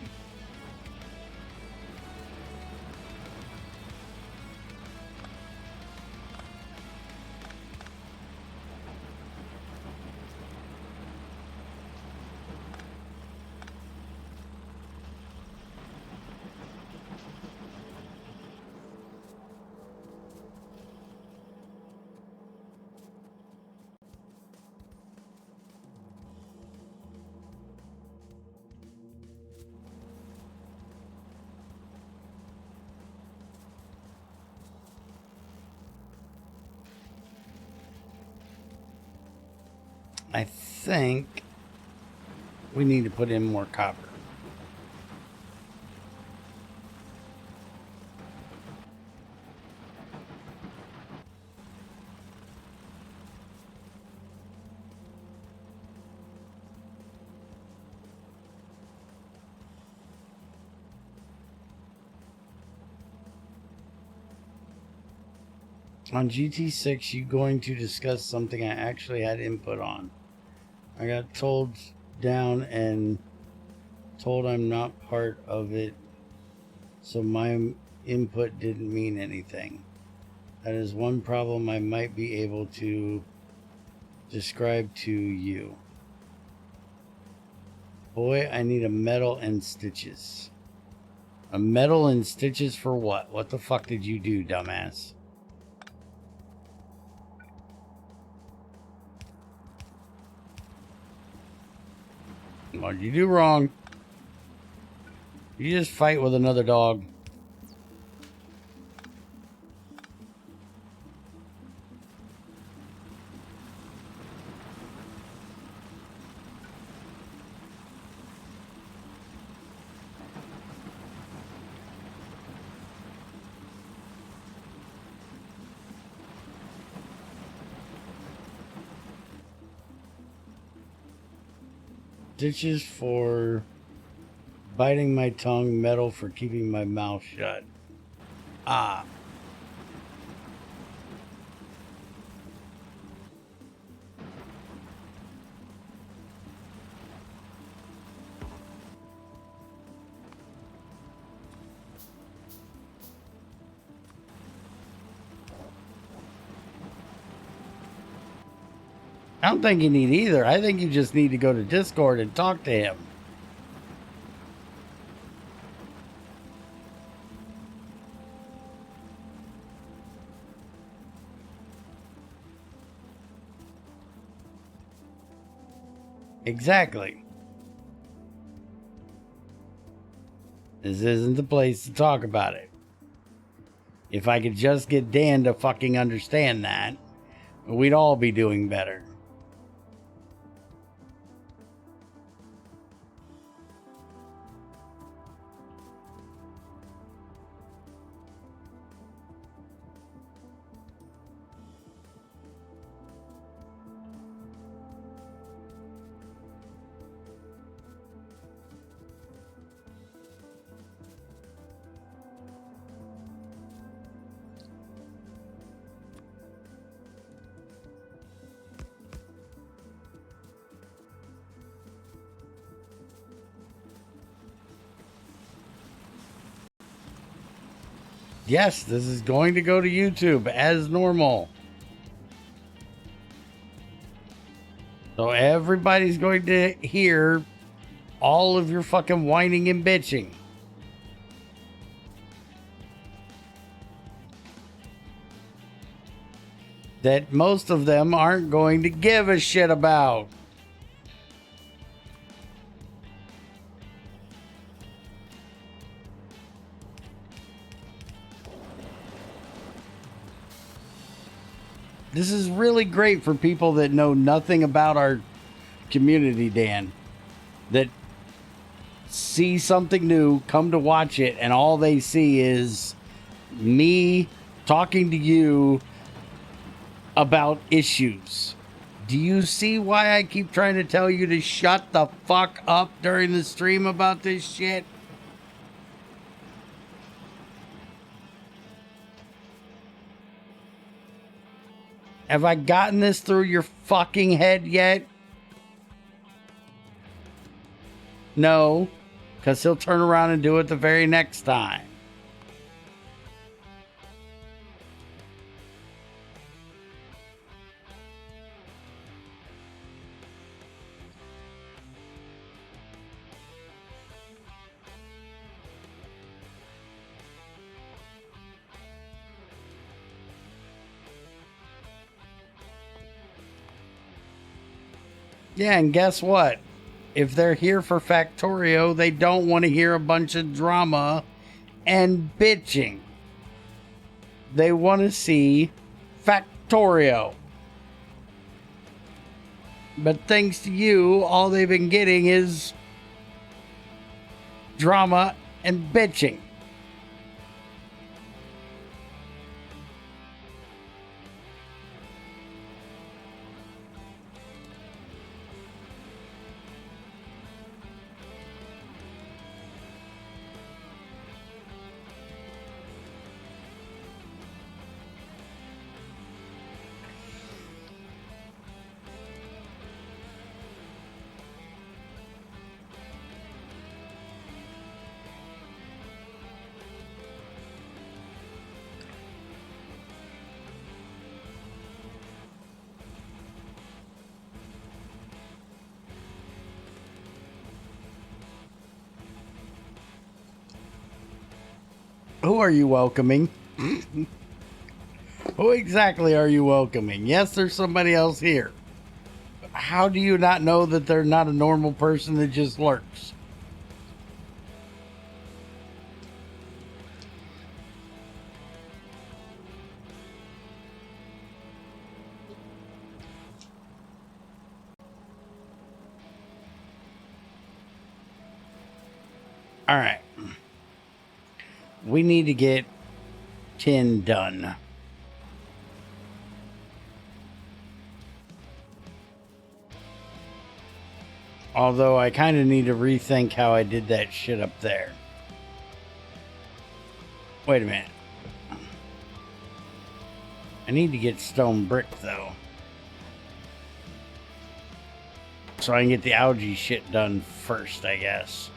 I think we need to put in more copper. On GT6, you going to discuss something I actually had input on. I got told down and told I'm not part of it, so my input didn't mean anything. That is one problem I might be able to describe to you. Boy, I need a metal and stitches. A metal and stitches for what? What the fuck did you do, dumbass? What did you do wrong? You just fight with another dog. Stitches for biting my tongue, metal for keeping my mouth shut. Ah. I don't think you need either. I think you just need to go to Discord and talk to him. Exactly. This isn't the place to talk about it. If I could just get Dan to fucking understand that, we'd all be doing better. Yes, this is going to go to YouTube as normal. So everybody's going to hear all of your fucking whining and bitching. That most of them aren't going to give a shit about. This is really great for people that know nothing about our community, Dan. That see something new, come to watch it, and all they see is me talking to you about issues. Do you see why I keep trying to tell you to shut the fuck up during the stream about this shit? Have I gotten this through your fucking head yet? No, because he'll turn around and do it the very next time. Yeah, and guess what? If they're here for Factorio, they don't want to hear a bunch of drama and bitching. They want to see Factorio. But thanks to you, all they've been getting is drama and bitching. Who are you welcoming? Who exactly are you welcoming? Yes, there's somebody else here. How do you not know that they're not a normal person that just lurks? All right. We need to get 10 done. Although I kind of need to rethink how I did that shit up there. Wait a minute. I need to get stone brick though. So I can get the algae shit done first, I guess.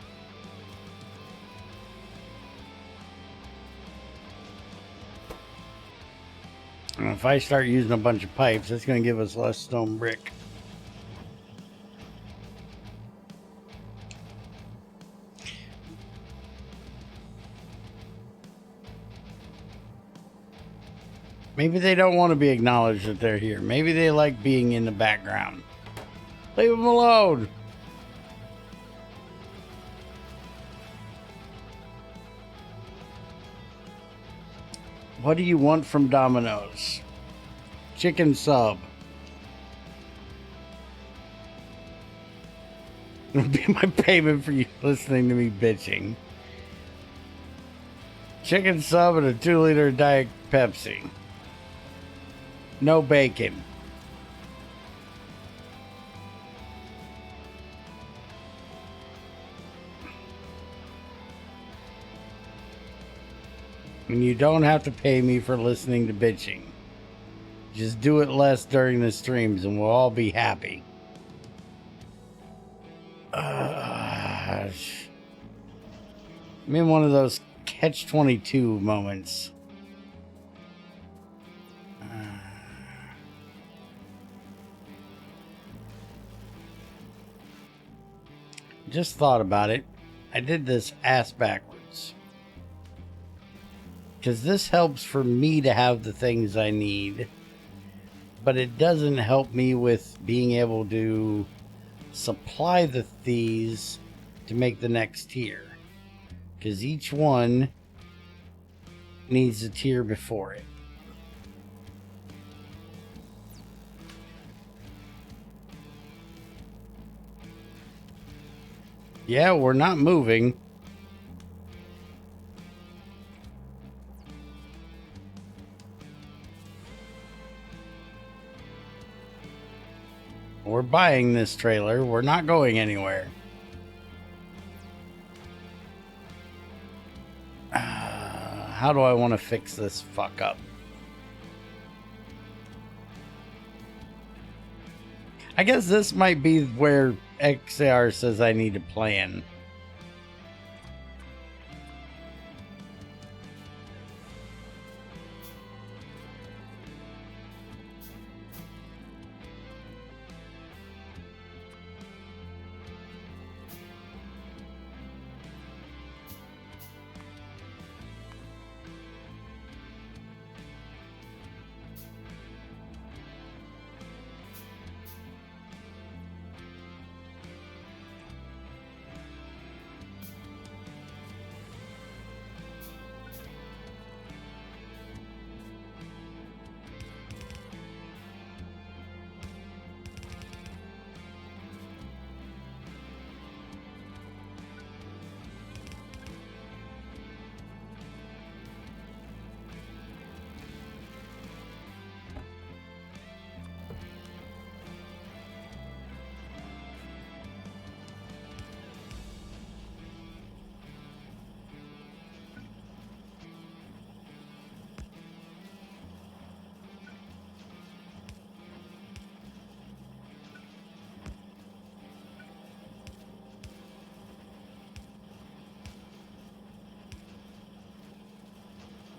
And if I start using a bunch of pipes, that's going to give us less stone brick. Maybe they don't want to be acknowledged that they're here. Maybe they like being in the background. Leave them alone. What do you want from Domino's? Chicken sub. It'll be my payment for you listening to me bitching. Chicken sub and a 2-liter Diet Pepsi. No bacon. And you don't have to pay me for listening to bitching. Just do it less during the streams and we'll all be happy. I'm in one of those catch-22 moments. Just thought about it. I did this ass backwards. Because this helps for me to have the things I need. But it doesn't help me with being able to supply these to make the next tier. Because each one needs a tier before it. Yeah, we're not moving. We're buying this trailer. We're not going anywhere. How do I want to fix this fuck up? I guess this might be where XR says I need to plan.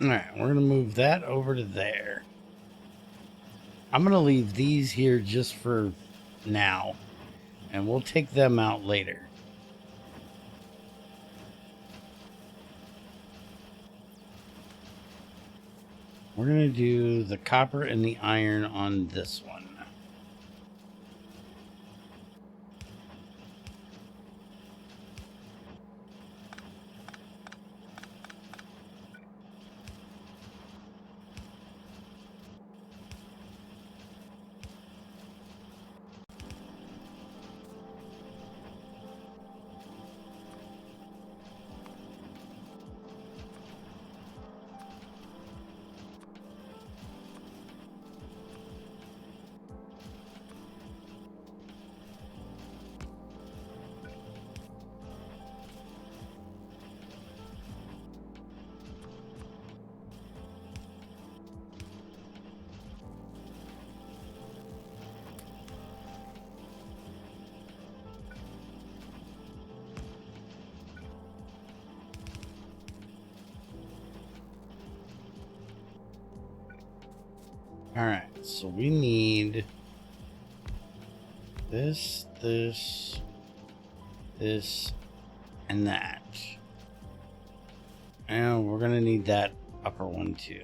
Alright, we're going to move that over to there. I'm going to leave these here just for now. And we'll take them out later. We're going to do the copper and the iron on this one. Alright, so we need this, and that. And we're going to need that upper one too.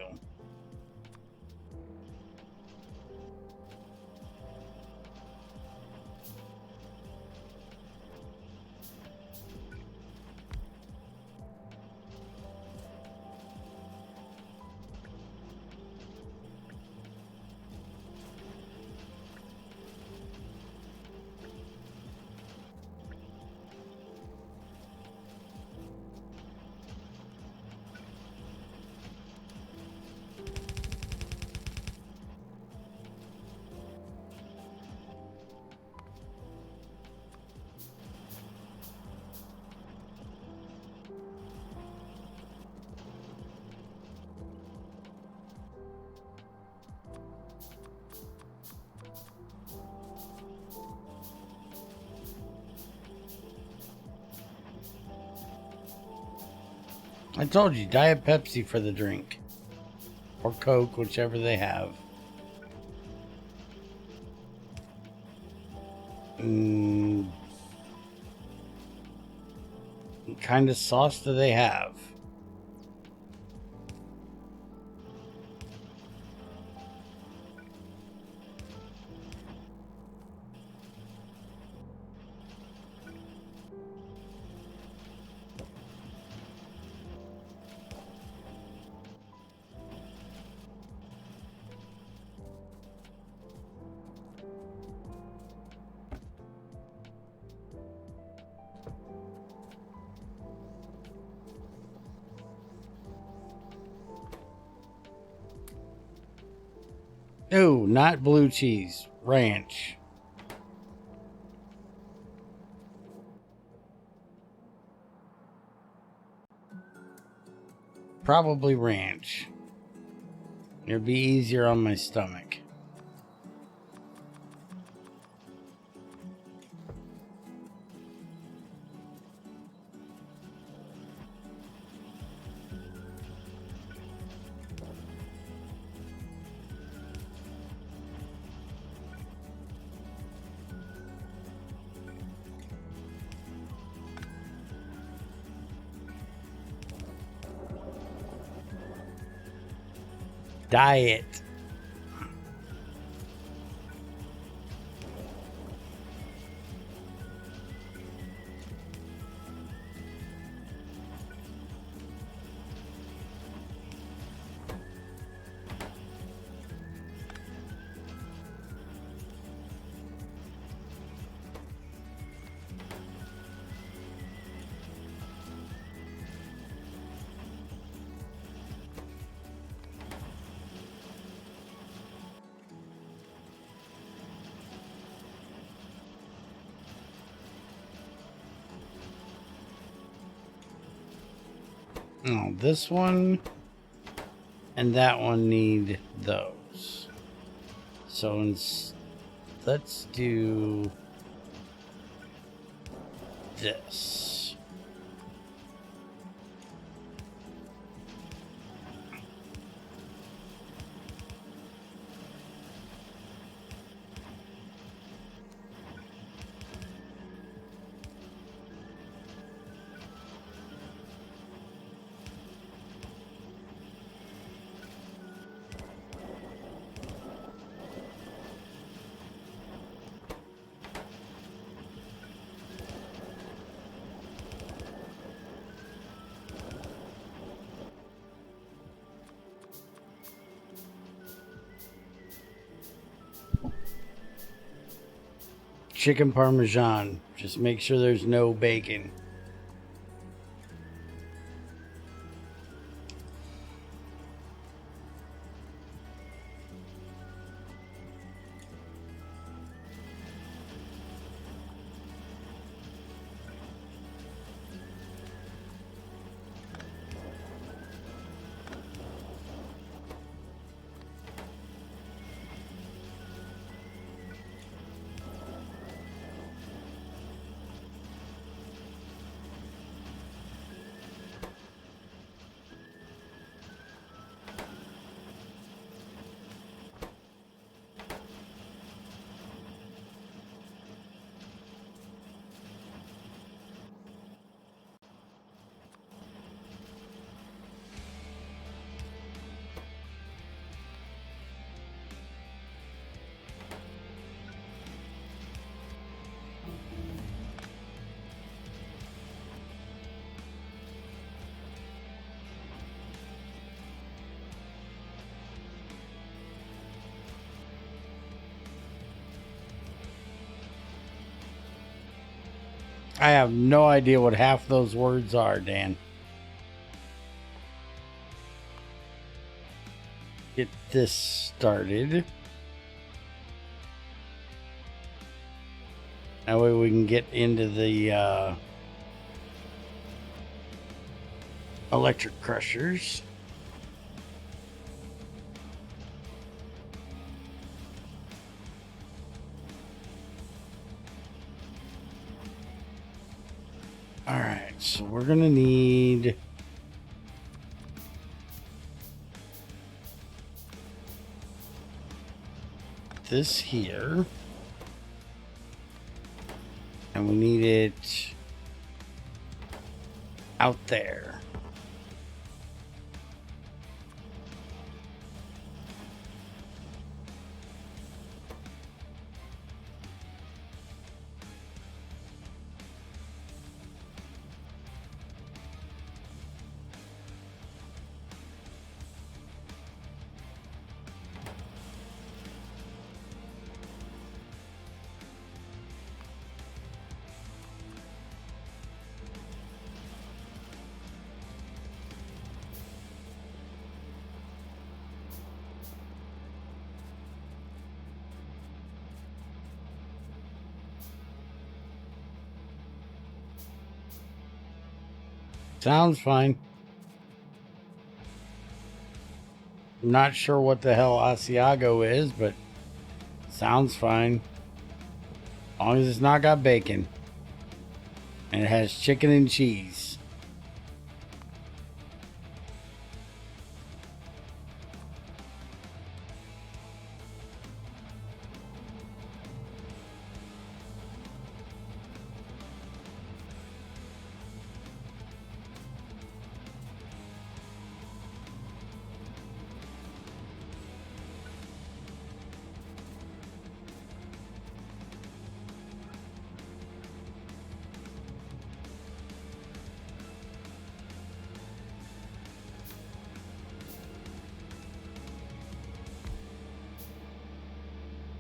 I told you, Diet Pepsi for the drink. Or Coke, whichever they have. What kind of sauce do they have? Oh, not blue cheese. Ranch. Probably ranch. It'd be easier on my stomach. Diet. Oh, this one and that one need those. So let's do this. Chicken Parmesan. Just make sure there's no bacon. I have no idea what half those words are, Dan. Get this started. That way we can get into the electric crushers. All right, so we're gonna need this here. And we need it out there. Sounds fine. I'm not sure what the hell Asiago is, but sounds fine. As long as it's not got bacon. And it has chicken and cheese.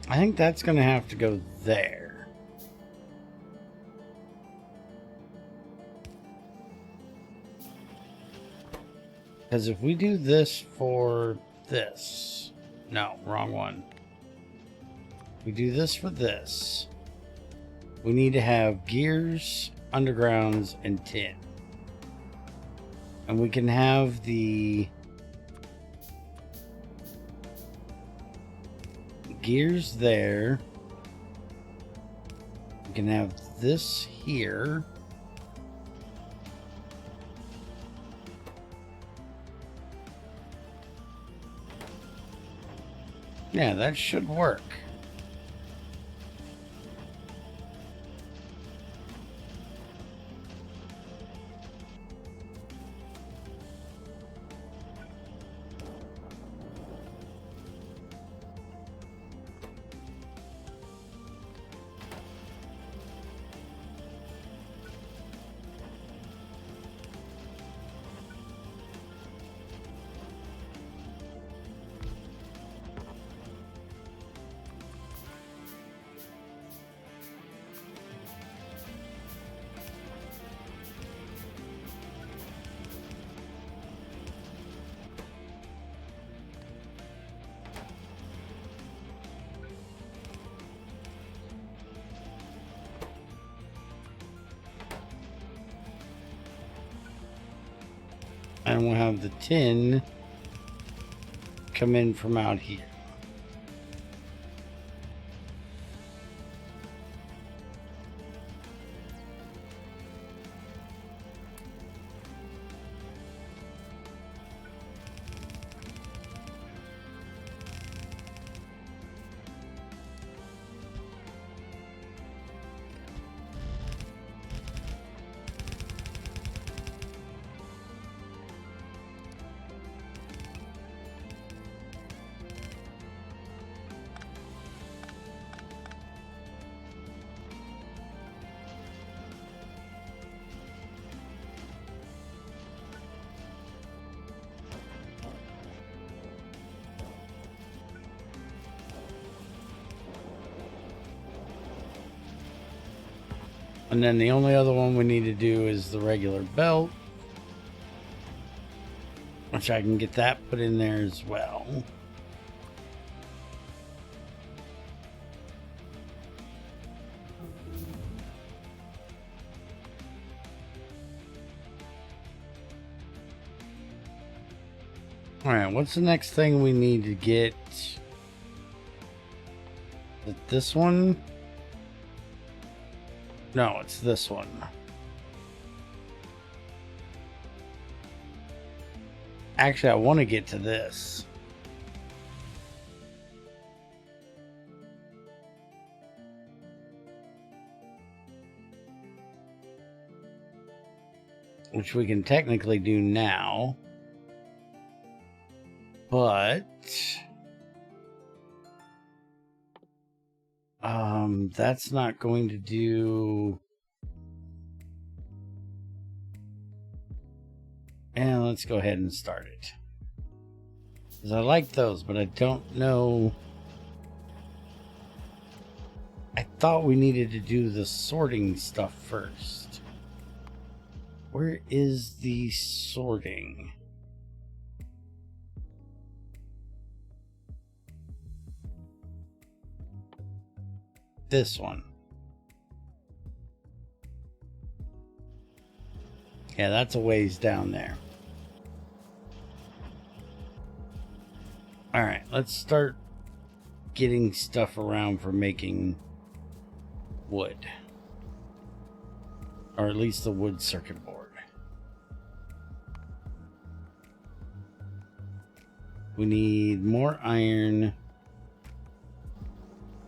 I think that's going to have to go there. Because if we do this for this... No, wrong one. We do this for this. We need to have gears, undergrounds, and tin. And we can have the... gears there. We can have this here. Yeah, that should work. And we'll have the tin come in from out here. And then the only other one we need to do is the regular belt, which I can get that put in there as well. All right, what's the next thing we need to get? Is it this one? No, it's this one. Actually, I want to get to this. which we can technically do now. But that's not going to do. And let's go ahead and start it. Because I like those, but I don't know. I thought we needed to do the sorting stuff first. Where is the sorting? This one. Yeah, that's a ways down there. Alright, let's start getting stuff around for making wood. Or at least the wood circuit board. We need more iron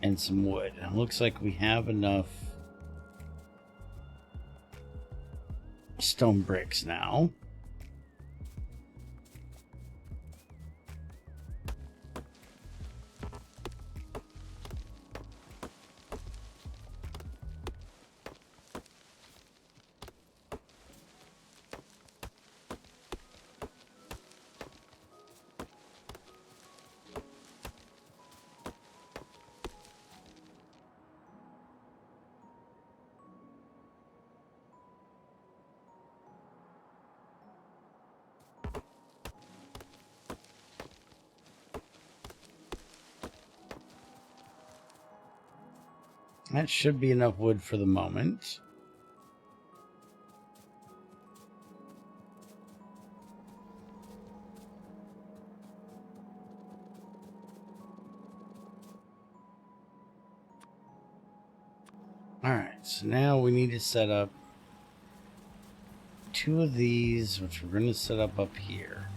and some wood. It looks like we have enough stone bricks now. That should be enough wood for the moment. Alright, so now we need to set up 2 of these, which we're going to set up here.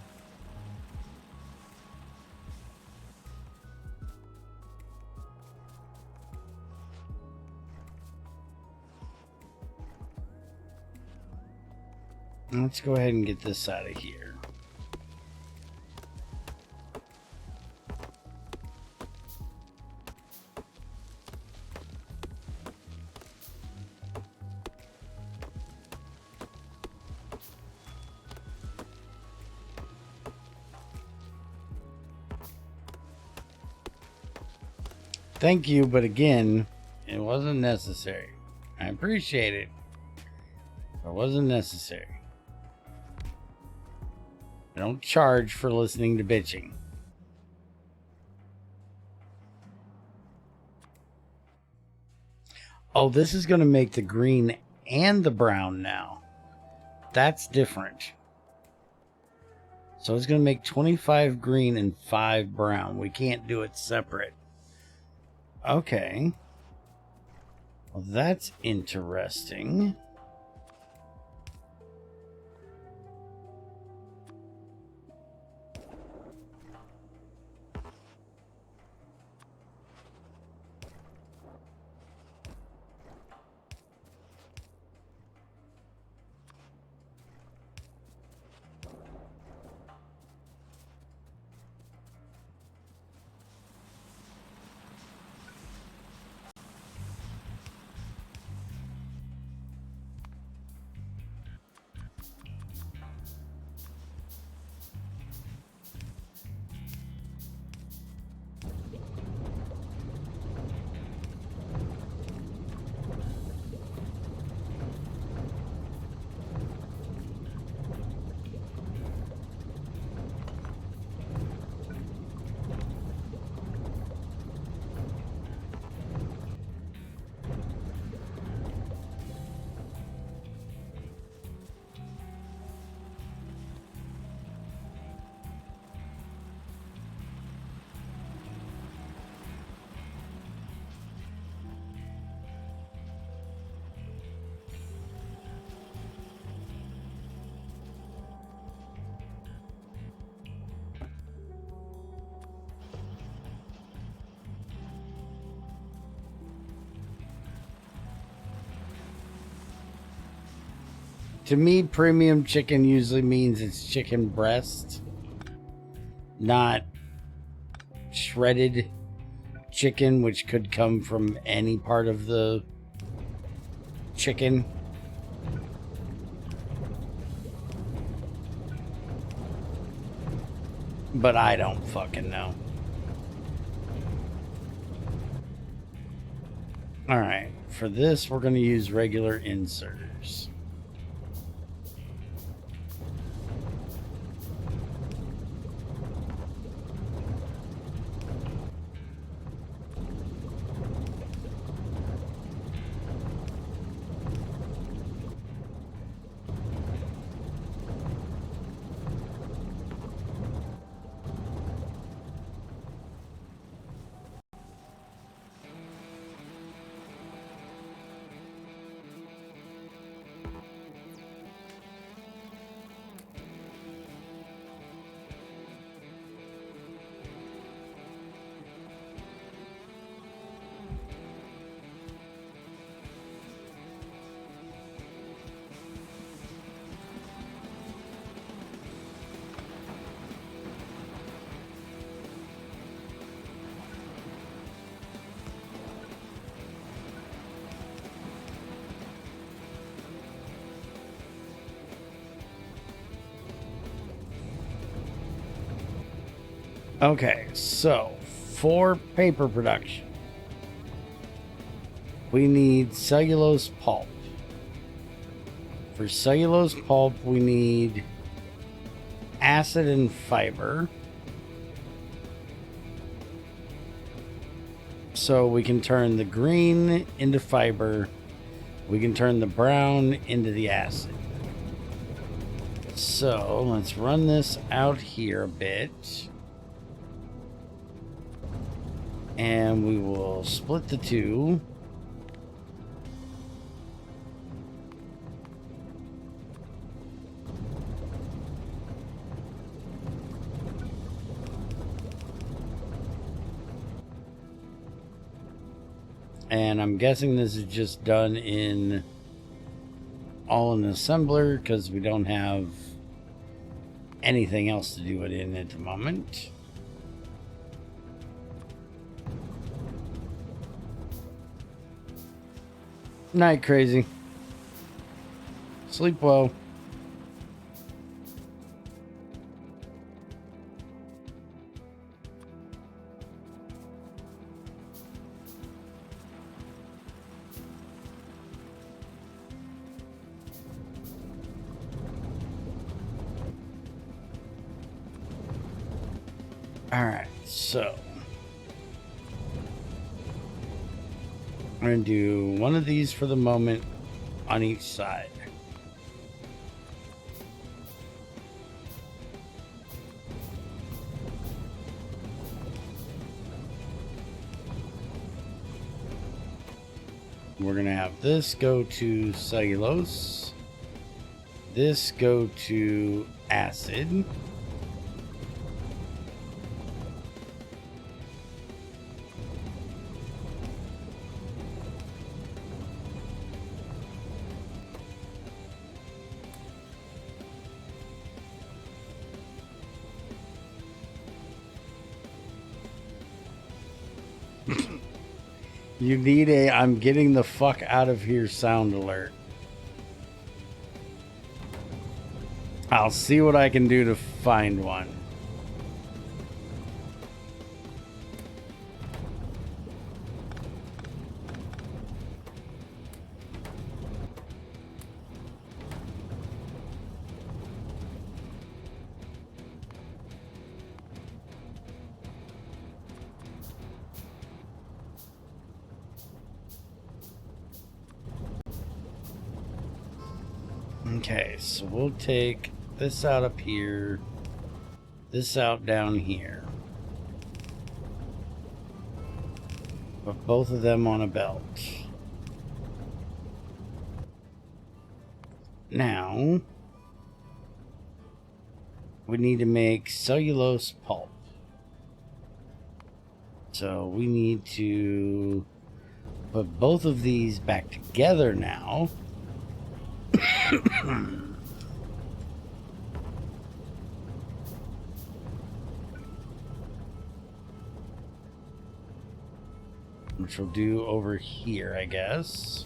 Let's go ahead and get this out of here. Thank you, but again, it wasn't necessary. I appreciate it. It wasn't necessary. I don't charge for listening to bitching. Oh, this is going to make the green and the brown now. That's different. So it's going to make 25 green and 5 brown. We can't do it separate. Okay. Well, that's interesting. To me, premium chicken usually means it's chicken breast, not shredded chicken, which could come from any part of the chicken. But I don't fucking know. Alright, for this we're going to use regular inserters. Okay, so for paper production, we need cellulose pulp. For cellulose pulp, we need acid and fiber. So we can turn the green into fiber. We can turn the brown into the acid. So let's run this out here a bit. And we will split the two. And I'm guessing this is just done in all in assembler because we don't have anything else to do it in at the moment. Night, crazy. Sleep well. All right, so I'm going to do one of these for the moment on each side. We're going to have this go to cellulose, this go to acid, you need a I'm getting the fuck out of here sound alert. I'll see what I can do to find one. Okay, so we'll take this out up here, this out down here. Put both of them on a belt. Now, we need to make cellulose pulp. So we need to put both of these back together now. Which we'll do over here, I guess.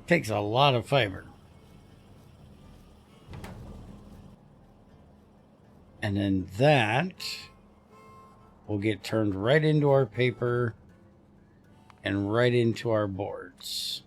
Takes a lot of fiber. And then that will get turned right into our paper and right into our boards.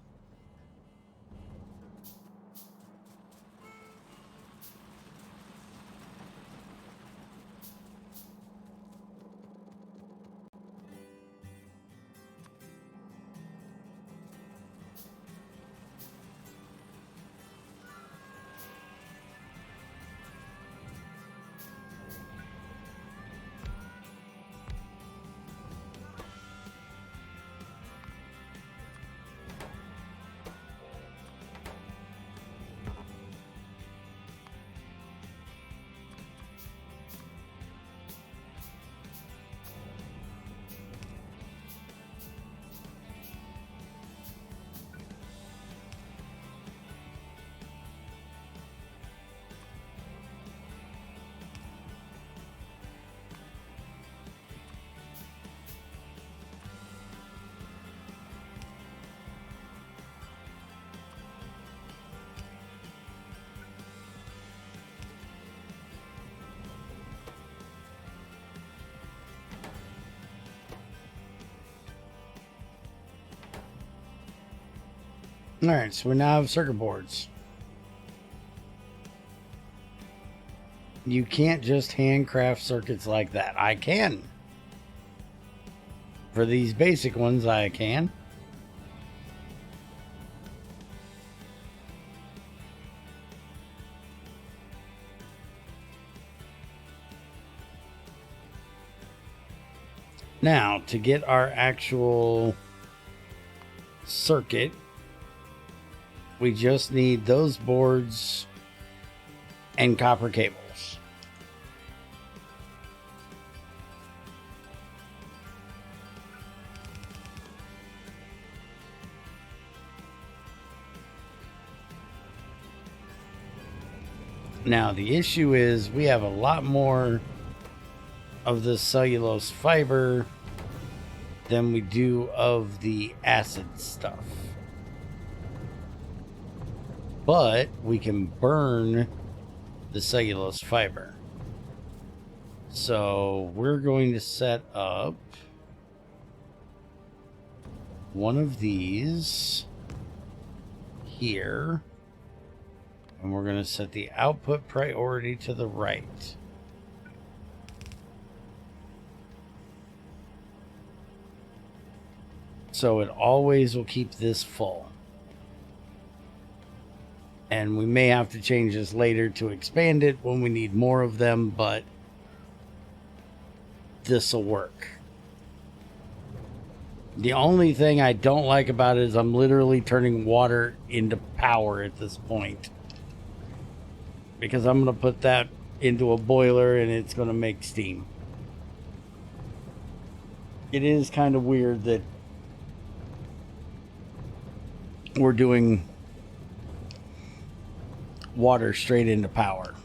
All right, so we now have circuit boards. You can't just handcraft circuits like that. I can. For these basic ones, I can. Now, to get our actual circuit, we just need those boards and copper cables. Now, the issue is we have a lot more of the cellulose fiber than we do of the acid stuff. But we can burn the cellulose fiber. So we're going to set up one of these here. And we're going to set the output priority to the right. So it always will keep this full. And we may have to change this later to expand it when we need more of them, but this will work. The only thing I don't like about it is I'm literally turning water into power at this point. Because I'm going to put that into a boiler and it's going to make steam. It is kind of weird that we're doing water straight into power.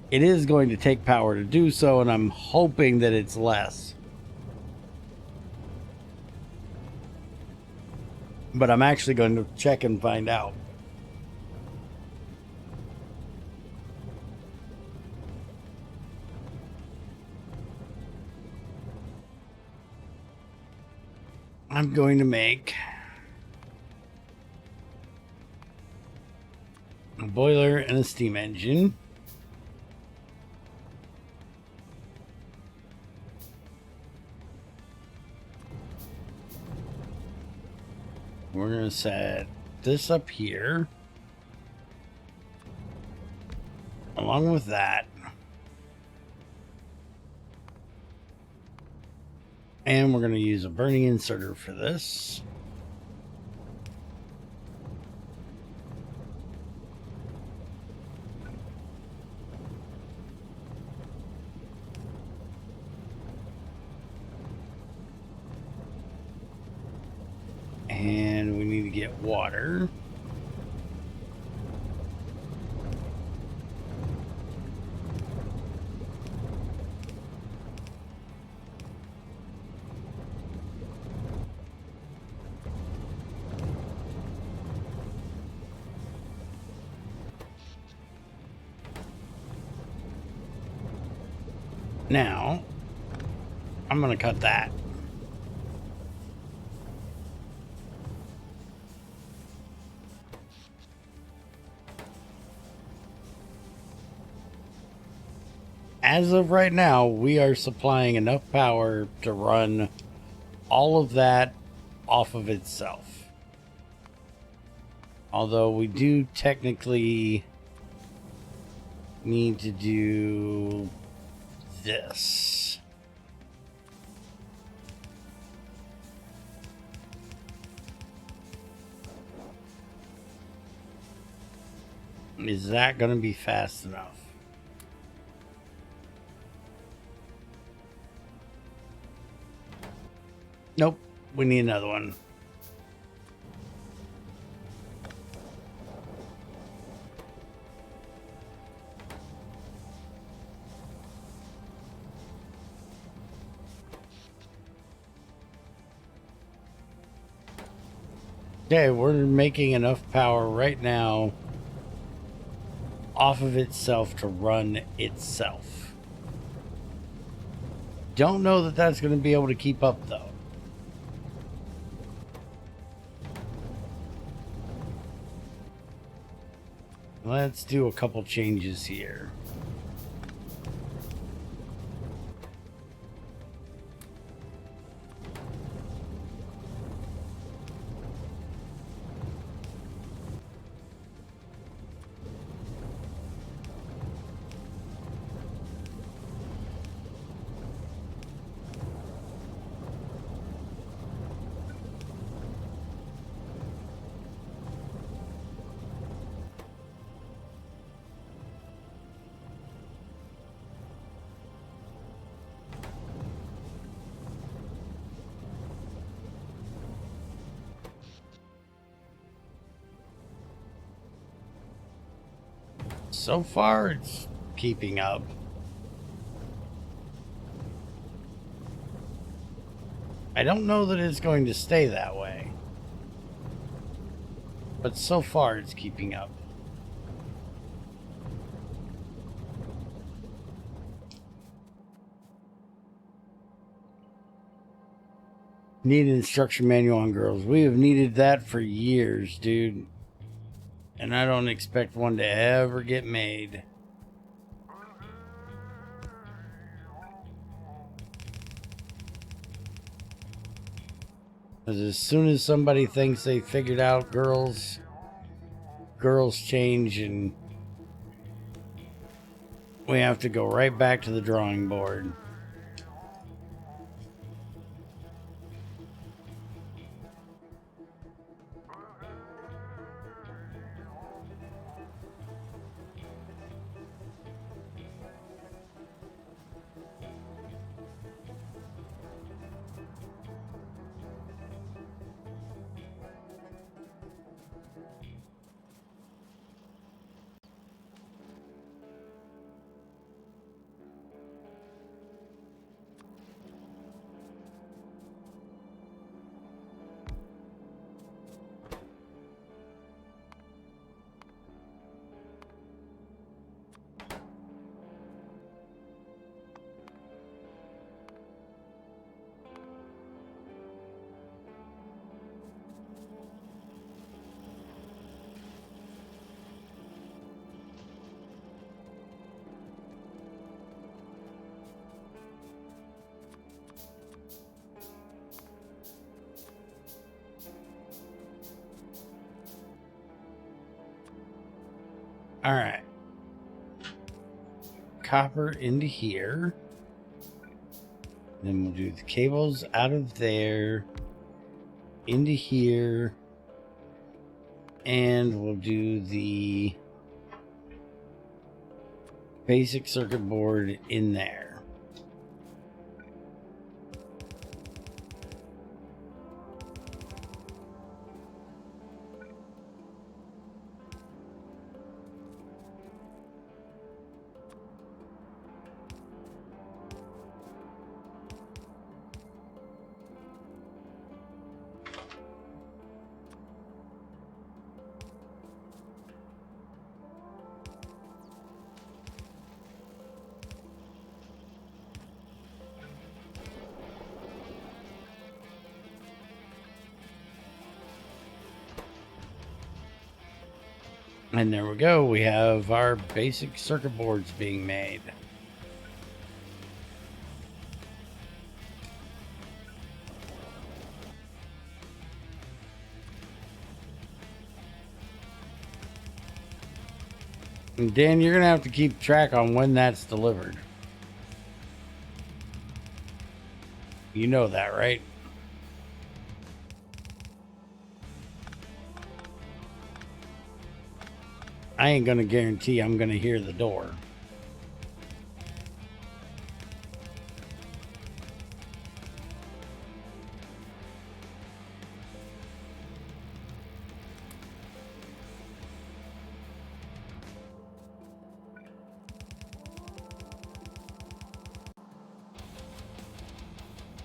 It is going to take power to do so, and I'm hoping that it's less. But I'm actually going to check and find out. I'm going to make boiler, and a steam engine. We're going to set this up here. Along with that. And we're going to use a burning inserter for this. And we need to get water. Now, I'm going to cut that. As of right now, we are supplying enough power to run all of that off of itself. Although we do technically need to do this. Is that going to be fast enough? Nope, we need another one. Okay, we're making enough power right now off of itself to run itself. Don't know that that's going to be able to keep up, though. Let's do a couple changes here. So far, it's keeping up. I don't know that it's going to stay that way. But so far, it's keeping up. Need an instruction manual on girls. We have needed that for years, dude. And I don't expect one to ever get made. Because as soon as somebody thinks they figured out girls change, and we have to go right back to the drawing board. All right. Copper into here. Then we'll do the cables out of there into here. And we'll do the basic circuit board in there. And there we go. We have our basic circuit boards being made. And Dan, you're going to have to keep track on when that's delivered. You know that, right? I ain't going to guarantee I'm going to hear the door.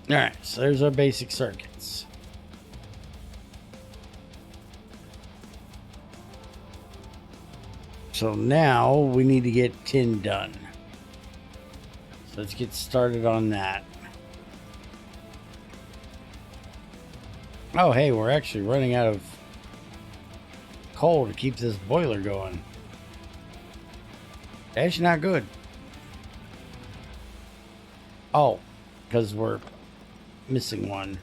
All right, so there's our basic circuits. So now we need to get tin done. So let's get started on that. Oh, hey, we're actually running out of coal to keep this boiler going. That's not good. Oh, because we're missing one.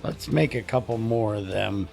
Let's make a couple more of them.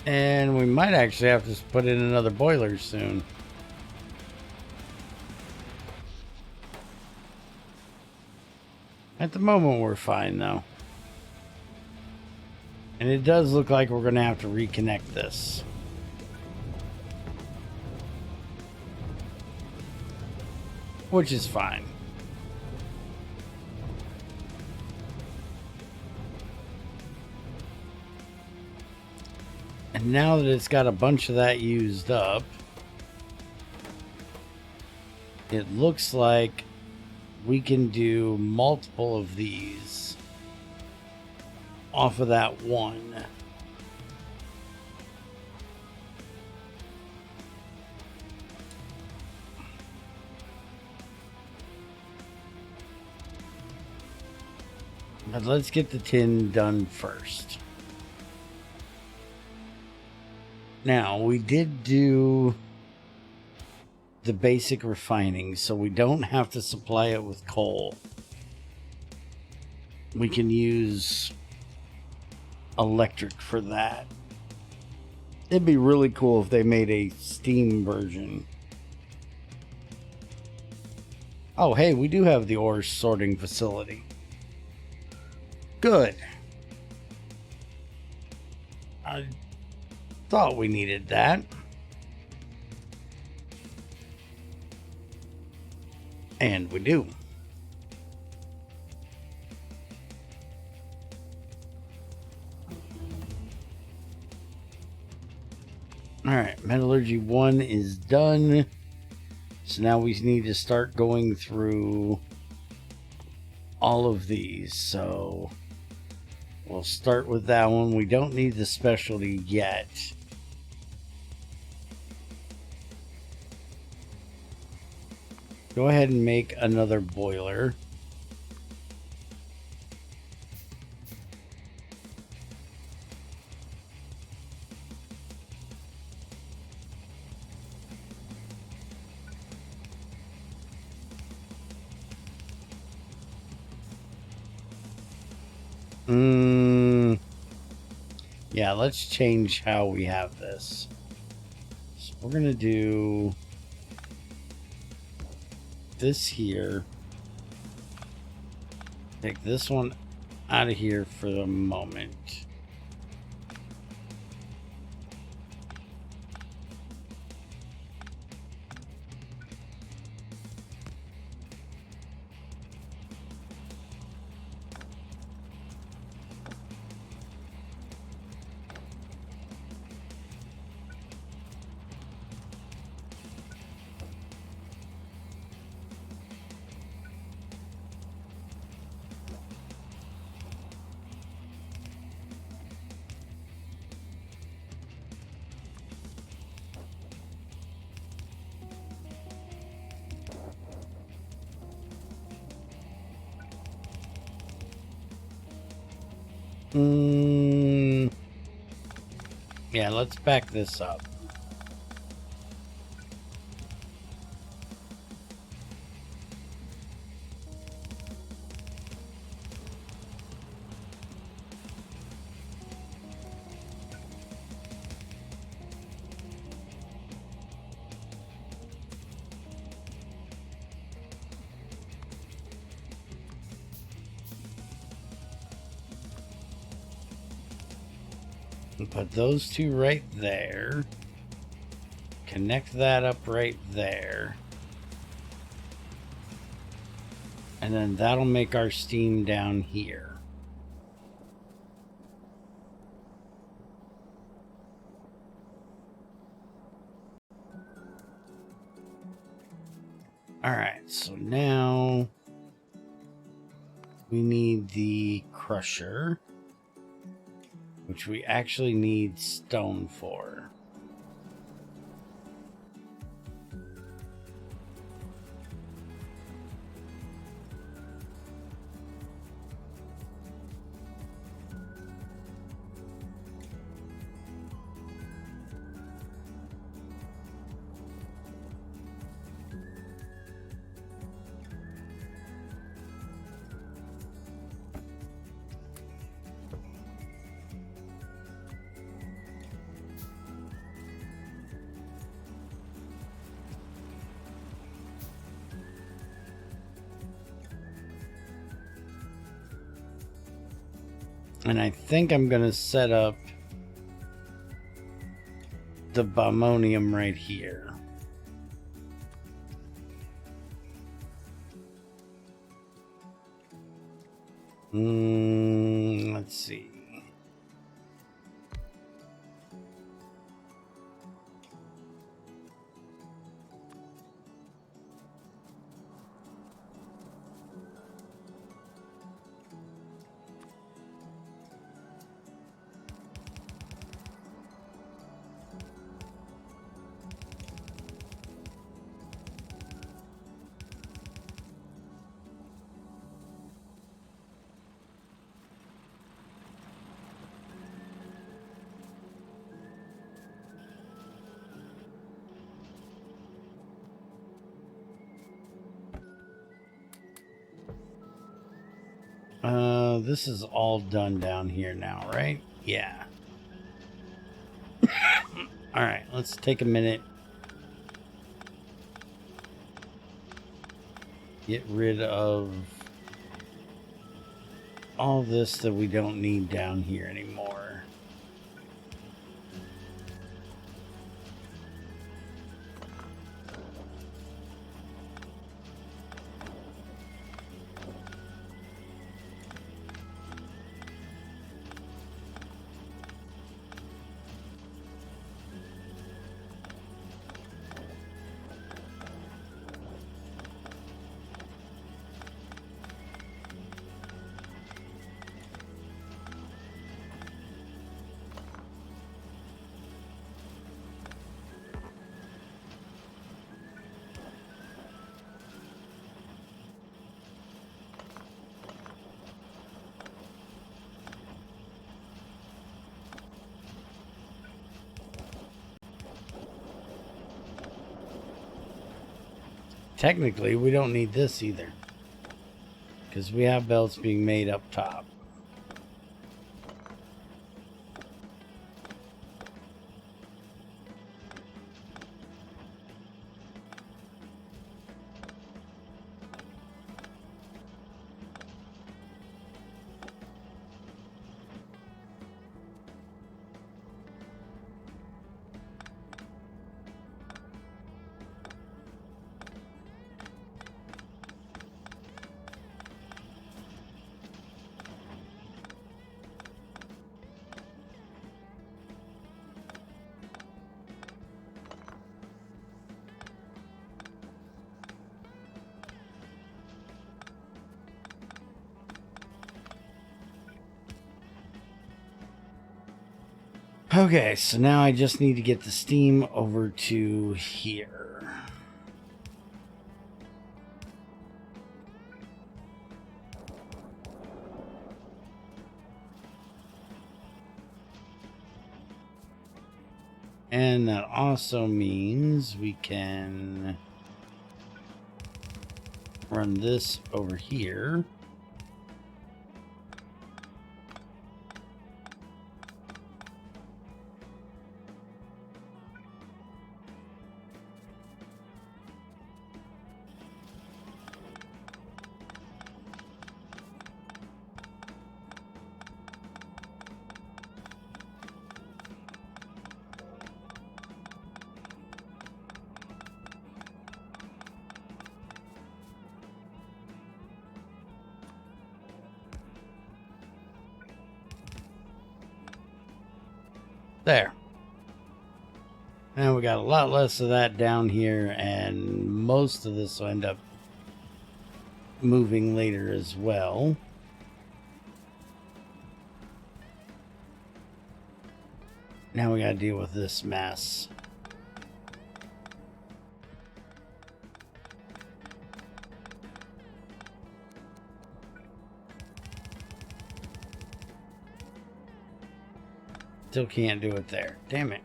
And we might actually have to put in another boiler soon. At the moment, we're fine, though. And it does look like we're going to have to reconnect this. Which is fine. And now that it's got a bunch of that used up, it looks like we can do multiple of these off of that one. But let's get the tin done first. Now, we did do the basic refining, so we don't have to supply it with coal. We can use electric for that. It'd be really cool if they made a steam version. Oh, hey, we do have the ore sorting facility. Good. I thought we needed that. And we do. Alright, Metallurgy 1 is done. So now we need to start going through all of these. So we'll start with that one. We don't need the specialty yet. Go ahead and make another boiler. Yeah, let's change how we have this. So we're gonna do this here. Take this one out of here for the moment. Yeah, let's back this up. Put those two right there. Connect that up right there. And then that'll make our steam down here. Alright, so now we need the crusher, which we actually need stone for. And I think I'm going to set up the ammonium right here. Let's see. This is all done down here now, right? Yeah. All right, let's take a minute. get rid of all this that we don't need down here anymore. Technically, we don't need this either, because we have belts being made up top. Okay, so now I just need to get the steam over to here. And that also means we can run this over here. There. And we got a lot less of that down here, and most of this will end up moving later as well. Now we gotta deal with this mess. Still can't do it there. Damn it.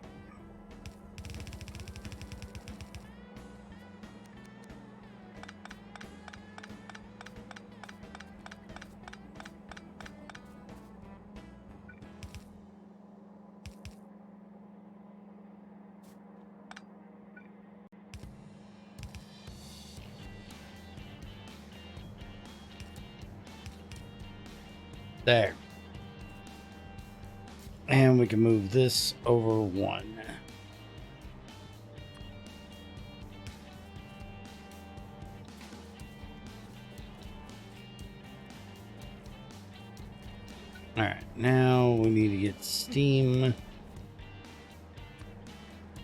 There. And we can move this over one. All right, now we need to get steam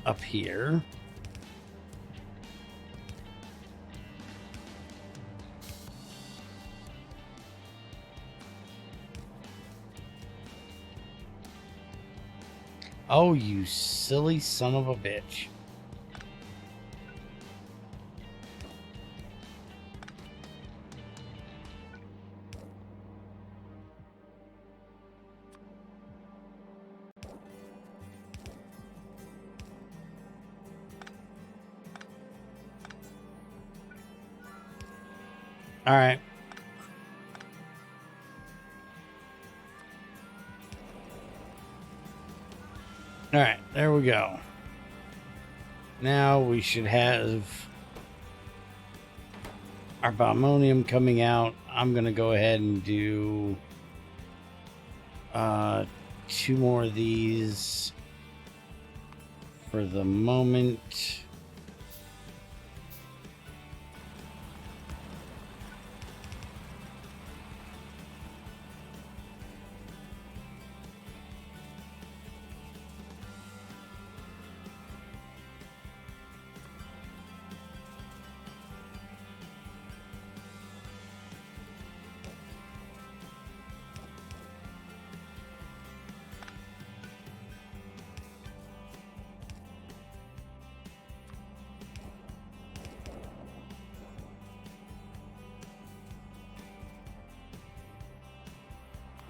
up here. Oh, you silly son of a bitch. All right. All right, there we go. Now we should have our ammonium coming out. I'm going to go ahead and do 2 more of these for the moment.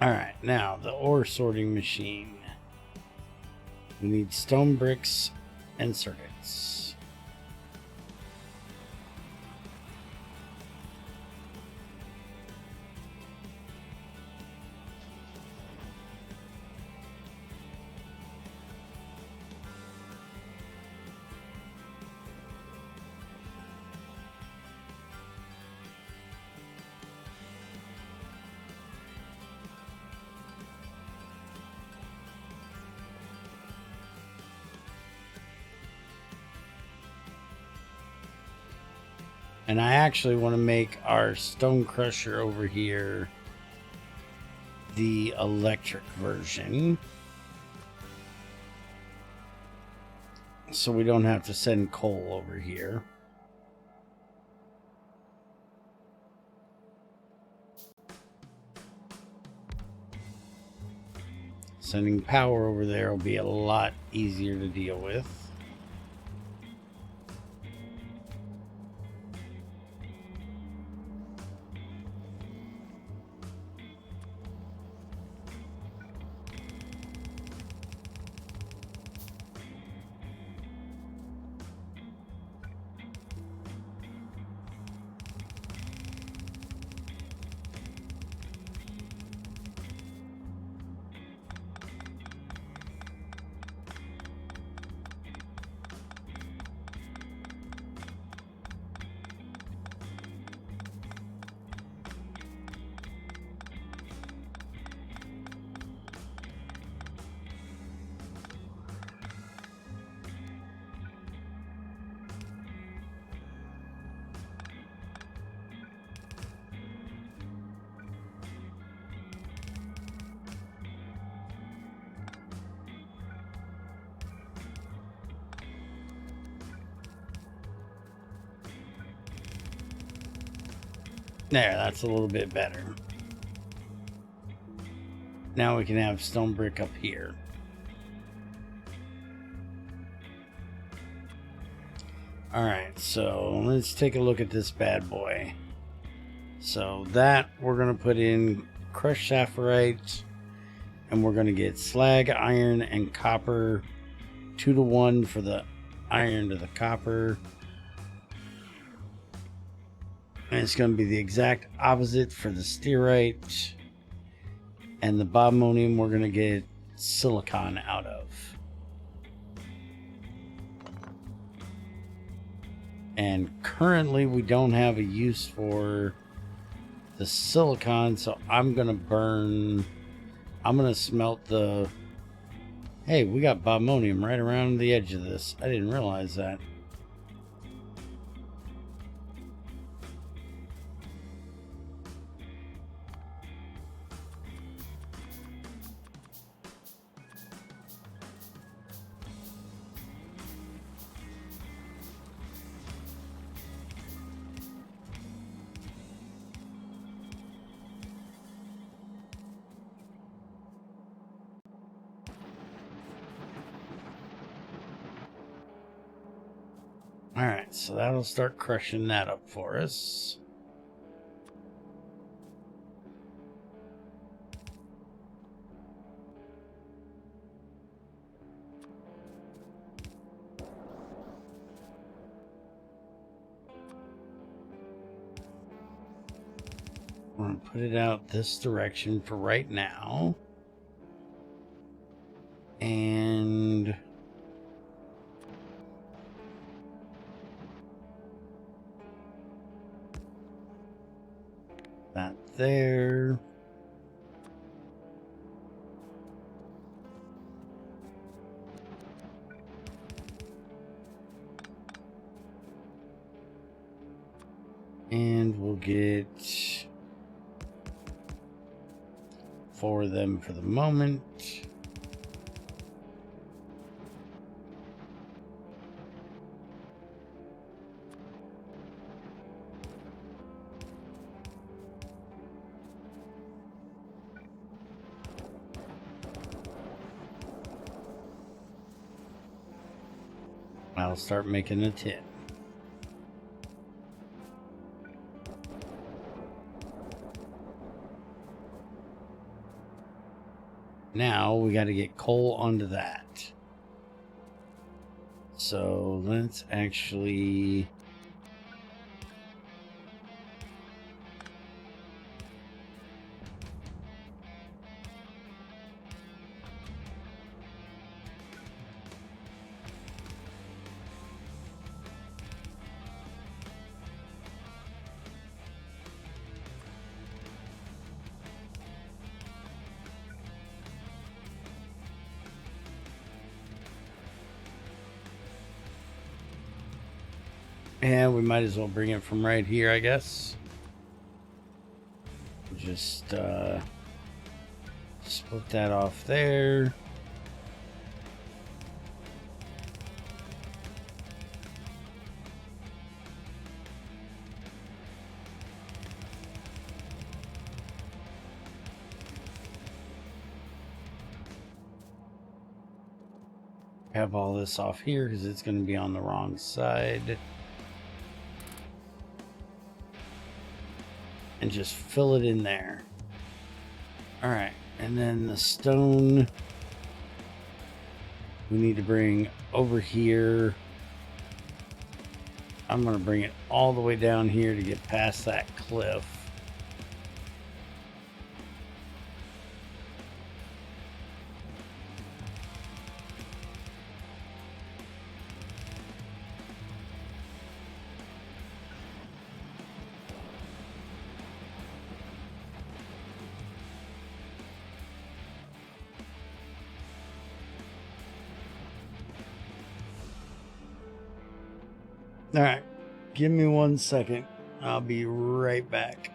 Alright, now the ore sorting machine. We need stone bricks and circuits. And I actually want to make our stone crusher over here the electric version, so we don't have to send coal over here. Sending power over there will be a lot easier to deal with. There, that's a little bit better. Now we can have stone brick up here. Alright, so let's take a look at this bad boy. So that we're going to put in crushed saphirite, and we're going to get slag, iron, and copper 2-to-1 for the iron to the copper. And it's going to be the exact opposite for the stearite. And the bobmonium we're going to get silicon out of. And currently we don't have a use for the silicon, so I'm going to smelt the... Hey, we got bobmonium right around the edge of this. I didn't realize that. Alright, so that'll start crushing that up for us. We're going to put it out this direction for right now. And... That there. And we'll get 4 of them for the moment. I'll start making a tin. Now we got to get coal onto that. So let's actually and we might as well bring it from right here, I guess. Just split that off there. Have all this off here because it's going to be on the wrong side. And just fill it in there. All right, and then the stone we need to bring over here. I'm going to bring it all the way down here to get past that cliff. All right, give me 1 second. I'll be right back.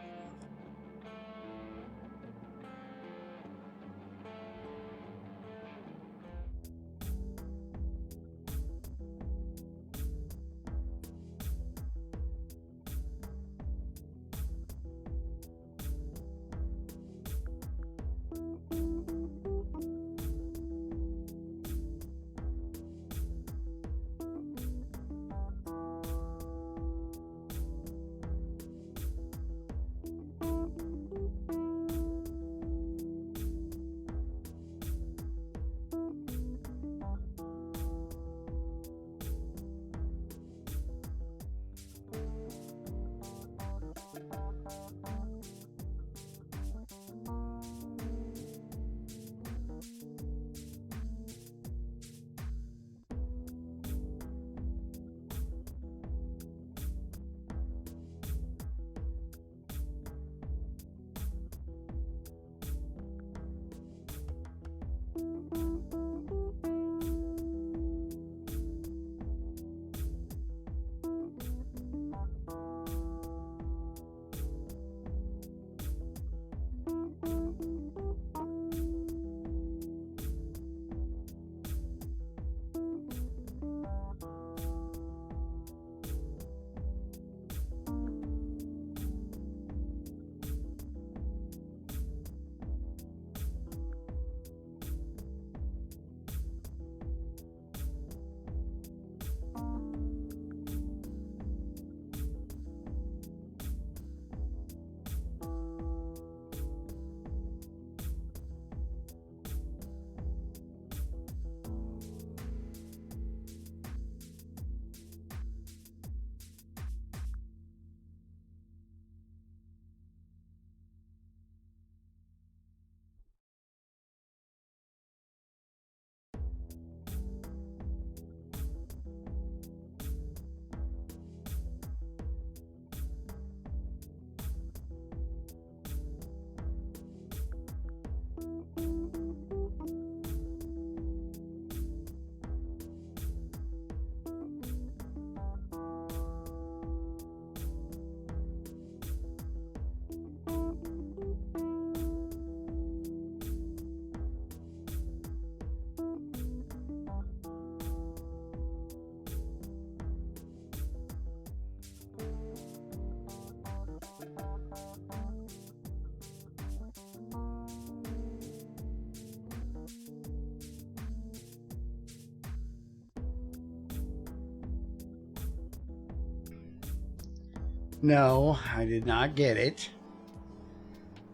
No, I did not get it.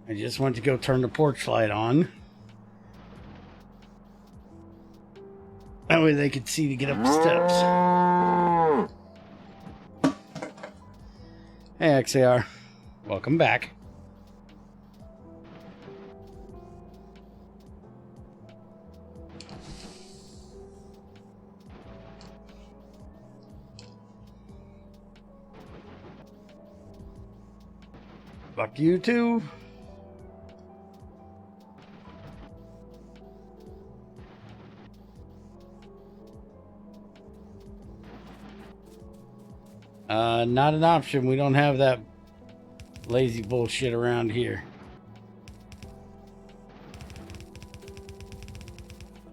I just went to go turn the porch light on. That way they could see to get up the steps. Hey, XAR. Welcome back. Fuck you too. Not an option. We don't have that lazy bullshit around here.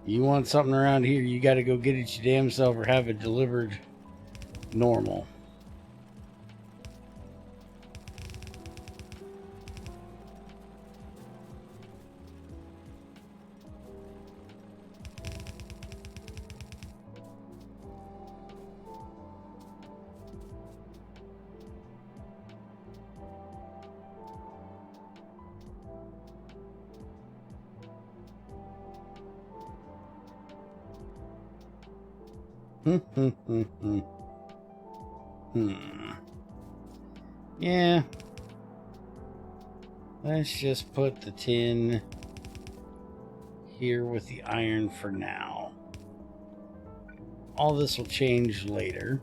You want something around here, you gotta go get it your damn self or have it delivered normal. Yeah. Let's just put the tin here with the iron for now. All this will change later.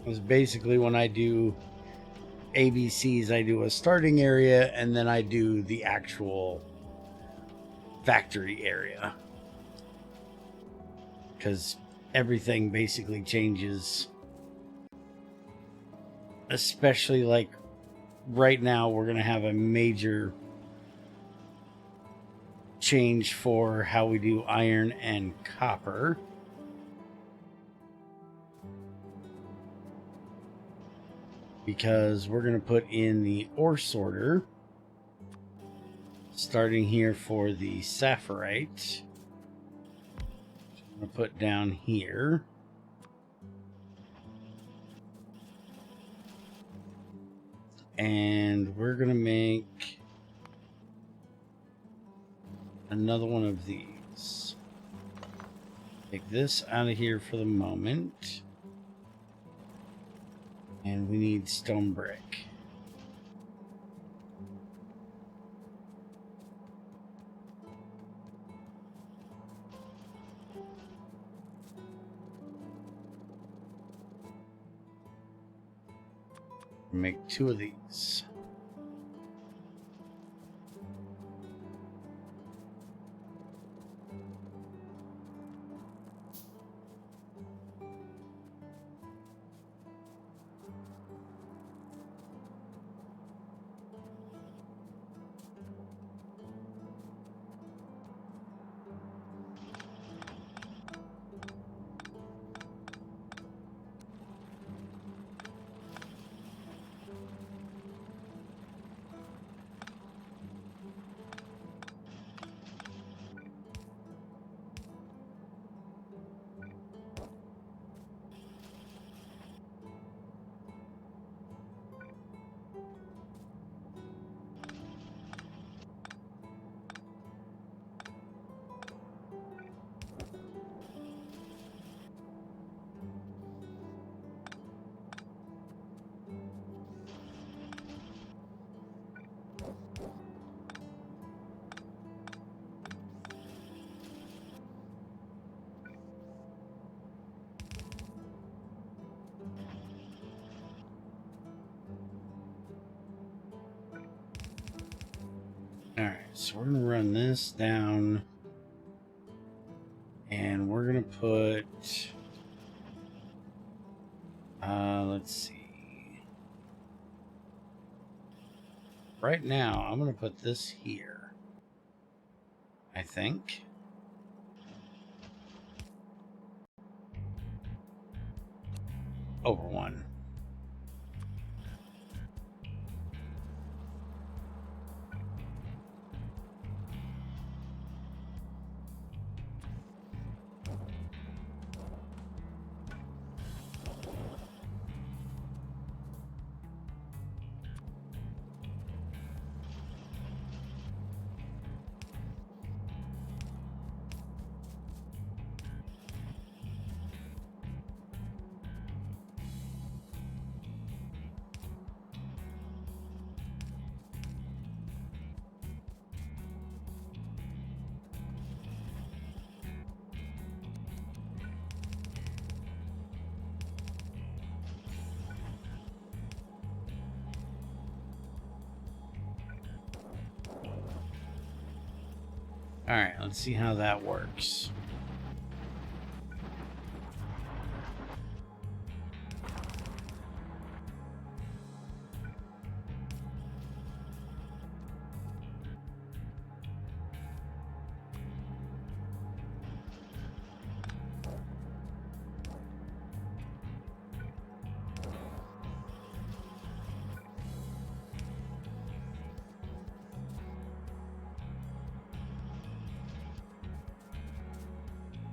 Because basically when I do ABCs, I do a starting area and then I do the actual factory area. Because everything basically changes. Especially like right now, we're going to have a major change for how we do iron and copper. Because we're going to put in the ore sorter, starting here for the sapphirite. I'm going to put down here. And we're going to make another one of these. Take this out of here for the moment. And we need stone brick. Make 2 of these. Alright, so we're going to run this down. And we're going to put... let's see. Right now, I'm going to put this here. I think. over one. All right, let's see how that works.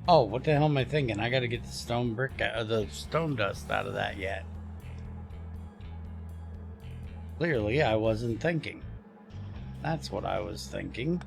Oh, what the hell am I thinking? I got to get the stone brick, the stone dust out of that yet. Clearly, I wasn't thinking. That's what I was thinking.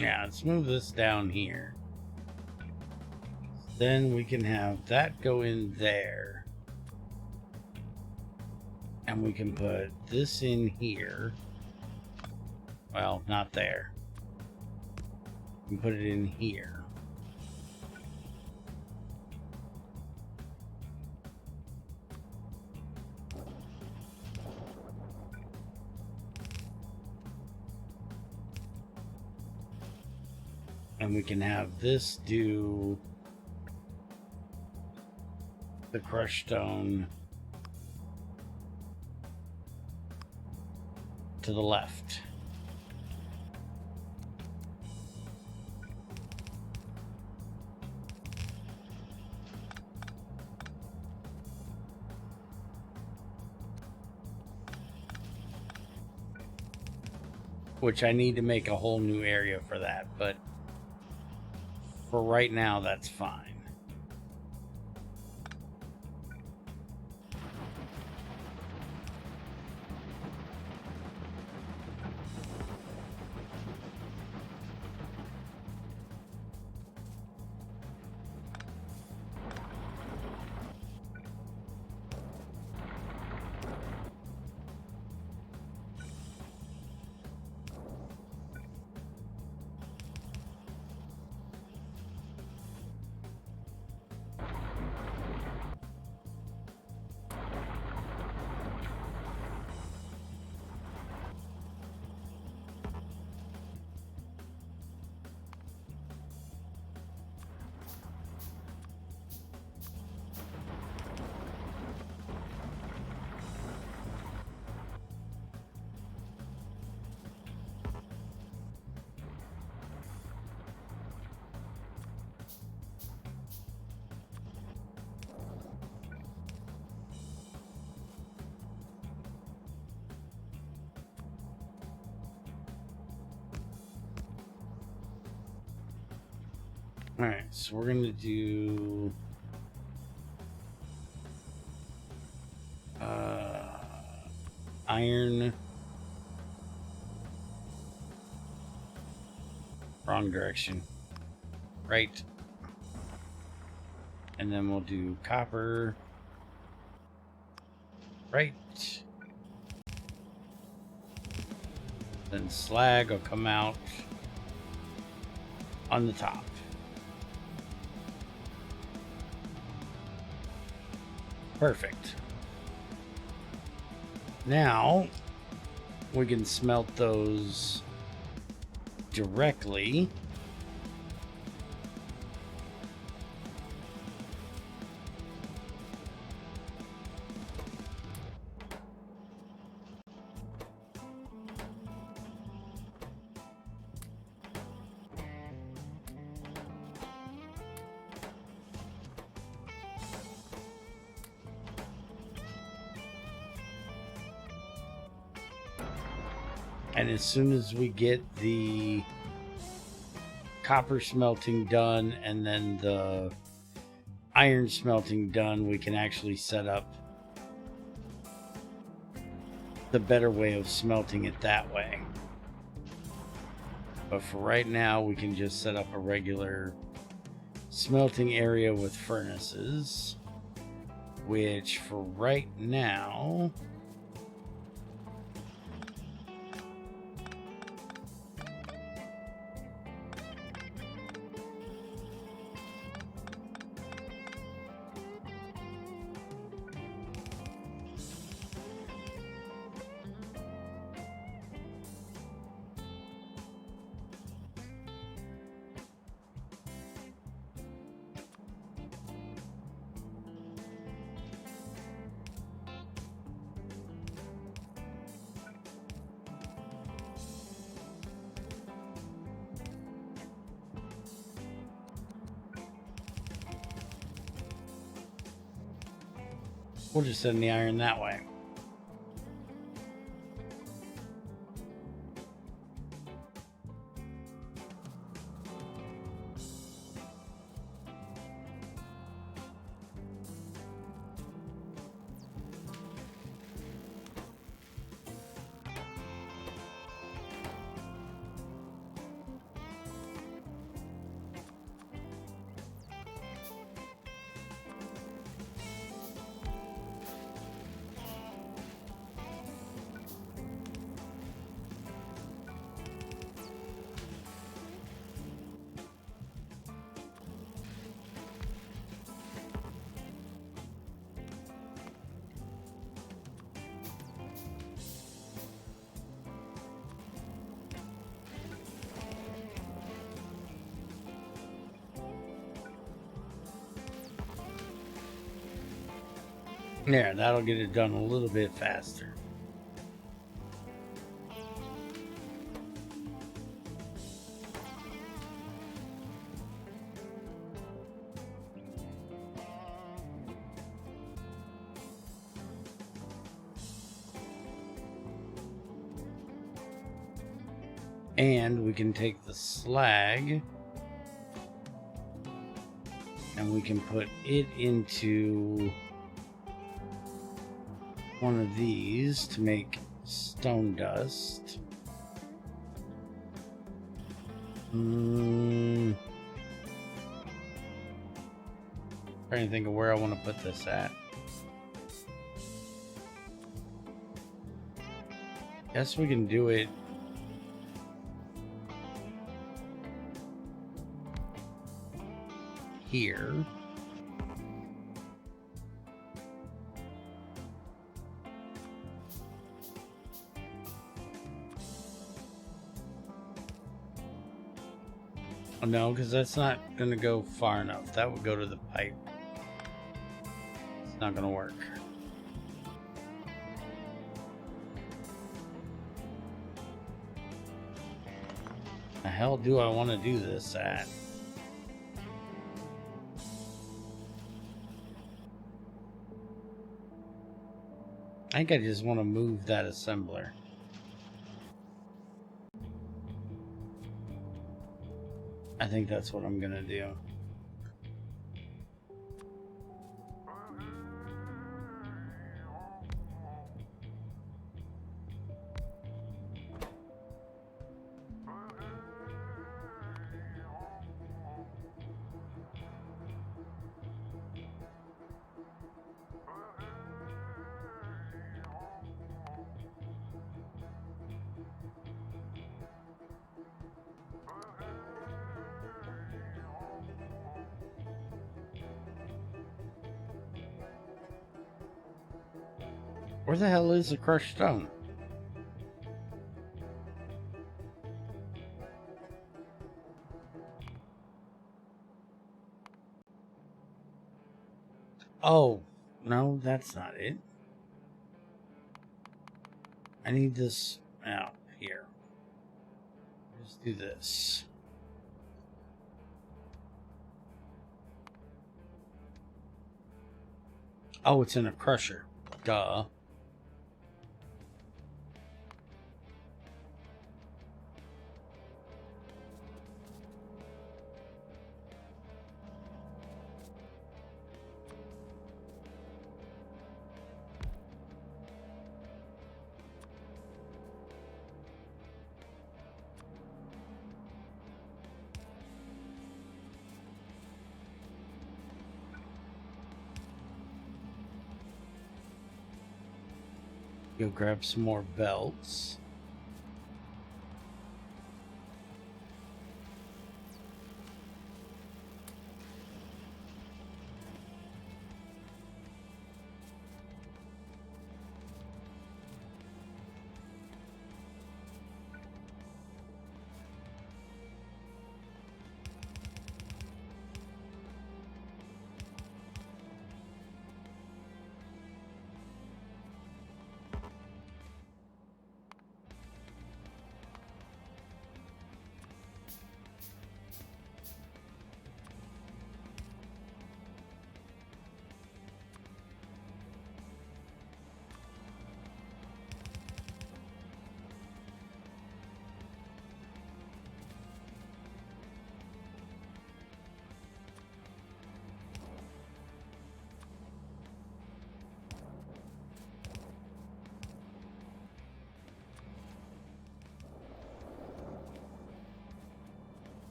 Yeah, let's move this down here. Then we can have that go in there. And we can put this in here. Well, not there. We can put it in here. And we can have this do the crushed stone to the left. Which I need to make a whole new area for that, but for right now, that's fine. Alright, so we're going to do iron. Wrong direction. Right. And then we'll do copper. Right. Then slag will come out on the top. Perfect. Now we can smelt those directly. And as soon as we get the copper smelting done and then the iron smelting done, we can actually set up the better way of smelting it that way. But for right now, we can just set up a regular smelting area with furnaces, which for right now, we'll just send the iron that way. There, that'll get it done a little bit faster. And we can take the slag and we can put it into one of these to make stone dust. Trying to think of where I want to put this at. Guess we can do it here. Oh, no, because that's not going to go far enough. That would go to the pipe. It's not going to work. The hell do I want to do this at? I think I just want to move that assembler. I think that's what I'm gonna do. Where the hell is the crushed stone? Oh, no, that's not it. I need this out here. Let's do this. Oh, it's in a crusher. Duh. Go grab some more belts.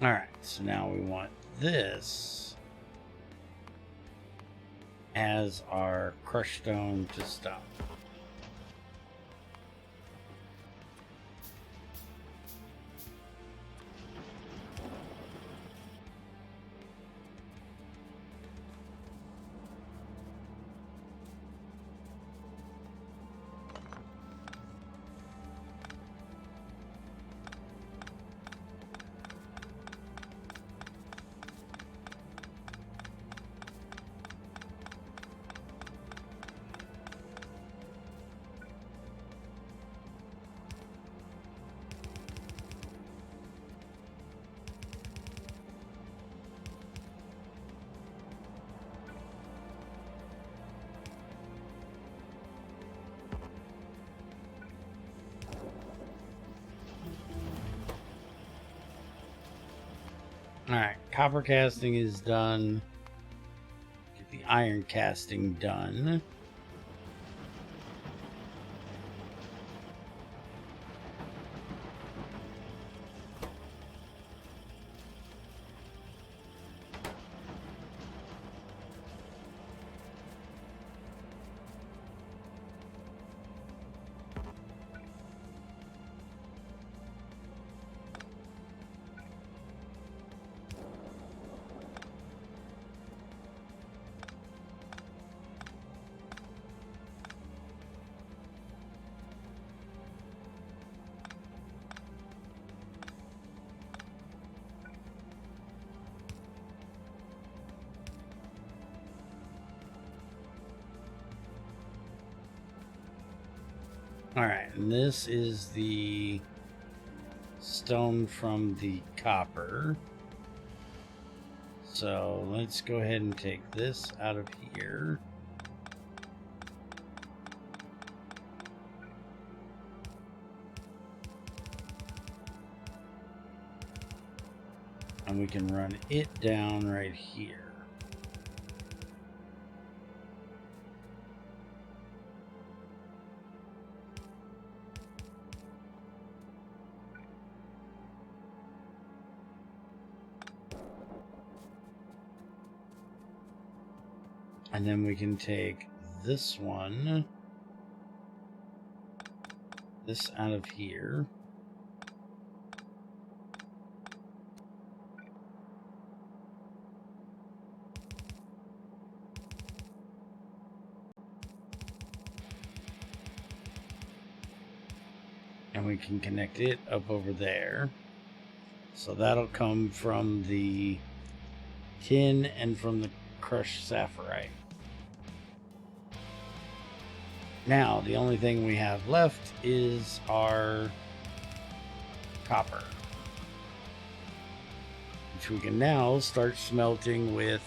Alright, so now we want this as our crushed stone to stop. Alright, copper casting is done. Get the iron casting done. Alright, and this is the stone from the copper. So let's go ahead and take this out of here. And we can run it down right here. And then we can take this one, this out of here. And we can connect it up over there. So that'll come from the tin and from the crushed sapphirite. Now, the only thing we have left is our copper, which we can now start smelting with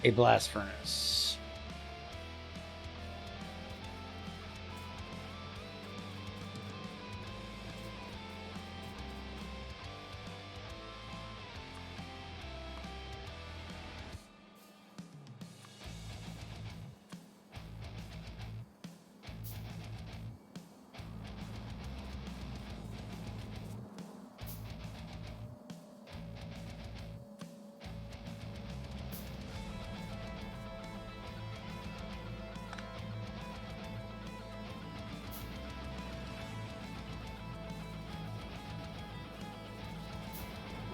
a blast furnace.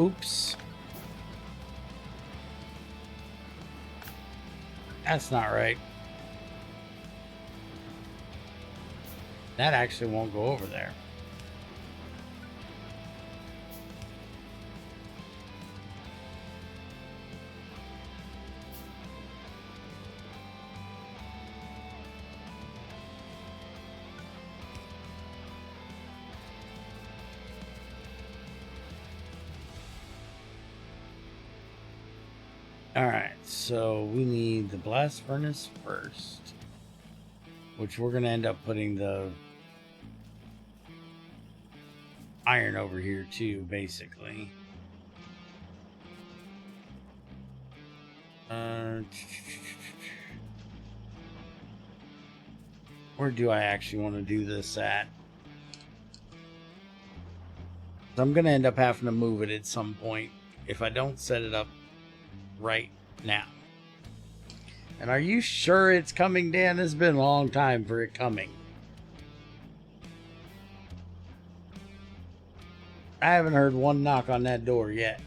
Oops. That's not right. That actually won't go over there. Alright, so we need the blast furnace first, which we're going to end up putting the iron over here too, basically. Where do I actually want to do this at? I'm going to end up having to move it at some point if I don't set it up right now. And are you sure it's coming, Dan? It's been a long time for it coming. I haven't heard one knock on that door yet.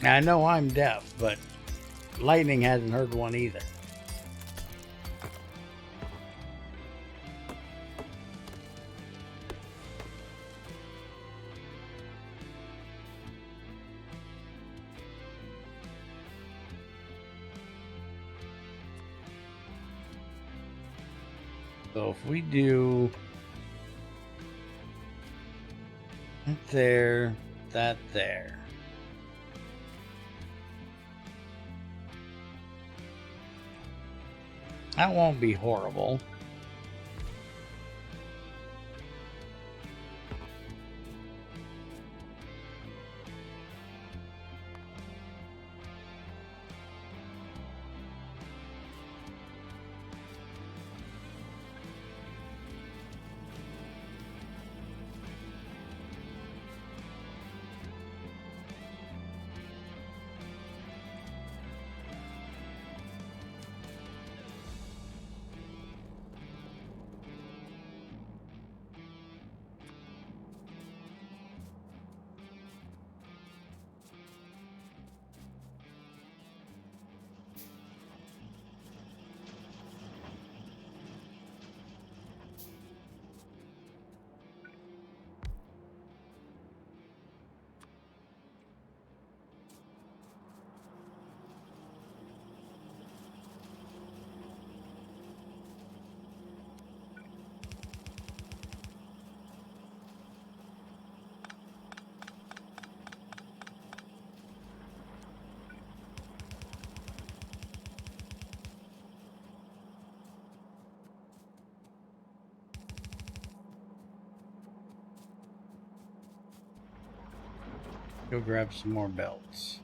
I know I'm deaf, but Lightning hasn't heard one either. So if we do that there, that there. That won't be horrible. go grab some more belts.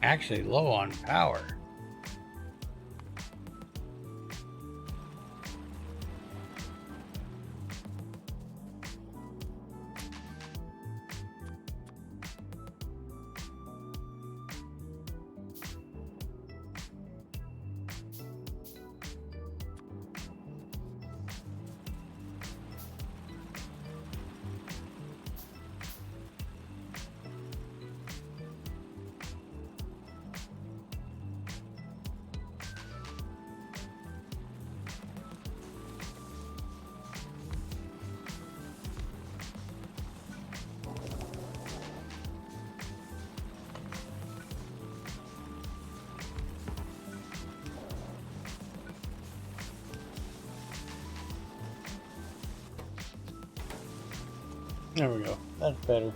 Actually low on power. There we go. That's better.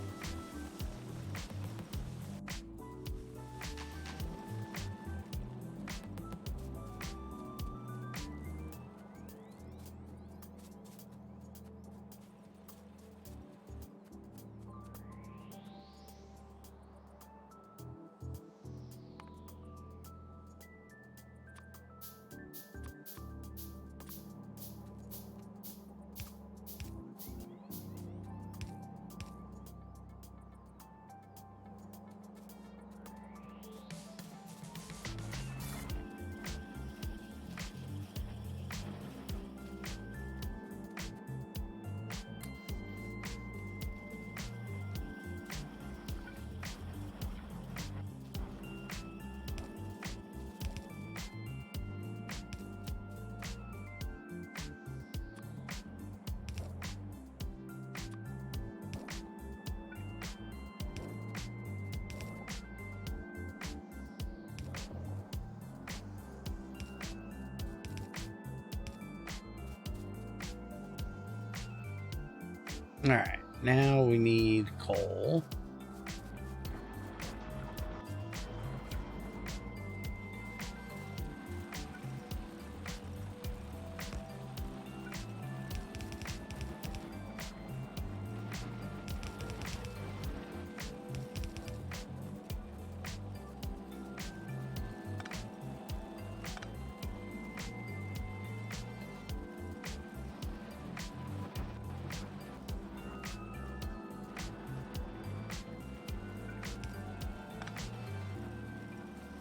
All right, now we need coal.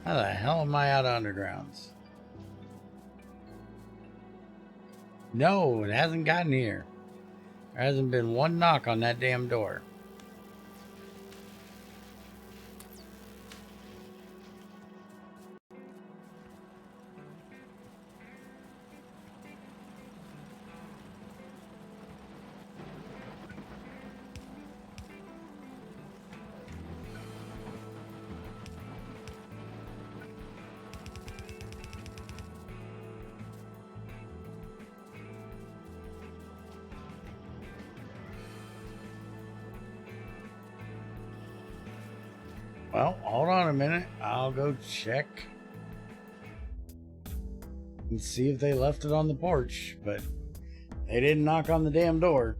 How the hell am I out of undergrounds? No, it hasn't gotten here. There hasn't been one knock on that damn door. Well, hold on a minute. I'll go check and see if they left it on the porch, but they didn't knock on the damn door.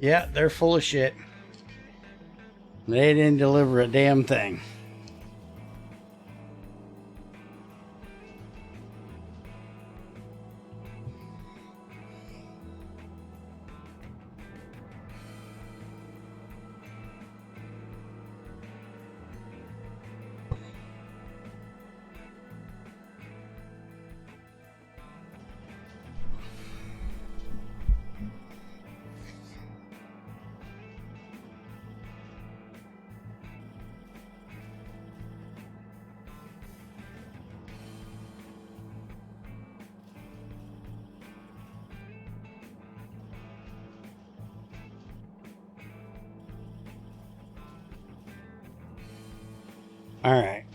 Yeah, they're full of shit. They didn't deliver a damn thing. All right.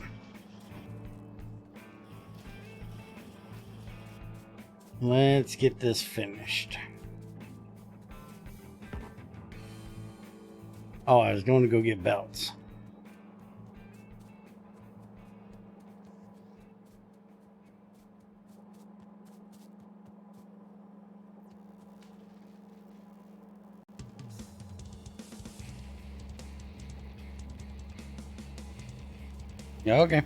Let's get this finished. Oh, I was going to go get belts. Yeah, okay.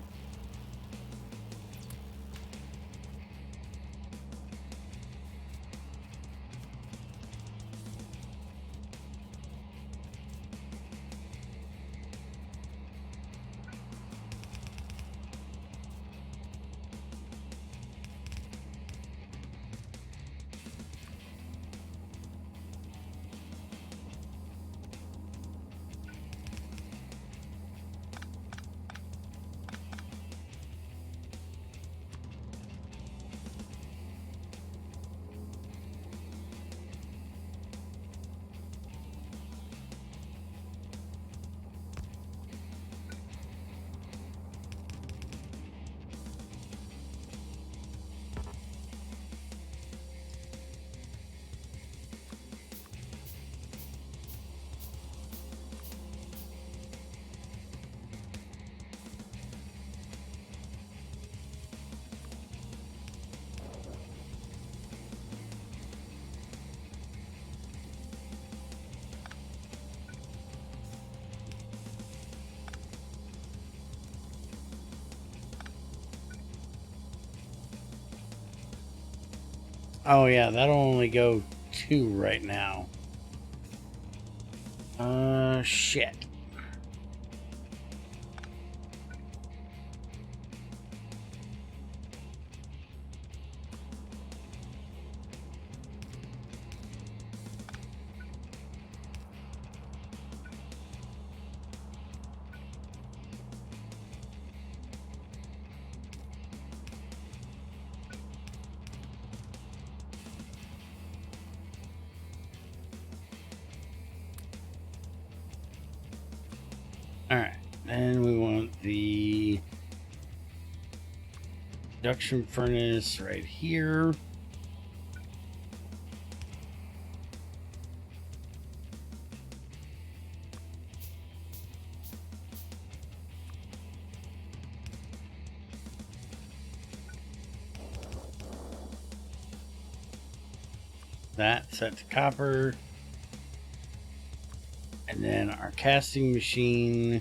Oh, yeah, that'll only go 2 right now. Shit. Alright, then we want the induction furnace right here. That set to copper. And then our casting machine.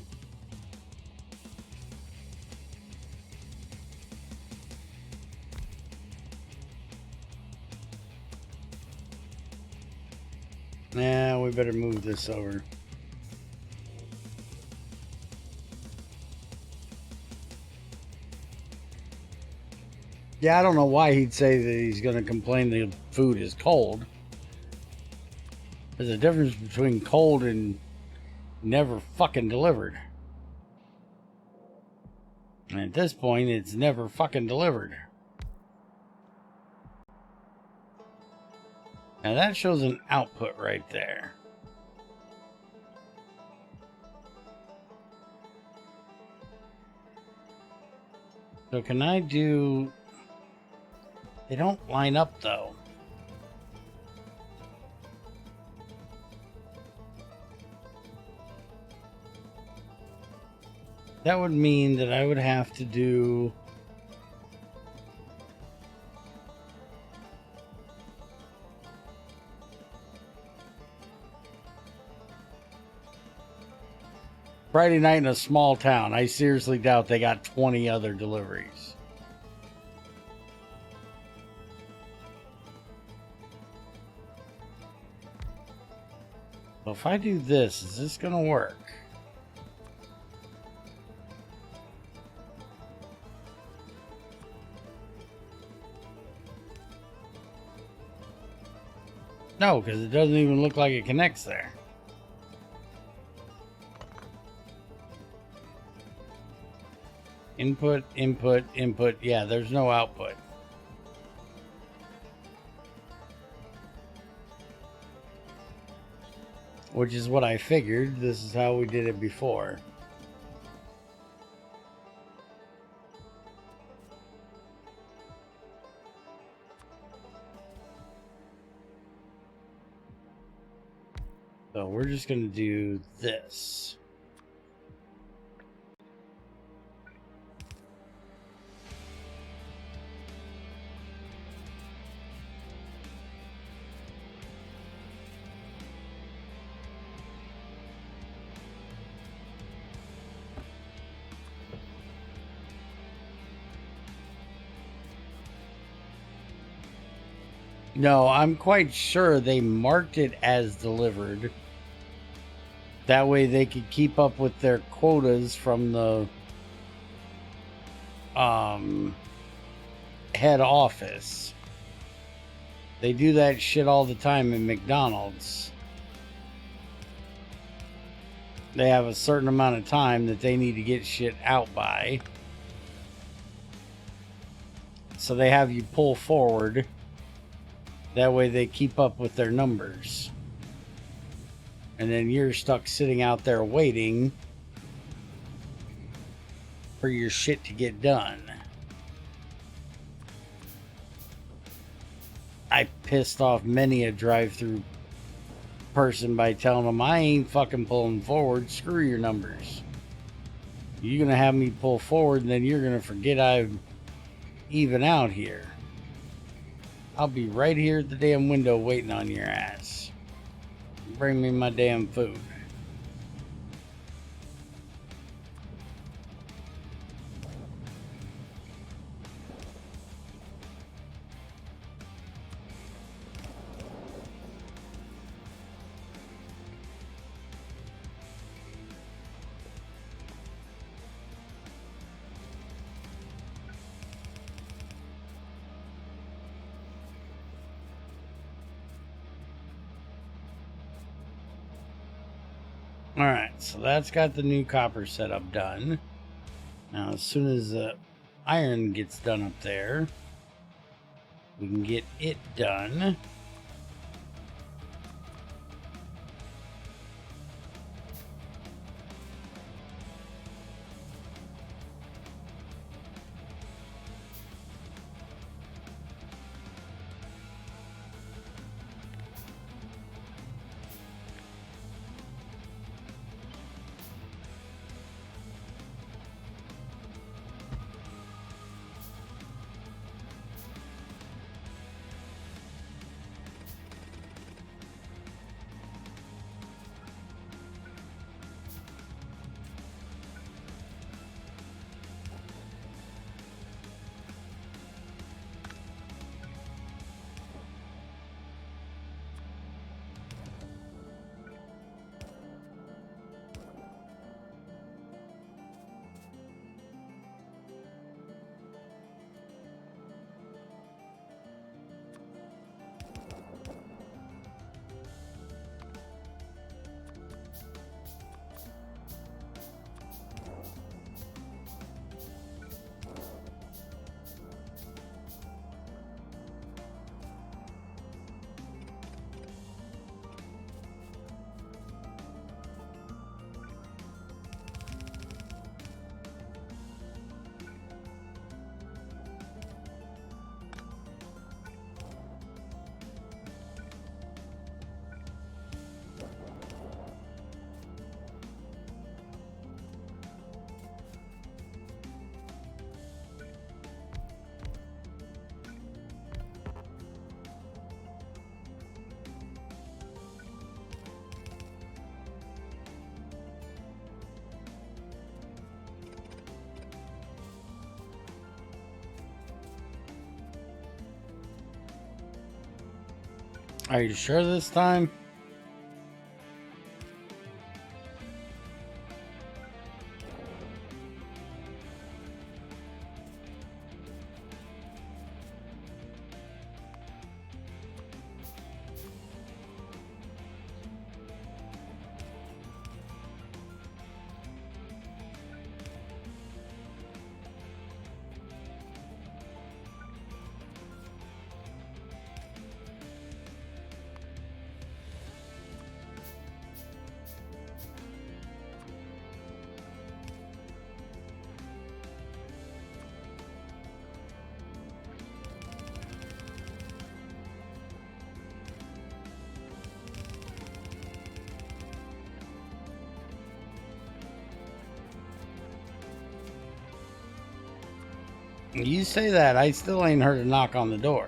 Nah, we better move this over. Yeah, I don't know why he'd say that he's going to complain the food is cold. There's a difference between cold and never fucking delivered. And at this point, it's never fucking delivered. Now that shows an output right there. So can I do... They don't line up though. That would mean that I would have to do... Friday night in a small town. I seriously doubt they got 20 other deliveries. So if I do this, is this going to work? No, because it doesn't even look like it connects there. Input, input, input. Yeah, there's no output. Which is what I figured. This is how we did it before. So we're just going to do this. No, I'm quite sure they marked it as delivered. That way they could keep up with their quotas from the head office. They do that shit all the time in McDonald's. They have a certain amount of time that they need to get shit out by. So they have you pull forward. That way they keep up with their numbers. And then you're stuck sitting out there waiting for your shit to get done. I pissed off many a drive-through person by telling them I ain't fucking pulling forward. Screw your numbers. You're gonna have me pull forward and then you're gonna forget I'm even out here. I'll be right here at the damn window waiting on your ass. Bring me my damn food. Alright, so that's got the new copper setup done. Now, as soon as the iron gets done up there, we can get it done. Are you sure this time? You say that, I still ain't heard a knock on the door.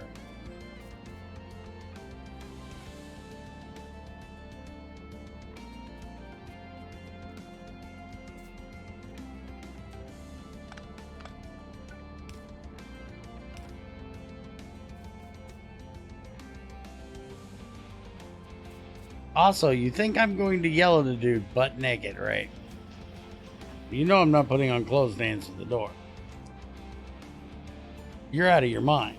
Also, you think I'm going to yell at a dude butt naked, right? You know I'm not putting on clothes to answer the door. You're out of your mind.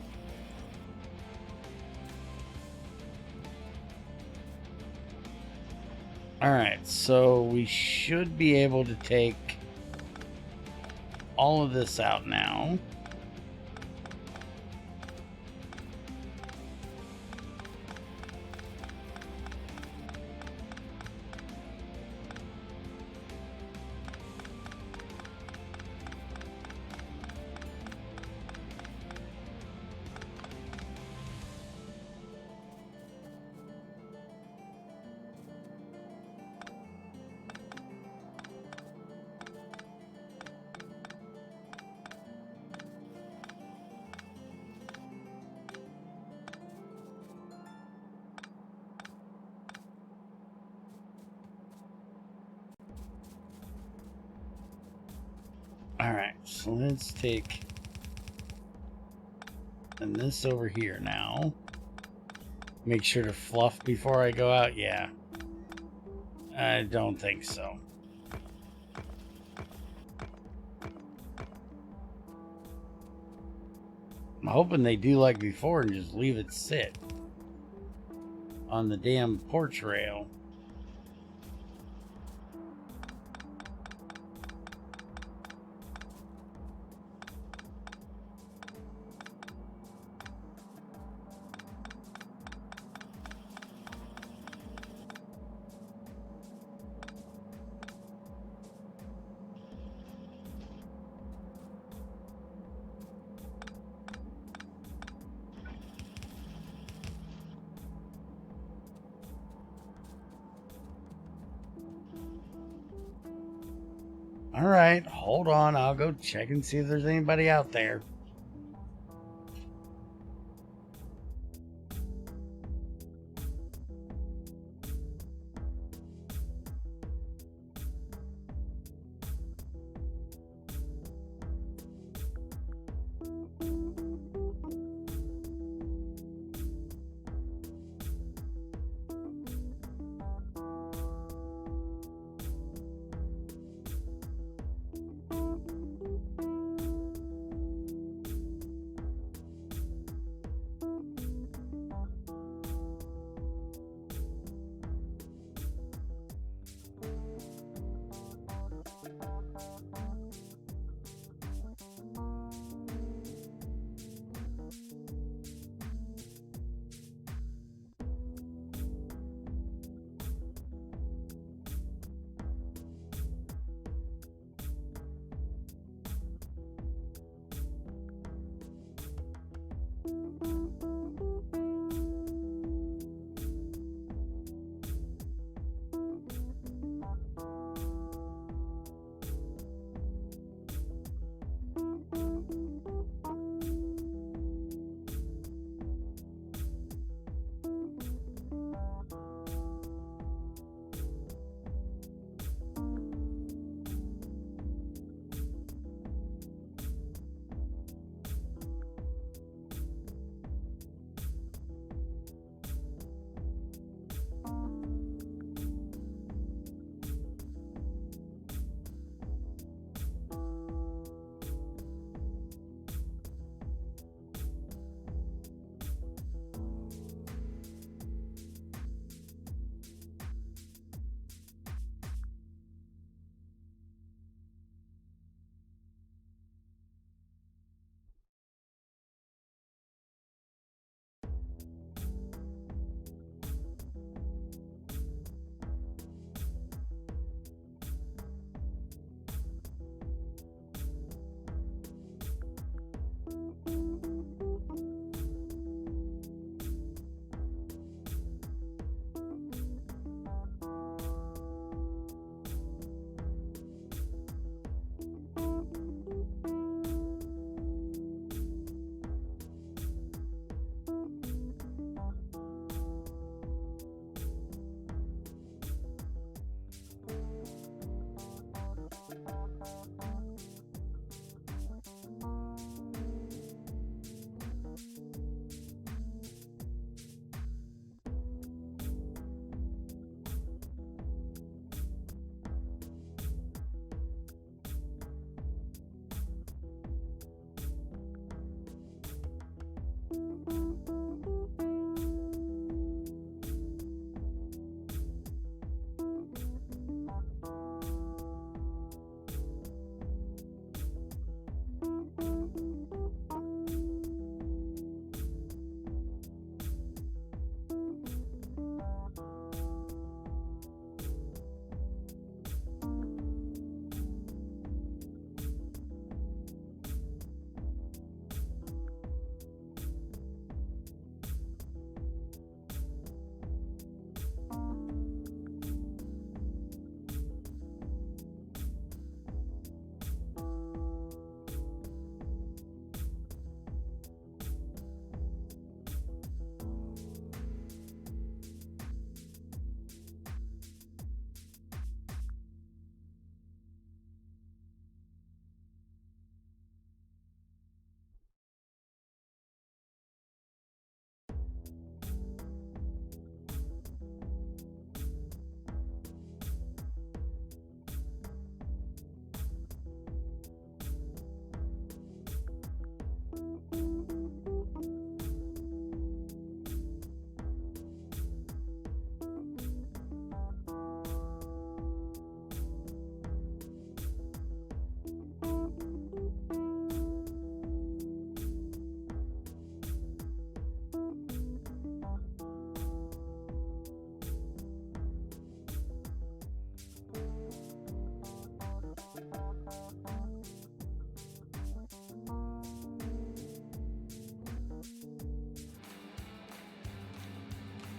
Alright, so we should be able to take all of this out now. Alright, so let's take and this over here now. Make sure to fluff before I go out. Yeah. I don't think so. I'm hoping they do like before and just leave it sit on the damn porch rail. All right, hold on. I'll go check and see if there's anybody out there.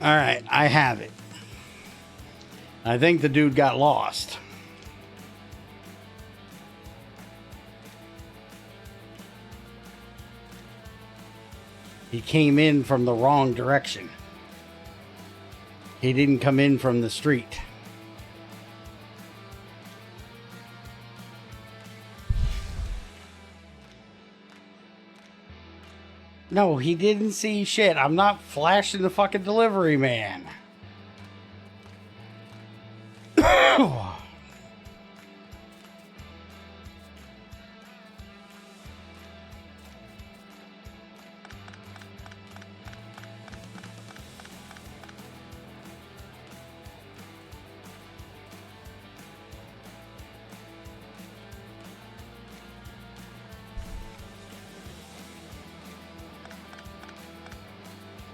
All right, I have it. I think the dude got lost. He came in from the wrong direction. He didn't come in from the street. No, he didn't see shit. I'm not flashing the fucking delivery man.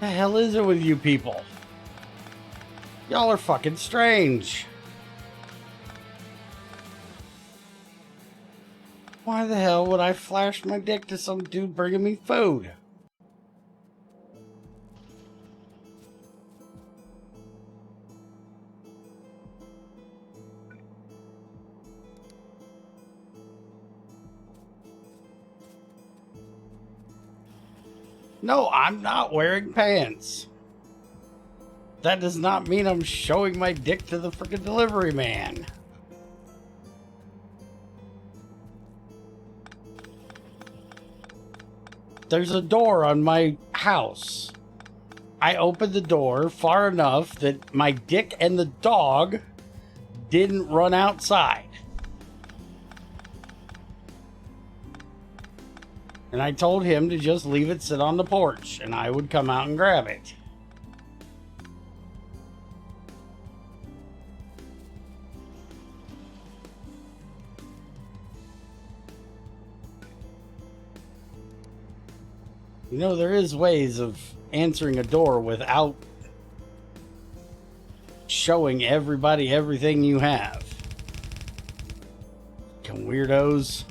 The hell is it with you people? Y'all are fucking strange. Why the hell would I flash my dick to some dude bringing me food? No, I'm not wearing pants. That does not mean I'm showing my dick to the freaking delivery man. There's a door on my house. I opened the door far enough that my dick and the dog didn't run outside. And I told him to just leave it sit on the porch and I would come out and grab it. You know, there is ways of answering a door without showing everybody everything you have. Fucking weirdos.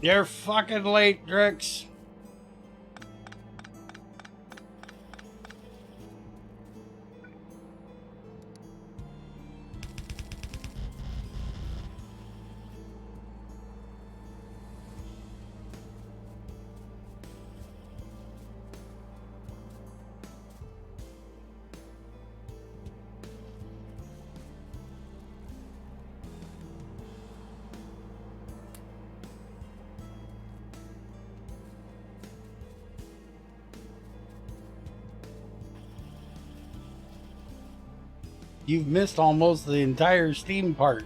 You're fucking late, Drix. You've missed almost the entire Steam part.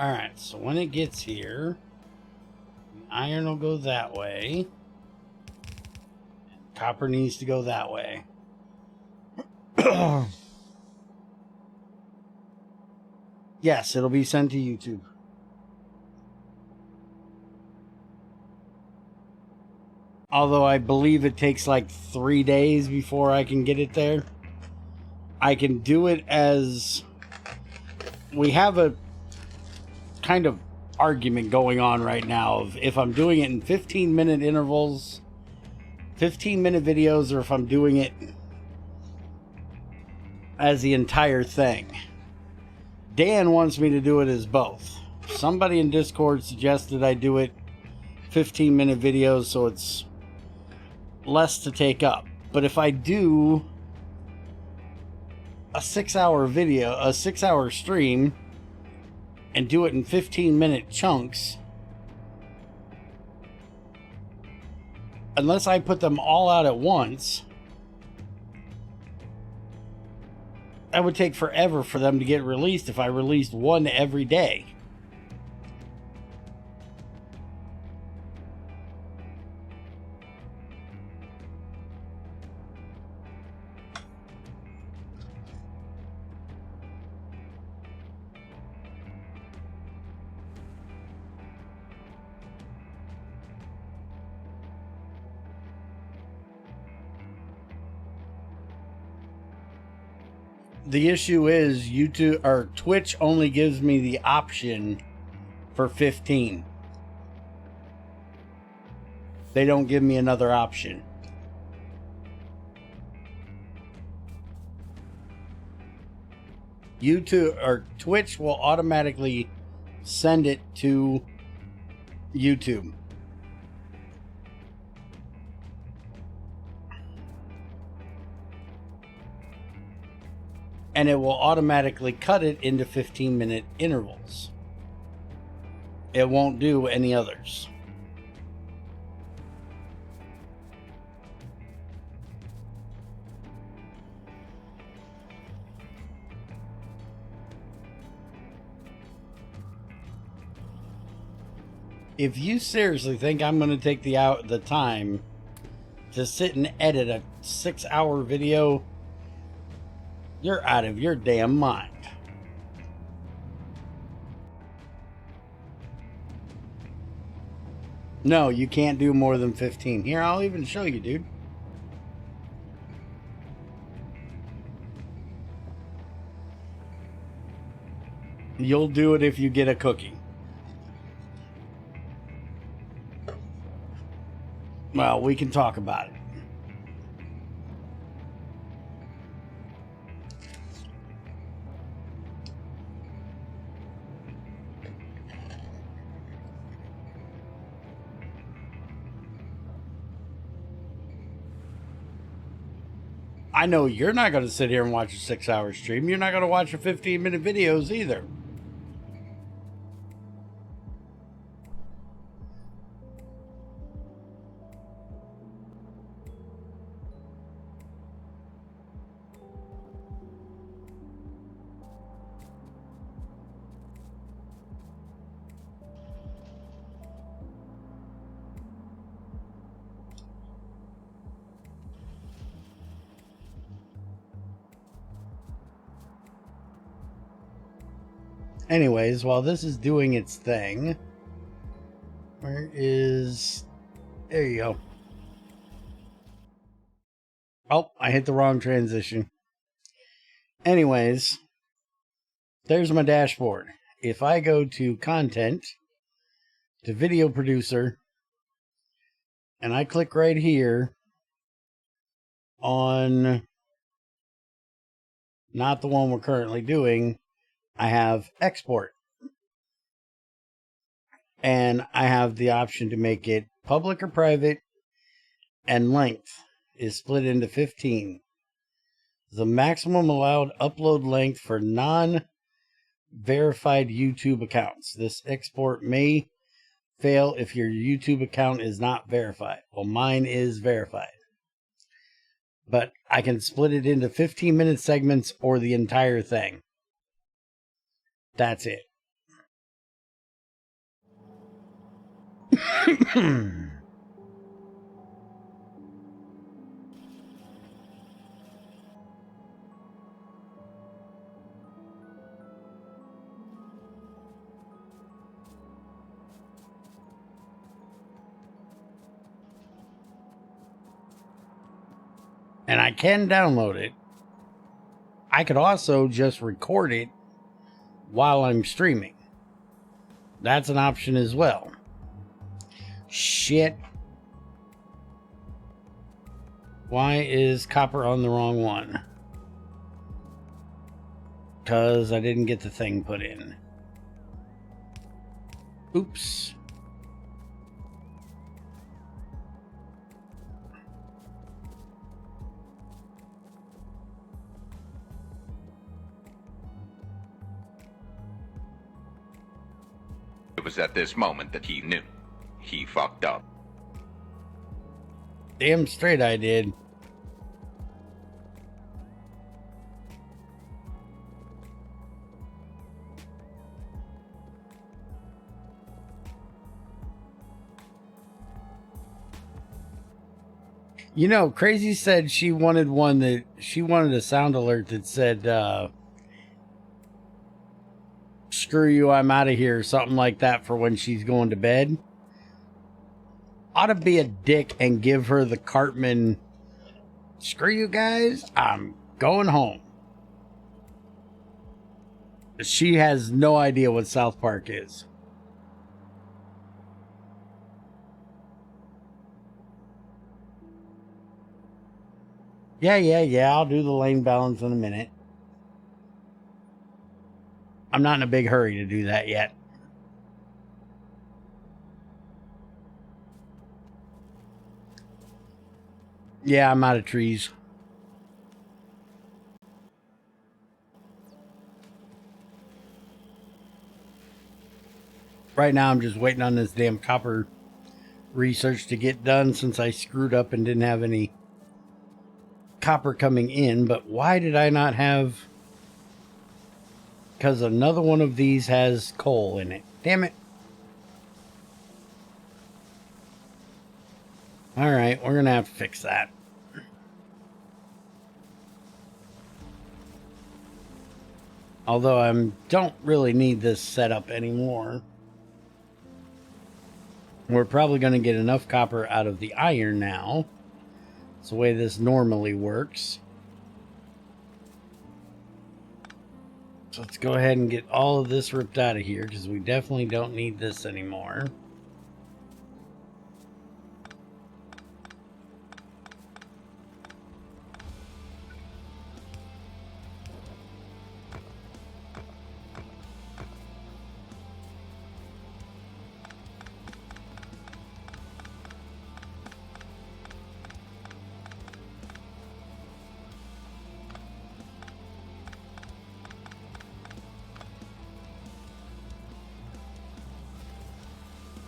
Alright, so when it gets here, the iron will go that way. Copper needs to go that way. Yes, it'll be sent to YouTube. Although I believe it takes like 3 days before I can get it there. I can do it as... We have a kind of argument going on right now of if I'm doing it in 15-minute intervals, 15-minute videos, or if I'm doing it as the entire thing. Dan wants me to do it as both. Somebody in Discord suggested I do it 15-minute videos so it's less to take up. But if I do a 6-hour video, a 6-hour stream, and do it in 15-minute chunks, unless I put them all out at once, that would take forever for them to get released if I released one every day. The issue is YouTube or Twitch only gives me the option for 15. They don't give me another option. YouTube or Twitch will automatically send it to YouTube. And it will automatically cut it into 15-minute intervals. It won't do any others. If you seriously think I'm going to take the time to sit and edit a 6-hour video, you're out of your damn mind. No, you can't do more than 15. Here, I'll even show you, dude. You'll do it if you get a cookie. Well, we can talk about it. I know you're not going to sit here and watch a 6-hour stream. You're not going to watch a 15-minute videos either. Anyways, while this is doing its thing, there you go. Oh, I hit the wrong transition. Anyways, there's my dashboard. If I go to content, to video producer, and I click right here on not the one we're currently doing, I have export. And I have the option to make it public or private, and length is split into 15. The maximum allowed upload length for non-verified YouTube accounts. This export may fail if your YouTube account is not verified. Well, mine is verified. But I can split it into 15-minute segments or the entire thing. That's it. And I can download it. I could also just record it while I'm streaming. That's an option as well. Shit. Why is copper on the wrong one? Because I didn't get the thing put in. Oops. It was at this moment that he knew. He fucked up. Damn straight I did. You know, Crazy said she wanted a sound alert that said, screw you, I'm out of here, or something like that for when she's going to bed. Ought to be a dick and give her the Cartman, screw you guys, I'm going home. She has no idea what South Park is. Yeah, I'll do the lane balance in a minute. I'm not in a big hurry to do that yet. Yeah, I'm out of trees. Right now, I'm just waiting on this damn copper research to get done since I screwed up and didn't have any copper coming in. But why did I not have... Because another one of these has coal in it. Damn it. Alright, we're going to have to fix that. Although I don't really need this setup anymore. We're probably going to get enough copper out of the iron now. It's the way this normally works. So let's go ahead and get all of this ripped out of here because we definitely don't need this anymore.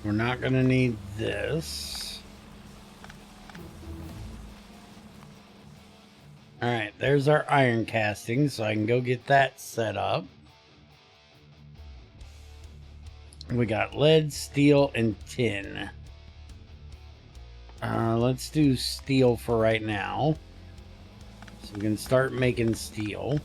We're not going to need this. Alright, there's our iron casting, so I can go get that set up. We got lead, steel, and tin. Let's do steel for right now. So we can start making steel.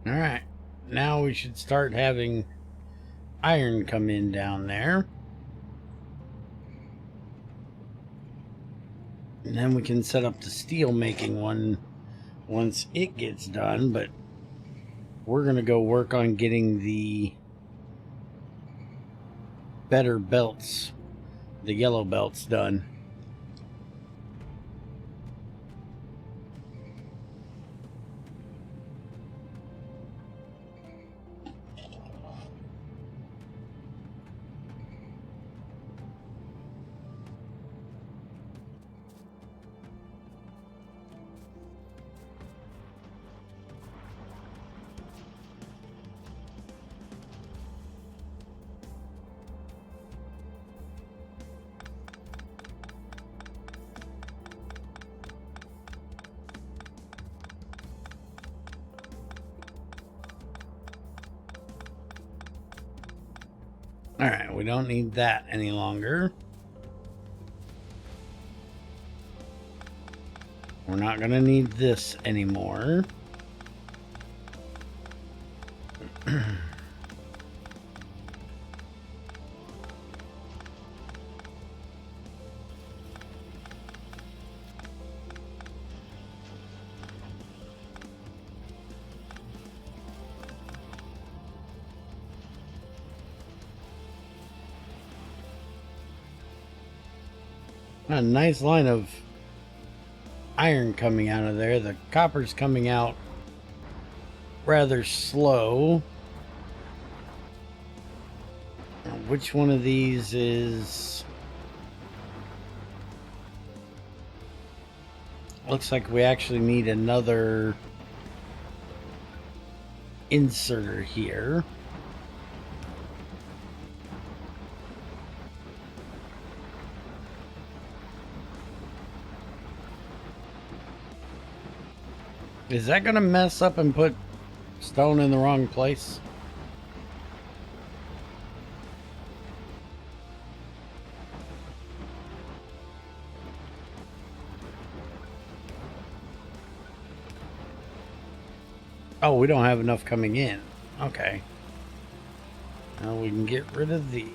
Alright, now we should start having iron come in down there. And then we can set up the steel making one once it gets done, but we're going to go work on getting the better belts, the yellow belts done. All right, we don't need that any longer. We're not going to need this anymore. A nice line of iron coming out of there. The copper's coming out rather slow. Which one of these is... Looks like we actually need another inserter here. Is that gonna mess up and put stone in the wrong place? Oh, we don't have enough coming in. Okay. Now we can get rid of these.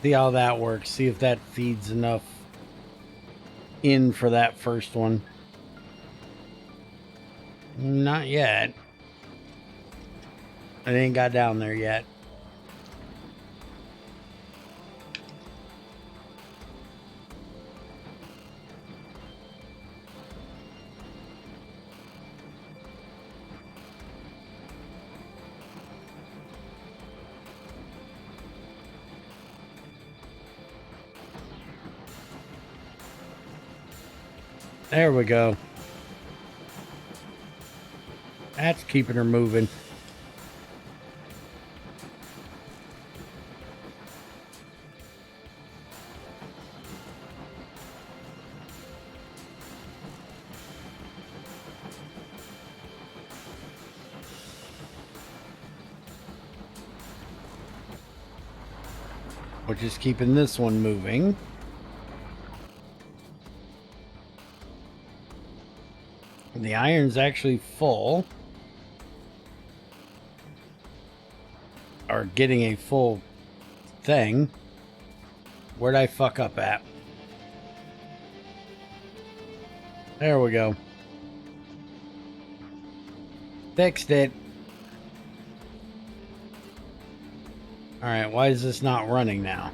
See how that works. See if that feeds enough in for that first one. Not yet. It ain't got down there yet. There we go. That's keeping her moving. We're just keeping this one moving. The iron's actually full. Or getting a full thing. Where'd I fuck up at? There we go. Fixed it. Alright, why is this not running now?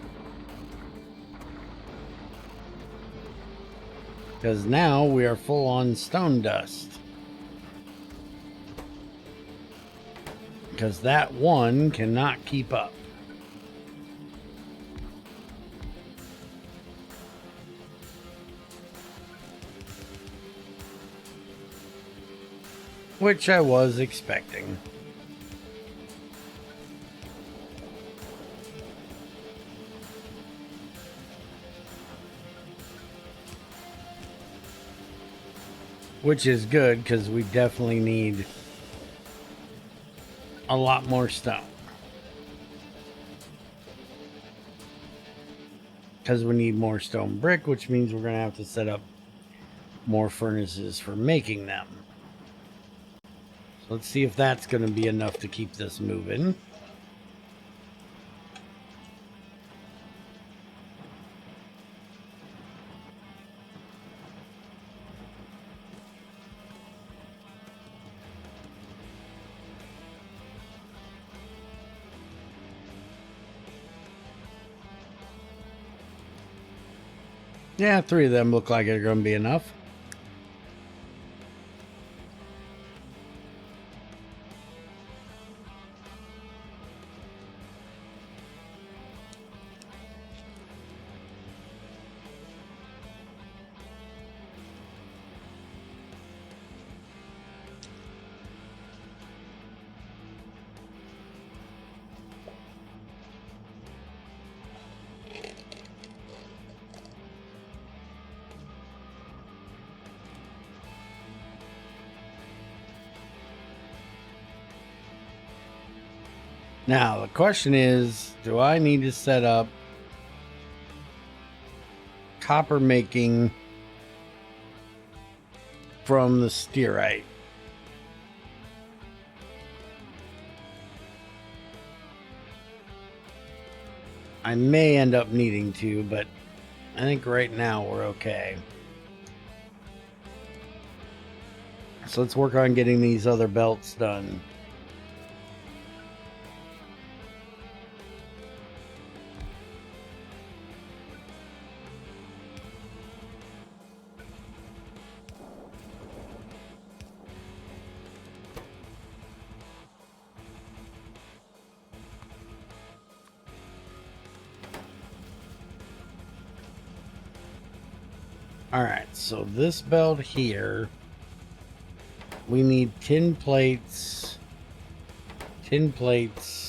Because now we are full on stone dust. Because that one cannot keep up. Which I was expecting. Which is good, because we definitely need a lot more stone. Because we need more stone brick, which means we're going to have to set up more furnaces for making them. So let's see if that's going to be enough to keep this moving. Yeah, 3 of them look like they're going to be enough. Now, the question is, do I need to set up copper making from the stearite? I may end up needing to, but I think right now we're okay. So let's work on getting these other belts done. Alright, so this belt here, we need tin plates, and circuits.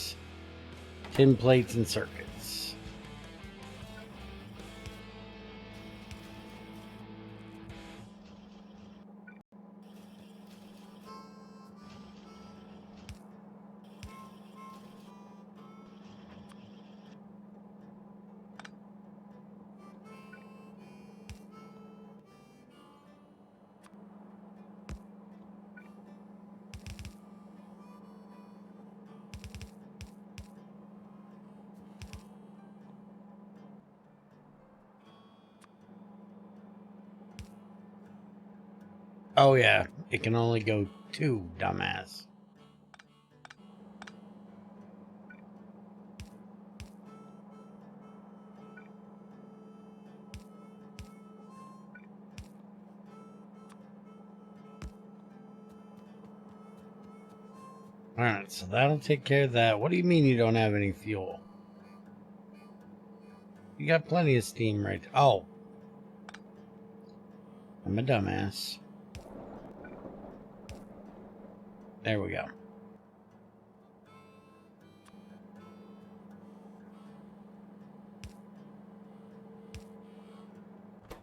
Oh yeah, it can only go 2, dumbass. Alright, so that'll take care of that. What do you mean you don't have any fuel? You got plenty of steam right. Oh. I'm a dumbass. There we go.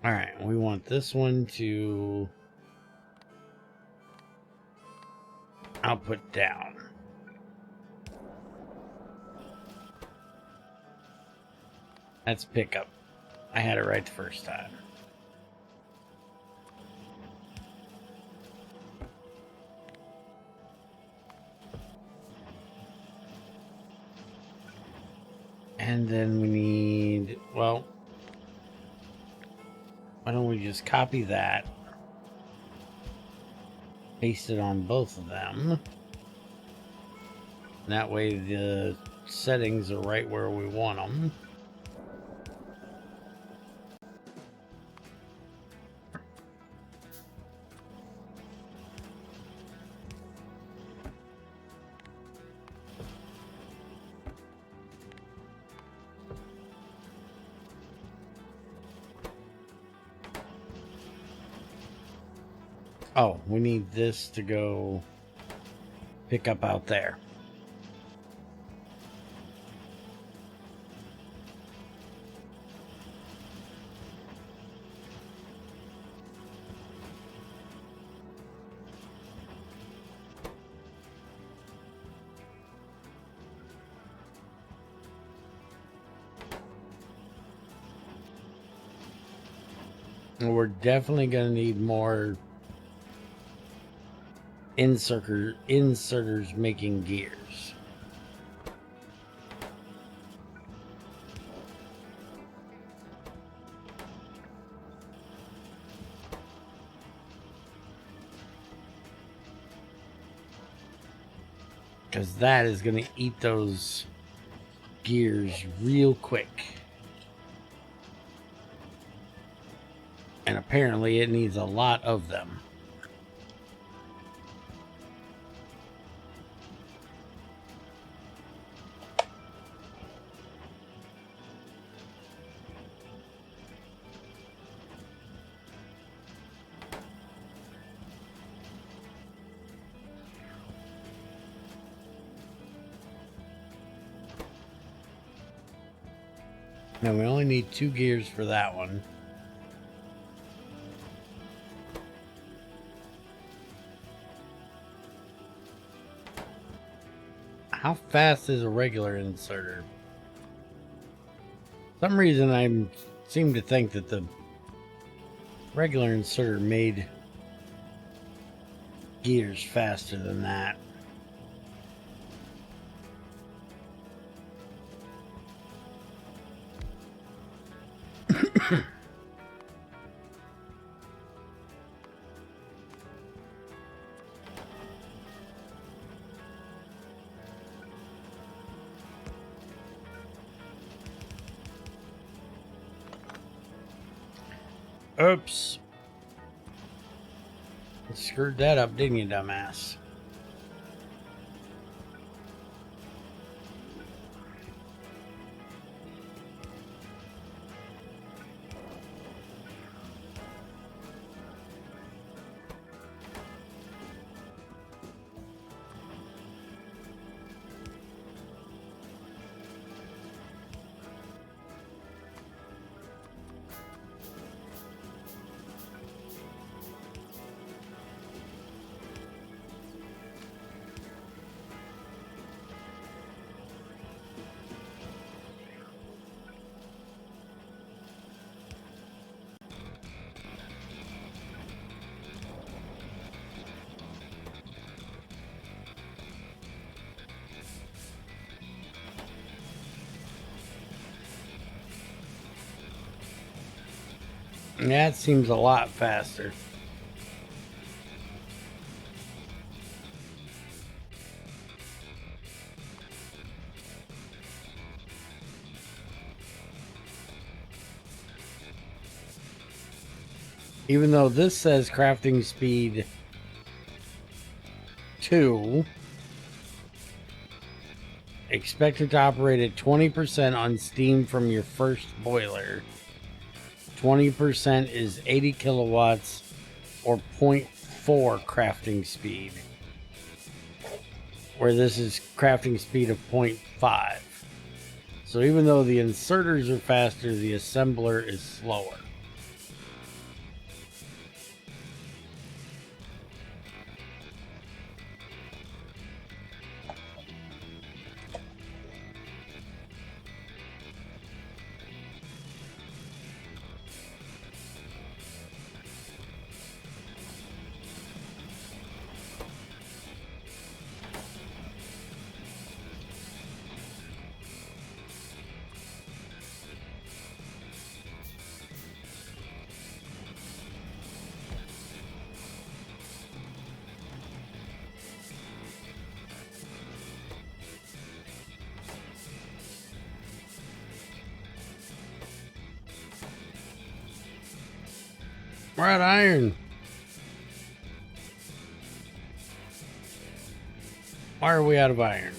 Alright, we want this one to output down. That's pickup. I had it right the first time. And then we need, well, why don't we just copy that, paste it on both of them. That way the settings are right where we want them. Oh, we need this to go pick up out there. And we're definitely going to need more inserters making gears. Because that is going to eat those gears real quick. And apparently it needs a lot of them. Now we only need 2 gears for that one. How fast is a regular inserter? For some reason I seem to think that the regular inserter made gears faster than that. Oops. Screwed that up, didn't you, dumbass? That seems a lot faster. Even though this says crafting speed 2, expected to operate at 20% on steam from your first boiler. 20% is 80 kilowatts or 0.4 crafting speed, where this is crafting speed of 0.5. So even though the inserters are faster, the assembler is slower. We're at iron. Why are we out of iron?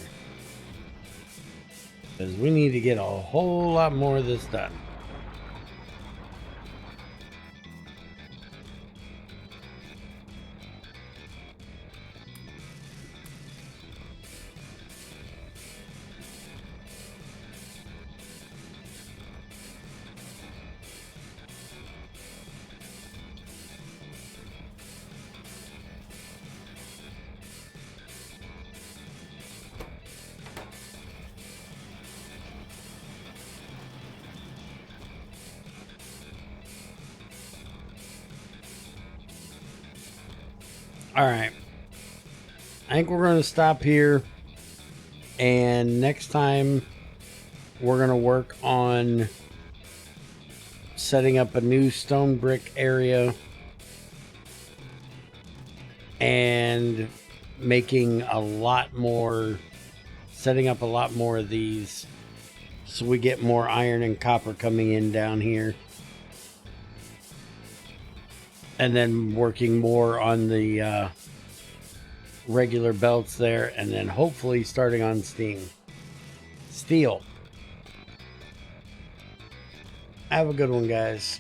Because we need to get a whole lot more of this done. All right. I think we're going to stop here. And next time, we're going to work on setting up a new stone brick area and making a lot more, setting up a lot more of these so we get more iron and copper coming in down here. And then working more on the regular belts there, and then hopefully starting on steel. Have a good one, guys.